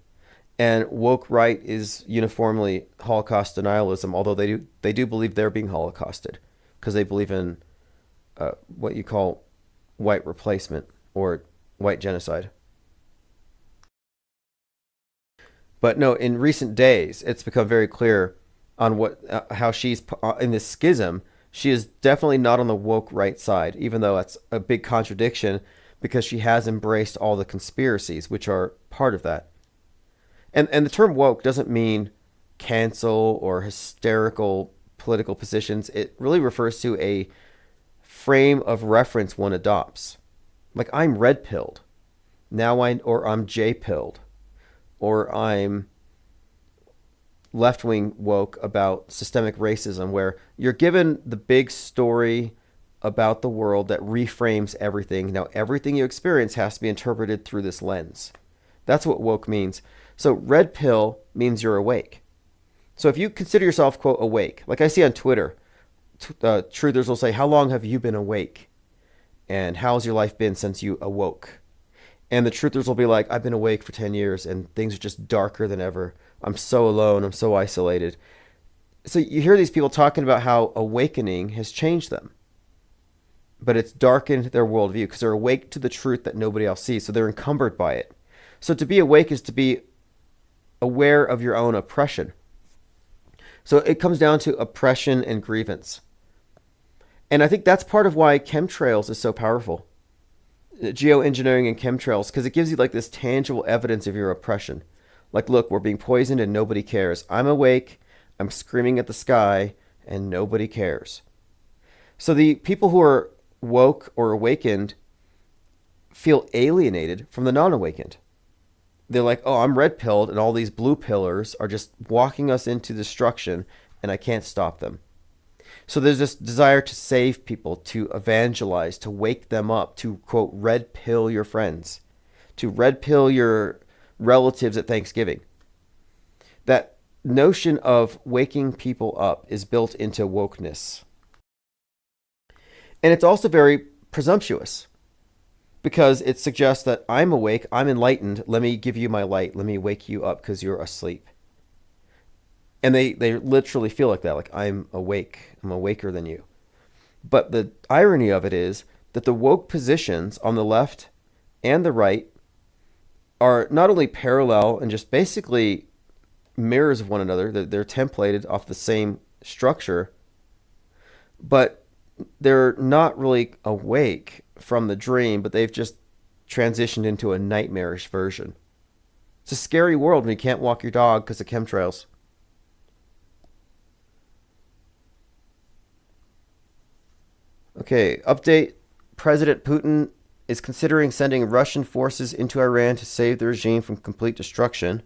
and woke right is uniformly Holocaust denialism, although they do believe they're being Holocausted because they believe in what you call white replacement or white genocide. But no, in recent days, it's become very clear on how she's in this schism. She is definitely not on the woke right side, even though that's a big contradiction because she has embraced all the conspiracies, which are part of that. And the term woke doesn't mean cancel or hysterical political positions. It really refers to a frame of reference one adopts. Like, I'm red-pilled. Or I'm J-pilled. Or I'm left-wing woke about systemic racism, where you're given the big story about the world that reframes everything. Now, everything you experience has to be interpreted through this lens. That's what woke means. So red pill means you're awake. So if you consider yourself, quote, awake, like I see on Twitter, truthers will say, how long have you been awake? And how's your life been since you awoke? And the truthers will be like, I've been awake for 10 years and things are just darker than ever. I'm so alone. I'm so isolated. So you hear these people talking about how awakening has changed them. But it's darkened their worldview because they're awake to the truth that nobody else sees. So they're encumbered by it. So to be awake is to be aware of your own oppression. So it comes down to oppression and grievance. And I think that's part of why chemtrails is so powerful. Geoengineering and chemtrails, because it gives you like this tangible evidence of your oppression. Like, look, we're being poisoned and nobody cares. I'm awake, I'm screaming at the sky, and nobody cares. So the people who are woke or awakened feel alienated from the non-awakened. They're like, oh, I'm red pilled and all these blue pillars are just walking us into destruction and I can't stop them. So there's this desire to save people, to evangelize, to wake them up, to, quote, red pill your friends, to red pill your relatives at Thanksgiving. That notion of waking people up is built into wokeness. And it's also very presumptuous because it suggests that I'm awake, I'm enlightened, let me give you my light, let me wake you up because you're asleep. And they literally feel like that, like I'm awake, I'm awaker than you. But the irony of it is that the woke positions on the left and the right are not only parallel and just basically mirrors of one another, they're templated off the same structure, but they're not really awake from the dream, but they've just transitioned into a nightmarish version. It's a scary world when you can't walk your dog because of chemtrails. Okay, update. President Putin is considering sending Russian forces into Iran to save the regime from complete destruction.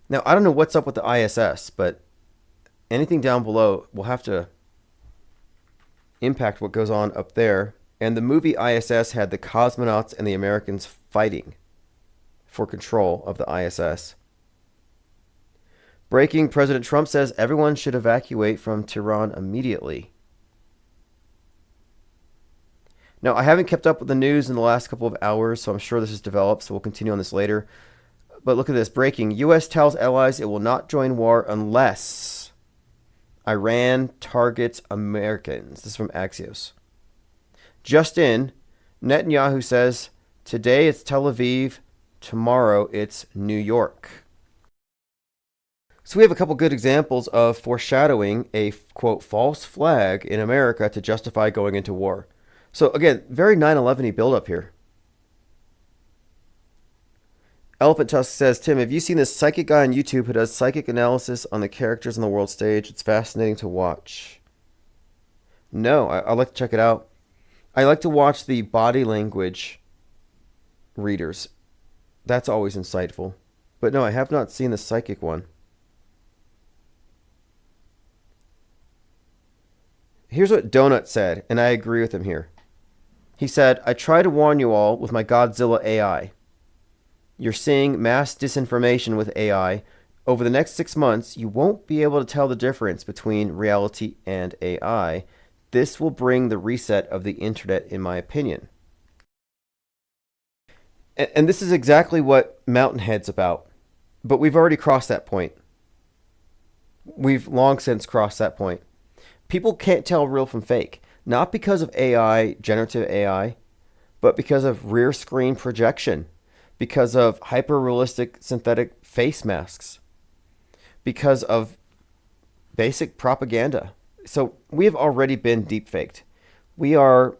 Now, I don't know what's up with the ISS, but anything down below will have to impact what goes on up there. And the movie ISS had the cosmonauts and the Americans fighting for control of the ISS. Breaking, President Trump says everyone should evacuate from Tehran immediately. Now, I haven't kept up with the news in the last couple of hours, so I'm sure this has developed, so we'll continue on this later. But look at this. Breaking, U.S. tells allies it will not join war unless Iran targets Americans. This is from Axios. Just in, Netanyahu says, today it's Tel Aviv, tomorrow it's New York. So we have a couple good examples of foreshadowing a, quote, false flag in America to justify going into war. So again, very 9/11-y build-up here. Elephant Tusk says, Tim, have you seen this psychic guy on YouTube who does psychic analysis on the characters on the world stage? It's fascinating to watch. No, I'd like to check it out. I like to watch the body language readers. That's always insightful. But no, I have not seen the psychic one. Here's what Donut said, and I agree with him here. He said, I try to warn you all with my Godzilla AI. You're seeing mass disinformation with AI. Over the next 6 months, you won't be able to tell the difference between reality and AI. This will bring the reset of the internet, in my opinion. And this is exactly what Mountainhead's about. But we've already crossed that point. We've long since crossed that point. People can't tell real from fake, not because of AI, generative AI, but because of rear screen projection, because of hyper-realistic synthetic face masks, because of basic propaganda. So we have already been deepfaked. We are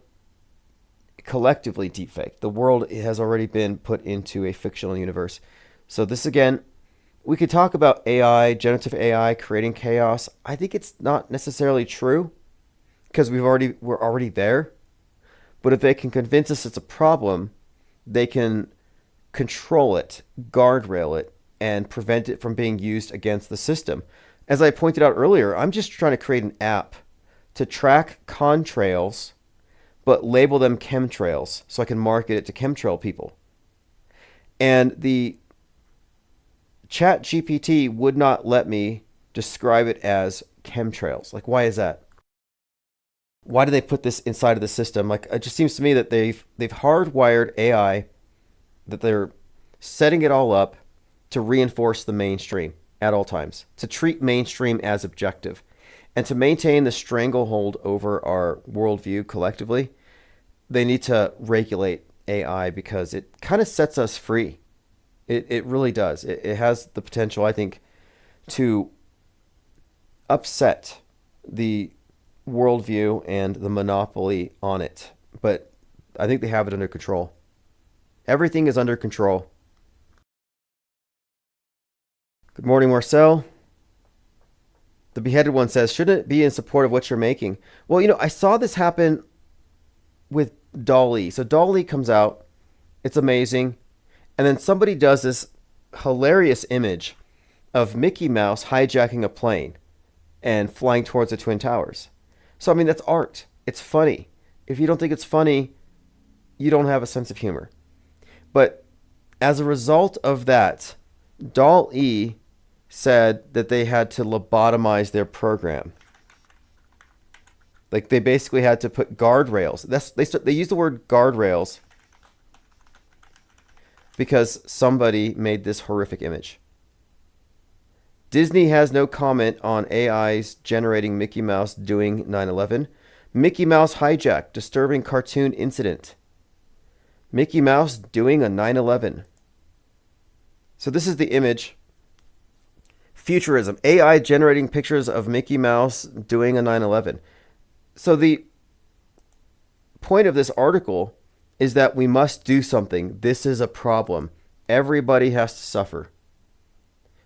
collectively deepfaked. The world has already been put into a fictional universe. So this again, we could talk about AI, generative AI creating chaos. I think it's not necessarily true because we're already there. But if they can convince us it's a problem, they can control it, guardrail it, and prevent it from being used against the system. As I pointed out earlier, I'm just trying to create an app to track contrails, but label them chemtrails so I can market it to chemtrail people. And the Chat GPT would not let me describe it as chemtrails. Like, why is that? Why do they put this inside of the system? Like, it just seems to me that they've hardwired AI, that they're setting it all up to reinforce the mainstream at all times, to treat mainstream as objective, and to maintain the stranglehold over our worldview collectively. They need to regulate AI because it kind of sets us free. It really does. It has the potential, I think, to upset the worldview and the monopoly on it. But I think they have it under control. Everything is under control. Good morning, Marcel. The beheaded one says, shouldn't it be in support of what you're making? Well, you know, I saw this happen with DALL-E. So DALL-E comes out. It's amazing. And then somebody does this hilarious image of Mickey Mouse hijacking a plane and flying towards the Twin Towers. So, I mean, that's art. It's funny. If you don't think it's funny, you don't have a sense of humor. But as a result of that, DALL-E said that they had to lobotomize their program. Like, they basically had to put guardrails. They use the word guardrails because somebody made this horrific image. Disney has no comment on AIs generating Mickey Mouse doing 9/11. Mickey Mouse hijack, disturbing cartoon incident. Mickey Mouse doing a 9/11. So this is the image. Futurism. AI generating pictures of Mickey Mouse doing a 9/11. So the point of this article is that we must do something. This is a problem. Everybody has to suffer.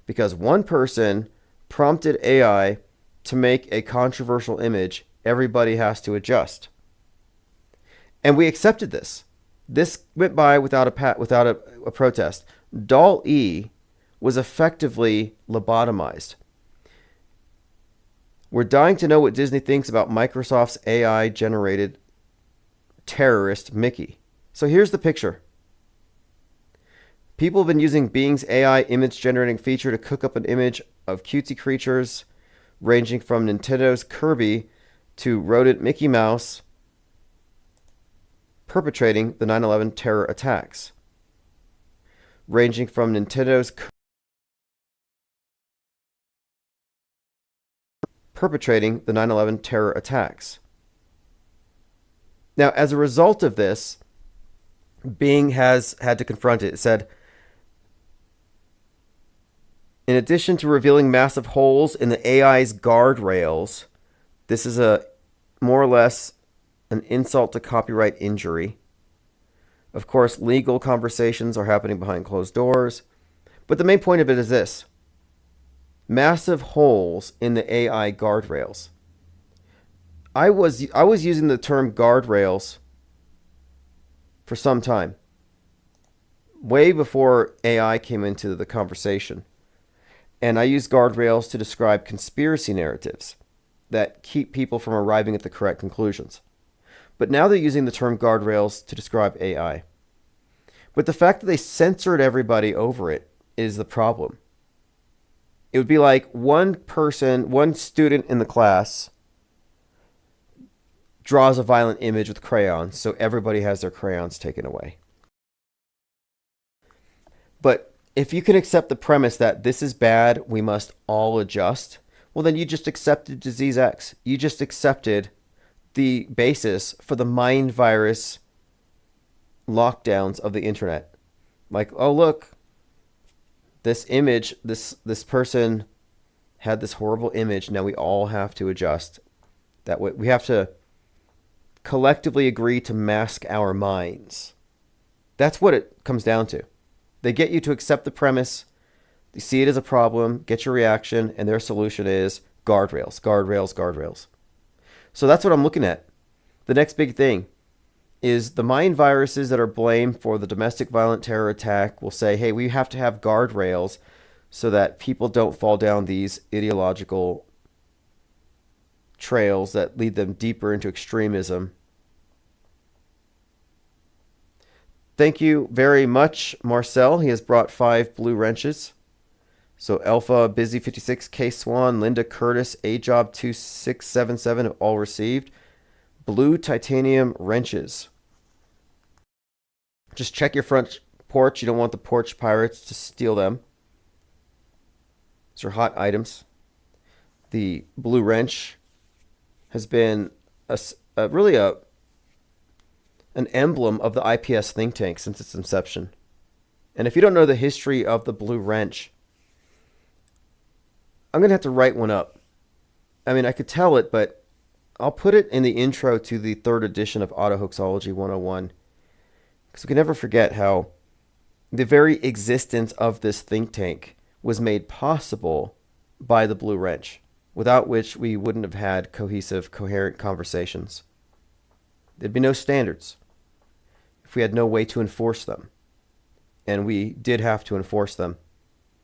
Because one person prompted AI to make a controversial image, everybody has to adjust. And we accepted this. This went by without a protest. DALL-E was effectively lobotomized. We're dying to know what Disney thinks about Microsoft's AI-generated terrorist Mickey. So here's the picture. People have been using Bing's AI image generating feature to cook up an image of cutesy creatures ranging from Nintendo's Kirby to rodent Mickey Mouse perpetrating the 9/11 terror attacks. Ranging from Nintendo's perpetrating the 9/11 terror attacks. Now, as a result of this, Bing has had to confront it. It said, in addition to revealing massive holes in the AI's guardrails, this is a more or less an insult to copyright injury. Of course, legal conversations are happening behind closed doors. But the main point of it is this. Massive holes in the AI guardrails. I was using the term guardrails for some time. Way before AI came into the conversation. And I use guardrails to describe conspiracy narratives that keep people from arriving at the correct conclusions. But now they're using the term guardrails to describe AI. But the fact that they censored everybody over it is the problem. It would be like one student in the class draws a violent image with crayons, so everybody has their crayons taken away. But if you can accept the premise that this is bad, we must all adjust, well, then you just accepted disease X. You just accepted the basis for the mind virus lockdowns of the internet. Like, oh, look, this image, this person had this horrible image. Now we all have to adjust. That way, we have to collectively agree to mask our minds. That's what it comes down to. They get you to accept the premise, they see it as a problem, get your reaction, and their solution is guardrails, guardrails, guardrails. So that's what I'm looking at. The next big thing is the mind viruses that are blamed for the domestic violent terror attack will say, hey, we have to have guardrails so that people don't fall down these ideological trails that lead them deeper into extremism. Thank you very much, Marcel. He has brought 5 blue wrenches. So Alpha, Busy 56, K Swan, Linda Curtis, A-Job 2677 have all received blue titanium wrenches. Just check your front porch. You don't want the porch pirates to steal them. These are hot items. The blue wrench has been really an emblem of the IPS think tank since its inception. And if you don't know the history of the blue wrench, I'm going to have to write one up. I mean, I could tell it, but I'll put it in the intro to the 3rd edition of Autohoaxology 101. Because we can never forget how the very existence of this think tank was made possible by the blue wrench. without which we wouldn't have had cohesive, coherent conversations. There'd be no standards if we had no way to enforce them. And we did have to enforce them.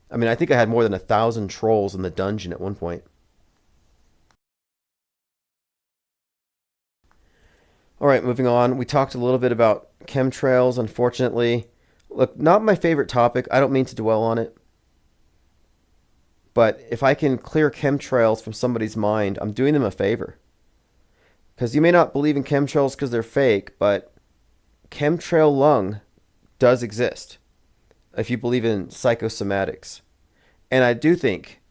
I mean, I think I had more than 1,000 trolls in the dungeon at one point. All right, moving on. We talked a little bit about chemtrails, unfortunately. Look, not my favorite topic. I don't mean to dwell on it. But if I can clear chemtrails from somebody's mind, I'm doing them a favor. Because you may not believe in chemtrails because they're fake, but chemtrail lung does exist if you believe in psychosomatics. And I do think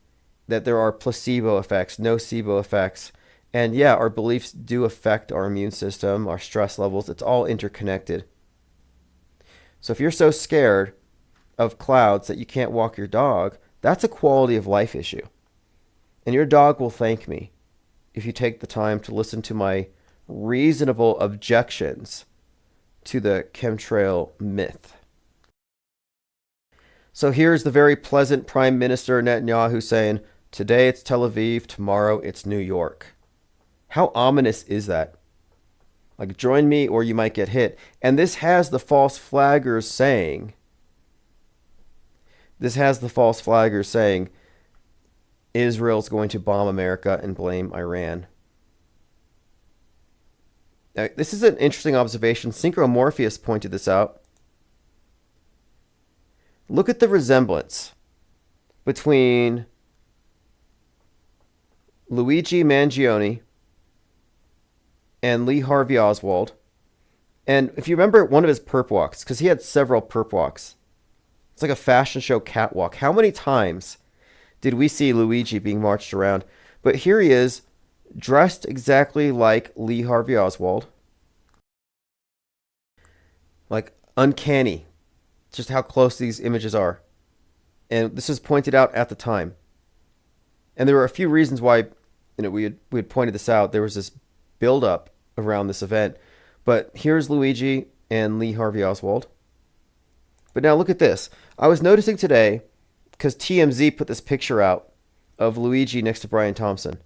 that there are placebo effects, nocebo effects. And yeah, our beliefs do affect our immune system, our stress levels. It's all interconnected. So if you're so scared of clouds that you can't walk your dog, that's a quality of life issue. And your dog will thank me if you take the time to listen to my reasonable objections to the chemtrail myth. So here's the very pleasant Prime Minister Netanyahu saying, today it's Tel Aviv, tomorrow it's New York. How ominous is that? Like, join me or you might get hit. And this has the false flaggers saying, Israel's going to bomb America and blame Iran. Now, this is an interesting observation. Synchromorpheus pointed this out. Look at the resemblance between Luigi Mangione and Lee Harvey Oswald. And if you remember one of his perp walks, because he had several perp walks, it's like a fashion show catwalk. How many times did we see Luigi being marched around? But here he is, dressed exactly like Lee Harvey Oswald. Like, uncanny. Just how close these images are. And this was pointed out at the time. And there were a few reasons why, we had pointed this out. There was this build-up around this event. But here's Luigi and Lee Harvey Oswald. But now look at this. I was noticing today, because TMZ put this picture out of Luigi next to Brian Thompson.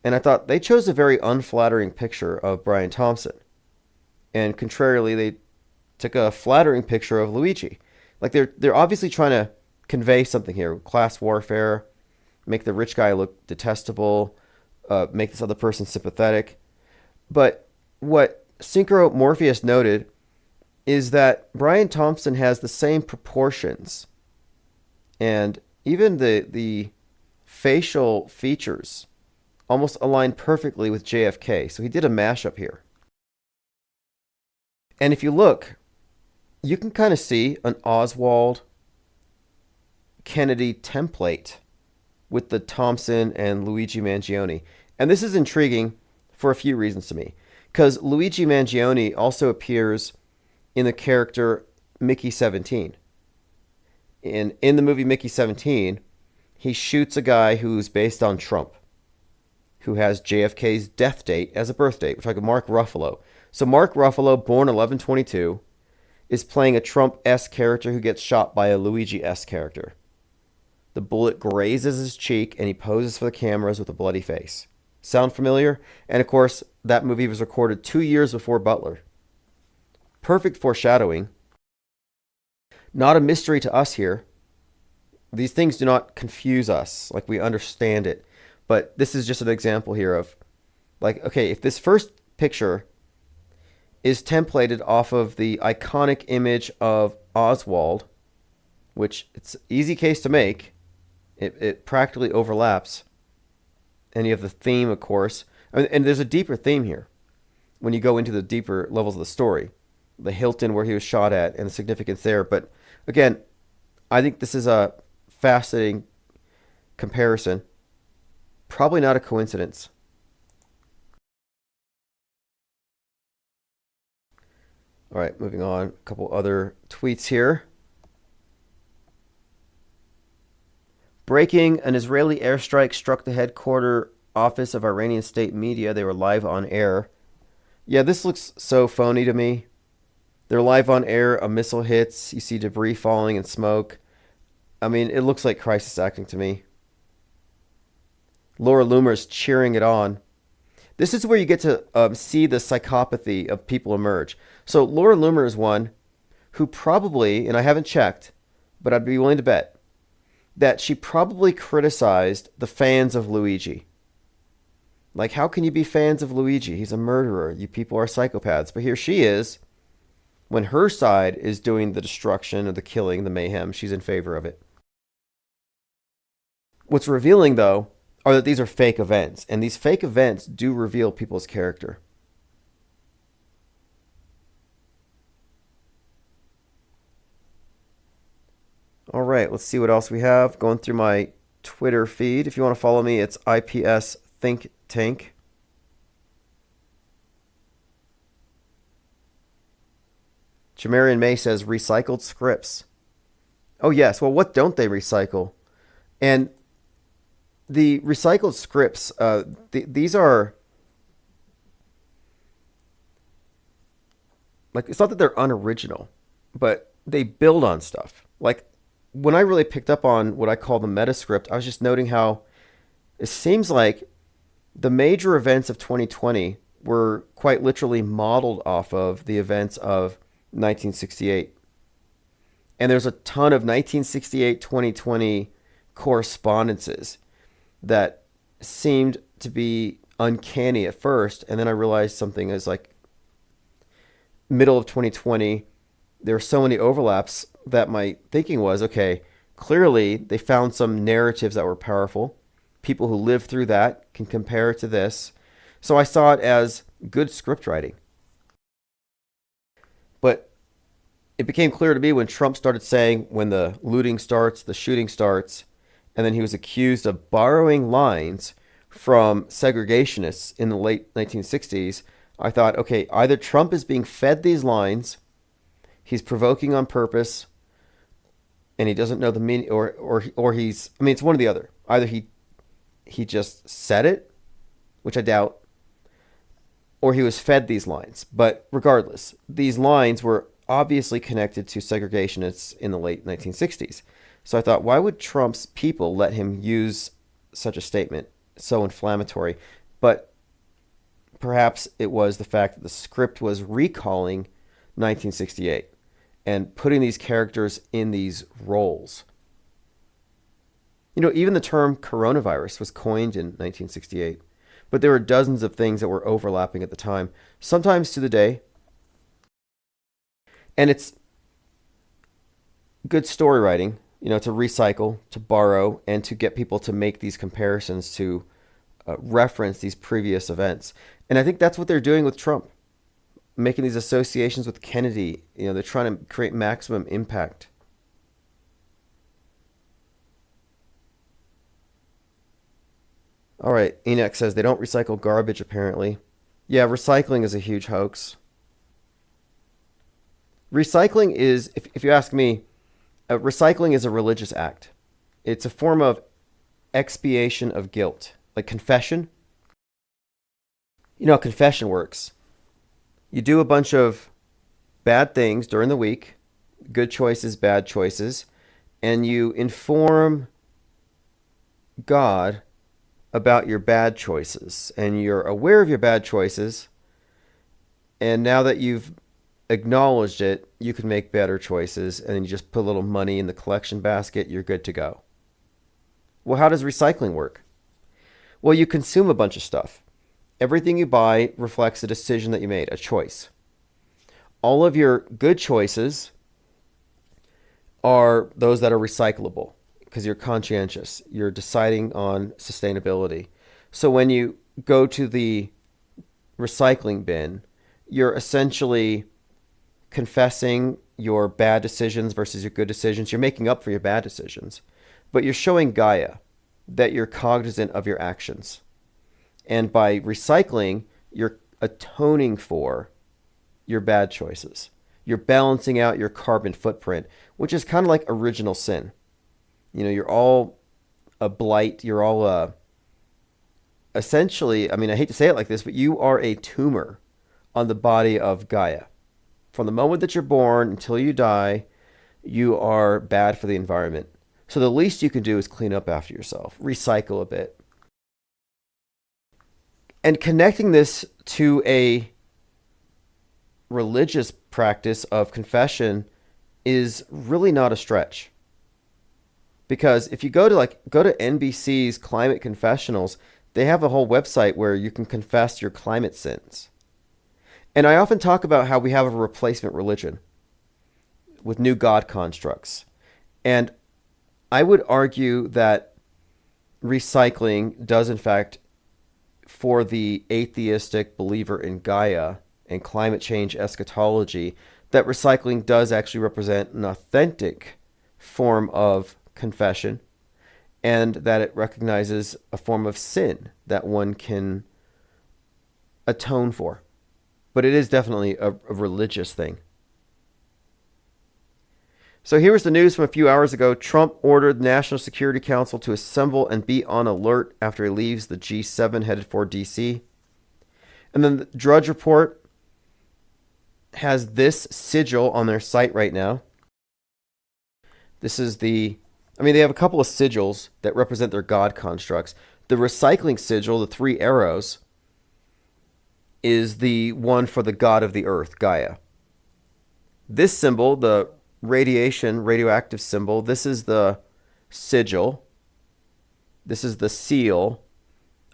And I thought they chose a very unflattering picture of Brian Thompson. And contrarily, they took a flattering picture of Luigi. Like they're obviously trying to convey something here. Class warfare, make the rich guy look detestable, make this other person sympathetic. But what Synchromorpheus noted is that Brian Thompson has the same proportions and even the facial features almost align perfectly with JFK. So he did a mashup here. And if you look, you can kind of see an Oswald Kennedy template with the Thompson and Luigi Mangione. And this is intriguing for a few reasons to me. Because Luigi Mangione also appears in the character Mickey 17. In the movie Mickey 17, he shoots a guy who's based on Trump, who has JFK's death date as a birth date, which is like Mark Ruffalo. So Mark Ruffalo, born 11/22, is playing a Trump-esque character who gets shot by a Luigi-esque character. The bullet grazes his cheek, and he poses for the cameras with a bloody face. Sound familiar? And of course, that movie was recorded 2 years before Butler. Perfect foreshadowing. Not a mystery to us here. These things do not confuse us. Like, we understand it. But this is just an example here of, like, okay, if this first picture is templated off of the iconic image of Oswald, which it's an easy case to make. It practically overlaps. And you have the theme, of course. And there's a deeper theme here when you go into the deeper levels of the story. The Hilton where he was shot at and the significance there. But again, I think this is a fascinating comparison. Probably not a coincidence. All right, moving on. A couple other tweets here. Breaking: an Israeli airstrike struck the headquarters office of Iranian state media. They were live on air. Yeah, this looks so phony to me. They're live on air. A missile hits. You see debris falling and smoke. I mean, it looks like crisis acting to me. Laura Loomer's cheering it on. This is where you get to see the psychopathy of people emerge. So Laura Loomer is one who probably, and I haven't checked, but I'd be willing to bet, that she probably criticized the fans of Luigi. Like, how can you be fans of Luigi? He's a murderer. You people are psychopaths. But here she is. When her side is doing the destruction or the killing, the mayhem, she's in favor of it. What's revealing, though, are that these are fake events. And these fake events do reveal people's character. All right, let's see what else we have. Going through my Twitter feed. If you want to follow me, it's IPS Think Tank. Jamarian May says recycled scripts. Oh yes, well, what don't they recycle? And the recycled scripts, these are like, it's not that they're unoriginal, but they build on stuff. Like, when I really picked up on what I call the meta script, I was just noting how it seems like the major events of 2020 were quite literally modeled off of the events of 1968. And there's a ton of 1968-2020 correspondences that seemed to be uncanny at first. And then I realized something is like middle of 2020, there are so many overlaps that my thinking was, okay, clearly they found some narratives that were powerful. People who lived through that can compare it to this. So I saw it as good script writing. But it became clear to me when Trump started saying, when the looting starts, the shooting starts, and then he was accused of borrowing lines from segregationists in the late 1960s, I thought, okay, either Trump is being fed these lines, he's provoking on purpose, and he doesn't know the meaning, or he's, I mean, it's one or the other. Either he just said it, which I doubt, or he was fed these lines. But regardless, these lines were obviously connected to segregationists in the late 1960s. So I thought, why would Trump's people let him use such a statement, so inflammatory? But perhaps it was the fact that the script was recalling 1968 and putting these characters in these roles. You know, even the term coronavirus was coined in 1968, but there were dozens of things that were overlapping at the time, sometimes to the day. And it's good story writing, you know, to recycle, to borrow, and to get people to make these comparisons, to reference these previous events. And I think that's what they're doing with Trump, making these associations with Kennedy. You know, they're trying to create maximum impact. All right, Enoch says they don't recycle garbage, apparently. Yeah, recycling is a huge hoax. Recycling is, if you ask me, recycling is a religious act. It's a form of expiation of guilt, like confession. You know how confession works. You do a bunch of bad things during the week, good choices, bad choices, and you inform God about your bad choices. And you're aware of your bad choices, and now that you've acknowledged it, you can make better choices, and then you just put a little money in the collection basket, you're good to go. Well, how does recycling work? Well, you consume a bunch of stuff. Everything you buy reflects a decision that you made, a choice. All of your good choices are those that are recyclable because you're conscientious. You're deciding on sustainability. So when you go to the recycling bin, you're essentially confessing your bad decisions versus your good decisions. You're making up for your bad decisions, but you're showing Gaia that you're cognizant of your actions. And by recycling, you're atoning for your bad choices. You're balancing out your carbon footprint, which is kind of like original sin. You know, you're all a blight. You're all essentially, I mean, I hate to say it like this, but you are a tumor on the body of Gaia. From the moment that you're born until you die, you are bad for the environment. So the least you can do is clean up after yourself, recycle a bit. And connecting this to a religious practice of confession is really not a stretch. Because if you go to NBC's climate confessionals, they have a whole website where you can confess your climate sins. And I often talk about how we have a replacement religion with new God constructs. And I would argue that recycling does, in fact, for the atheistic believer in Gaia and climate change eschatology, that recycling does actually represent an authentic form of confession, and that it recognizes a form of sin that one can atone for. But it is definitely a religious thing. So here was the news from a few hours ago. Trump ordered the National Security Council to assemble and be on alert after he leaves the G7 headed for D.C. And then the Drudge Report has this sigil on their site right now. This is they have a couple of sigils that represent their God constructs. The recycling sigil, the 3 arrows, is the one for the god of the earth, Gaia. This symbol, the radioactive symbol, this is the sigil. This is the seal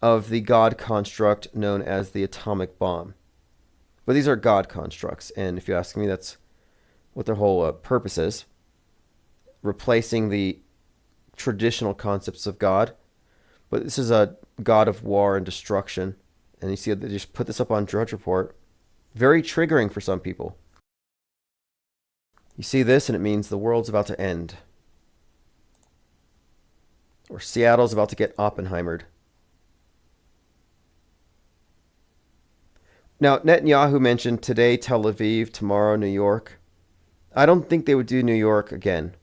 of the God construct known as the atomic bomb. But these are God constructs, and if you ask me, that's what their whole purpose is. Replacing the traditional concepts of God. But this is a god of war and destruction. And you see they just put this up on Drudge Report. Very triggering for some people. You see this and it means the world's about to end. Or Seattle's about to get Oppenheimered. Now, Netanyahu mentioned today Tel Aviv, tomorrow New York. I don't think they would do New York again.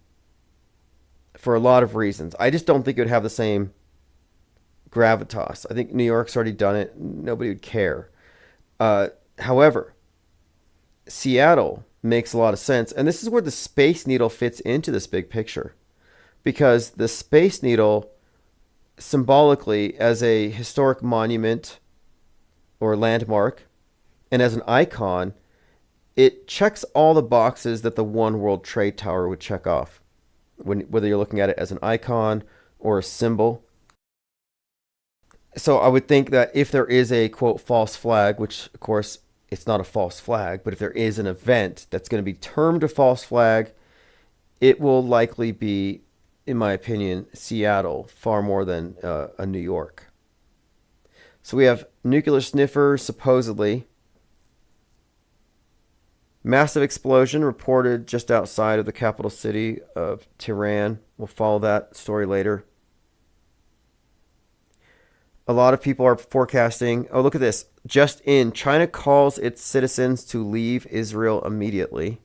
For a lot of reasons. I just don't think it would have the same gravitas. I think New York's already done it. Nobody would care. However, Seattle makes a lot of sense. And this is where the Space Needle fits into this big picture. Because the Space Needle, symbolically, as a historic monument or landmark, and as an icon, it checks all the boxes that the One World Trade Tower would check off. Whether you're looking at it as an icon or a symbol. So I would think that if there is a, quote, false flag, which, of course, it's not a false flag, but if there is an event that's going to be termed a false flag, it will likely be, in my opinion, Seattle, far more than a New York. So we have nuclear sniffers, supposedly. Massive explosion reported just outside of the capital city of Tehran. We'll follow that story later. A lot of people are forecasting, oh, look at this. Just in, China calls its citizens to leave Israel immediately.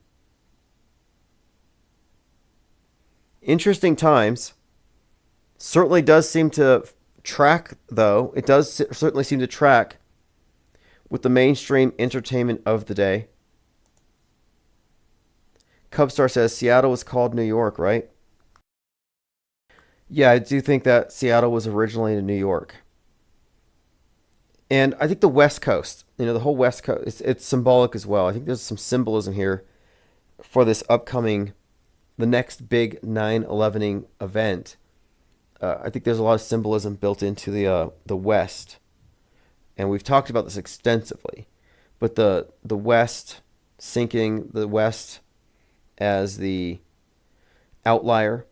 Interesting times. Certainly does seem to track, though. It does certainly seem to track with the mainstream entertainment of the day. Cubstar says Seattle was called New York, right? Yeah, I do think that Seattle was originally in New York. And I think the West Coast, the whole West Coast, it's symbolic as well. I think there's some symbolism here for this upcoming, the next big 9/11ing event. I think there's a lot of symbolism built into the West. And we've talked about this extensively. But the West sinking, the West as the outlier,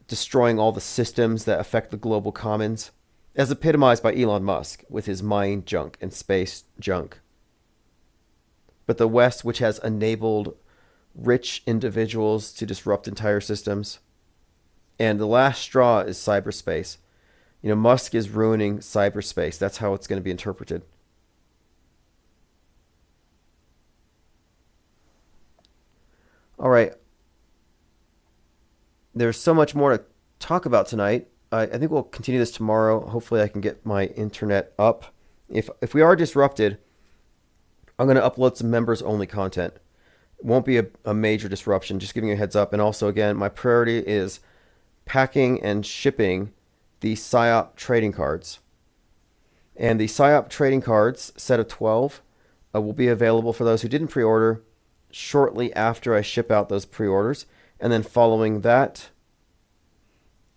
destroying all the systems that affect the global commons, as epitomized by Elon Musk with his mind junk and space junk. But the West, which has enabled rich individuals to disrupt entire systems. And the last straw is cyberspace. Musk is ruining cyberspace. That's how it's going to be interpreted. All right. There's so much more to talk about tonight. I think we'll continue this tomorrow. Hopefully I can get my internet up. If we are disrupted, I'm going to upload some members-only content. It won't be a major disruption, just giving you a heads up. And also, again, my priority is packing and shipping the PSYOP trading cards. And the PSYOP trading cards, set of 12, will be available for those who didn't pre-order shortly after I ship out those pre-orders. And then following that,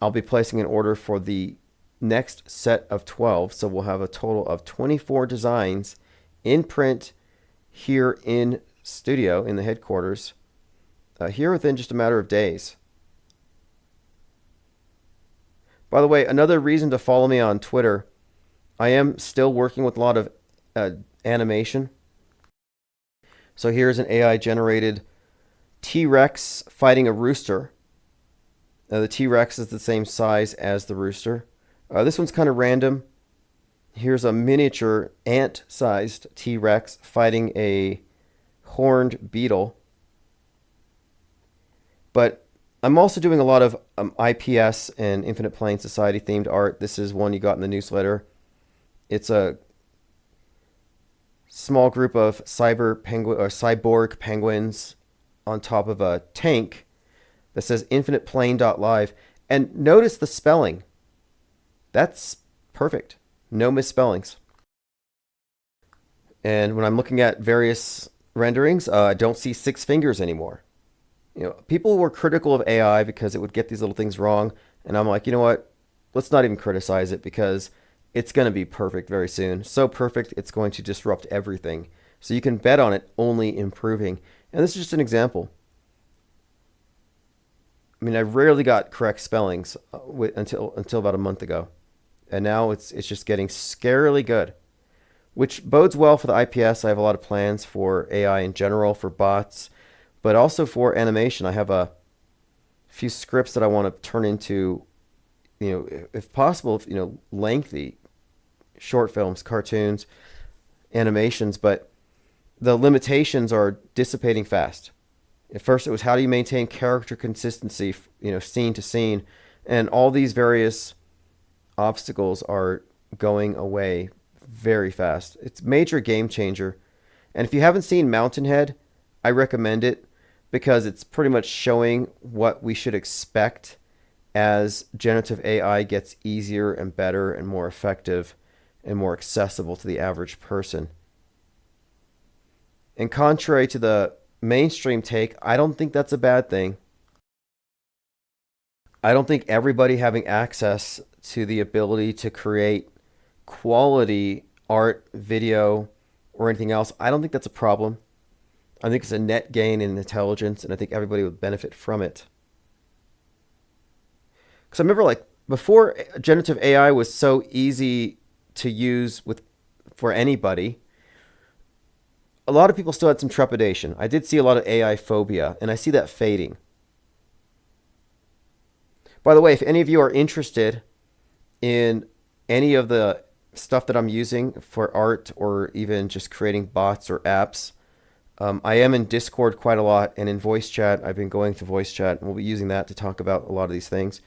I'll be placing an order for the next set of 12. So we'll have a total of 24 designs in print here in studio in the headquarters here within just a matter of days. By the way, another reason to follow me on Twitter, I am still working with a lot of animation. So here's an AI generated T-Rex fighting a rooster. Now the T-Rex is the same size as the rooster. This one's kind of random. Here's a miniature ant-sized T-Rex fighting a horned beetle. But I'm also doing a lot of IPS and Infinite Plane Society themed art. This is one you got in the newsletter. It's a small group of cyborg penguins on top of a tank that says infiniteplane.live. And notice the spelling. That's perfect. No misspellings. And when I'm looking at various renderings, I don't see 6 fingers anymore. You know, people were critical of AI because it would get these little things wrong. And I'm like, you know what? Let's not even criticize it because it's going to be perfect very soon. So perfect, it's going to disrupt everything. So you can bet on it only improving. And this is just an example. I mean, I rarely got correct spellings until about a month ago. And now it's just getting scarily good, which bodes well for the IPS. I have a lot of plans for AI in general, for bots, but also for animation. I have a few scripts that I want to turn into, you know, if possible, you know, lengthy short films, cartoons, animations, but the limitations are dissipating fast. At first it was how do you maintain character consistency, you know, scene to scene, and all these various obstacles are going away very fast. It's a major game changer. And if you haven't seen Mountainhead, I recommend it because it's pretty much showing what we should expect as generative AI gets easier and better and more effective and more accessible to the average person. And contrary to the mainstream take, I don't think that's a bad thing. I don't think everybody having access to the ability to create quality art, video, or anything else, I don't think that's a problem. I think it's a net gain in intelligence, and I think everybody would benefit from it. Because I remember, like, before generative AI was so easy to use for anybody, a lot of people still had some trepidation. I did see a lot of AI phobia, and I see that fading. By the way, if any of you are interested in any of the stuff that I'm using for art or even just creating bots or apps, I am in Discord quite a lot, and in voice chat. I've been going to voice chat, and we'll be using that to talk about a lot of these things.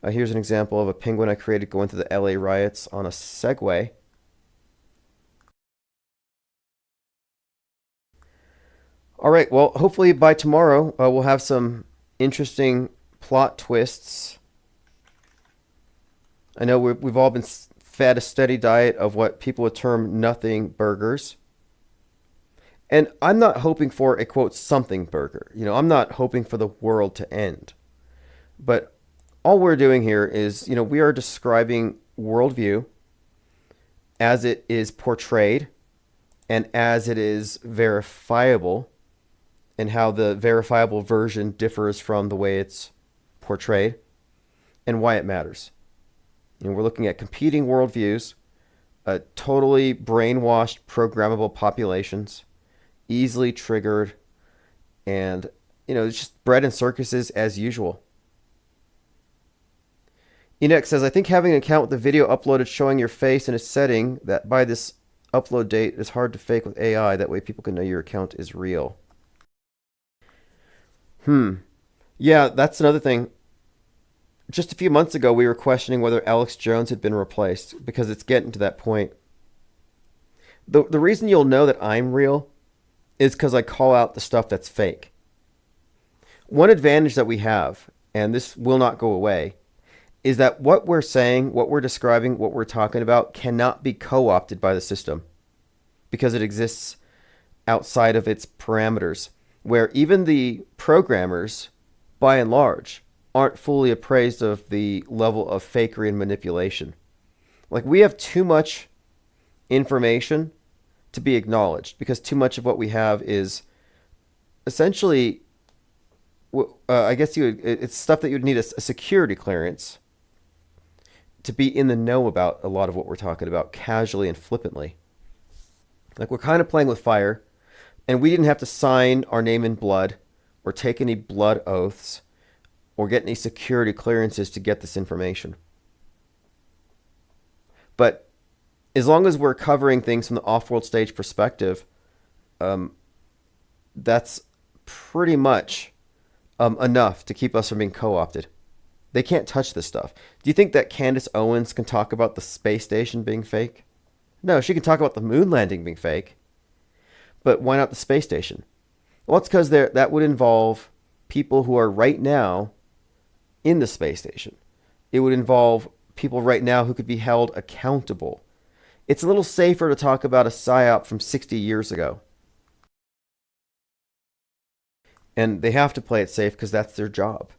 Here's an example of a penguin I created going through the LA riots on a Segway. All right, well, hopefully by tomorrow we'll have some interesting plot twists. I know we've all been fed a steady diet of what people would term nothing burgers. And I'm not hoping for a, quote, something burger. You know, I'm not hoping for the world to end. But all we're doing here is, you know, we are describing worldview as it is portrayed and as it is verifiable, and how the verifiable version differs from the way it's portrayed and why it matters. You know, we're looking at competing worldviews, totally brainwashed, programmable populations, easily triggered, and, you know, it's just bread and circuses as usual. Enoch says, I think having an account with the video uploaded showing your face in a setting that by this upload date is hard to fake with AI. That way people can know your account is real. Yeah, that's another thing. Just a few months ago, we were questioning whether Alex Jones had been replaced because it's getting to that point. The reason you'll know that I'm real is because I call out the stuff that's fake. One advantage that we have, and this will not go away, is that what we're saying, what we're describing, what we're talking about cannot be co-opted by the system because it exists outside of its parameters, where even the programmers, by and large, aren't fully appraised of the level of fakery and manipulation. Like, we have too much information to be acknowledged because too much of what we have is essentially, I guess it's stuff that you'd need a security clearance to be in the know about a lot of what we're talking about casually and flippantly. Like, we're kind of playing with fire, and we didn't have to sign our name in blood or take any blood oaths or get any security clearances to get this information. But as long as we're covering things from the off-world stage perspective, that's pretty much enough to keep us from being co-opted. They can't touch this stuff. Do you think that Candace Owens can talk about the space station being fake? No, she can talk about the moon landing being fake. But why not the space station? Well, it's because that would involve people who are right now in the space station. It would involve people right now who could be held accountable. It's a little safer to talk about a psyop from 60 years ago. And they have to play it safe because that's their job.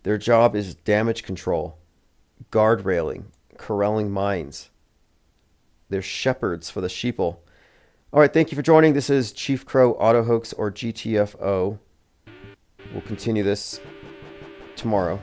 Their job is damage control, guardrailing, corralling minds. They're shepherds for the sheeple. All right, thank you for joining. This is Chief Crow Auto Hoax, or GTFO. We'll continue this tomorrow.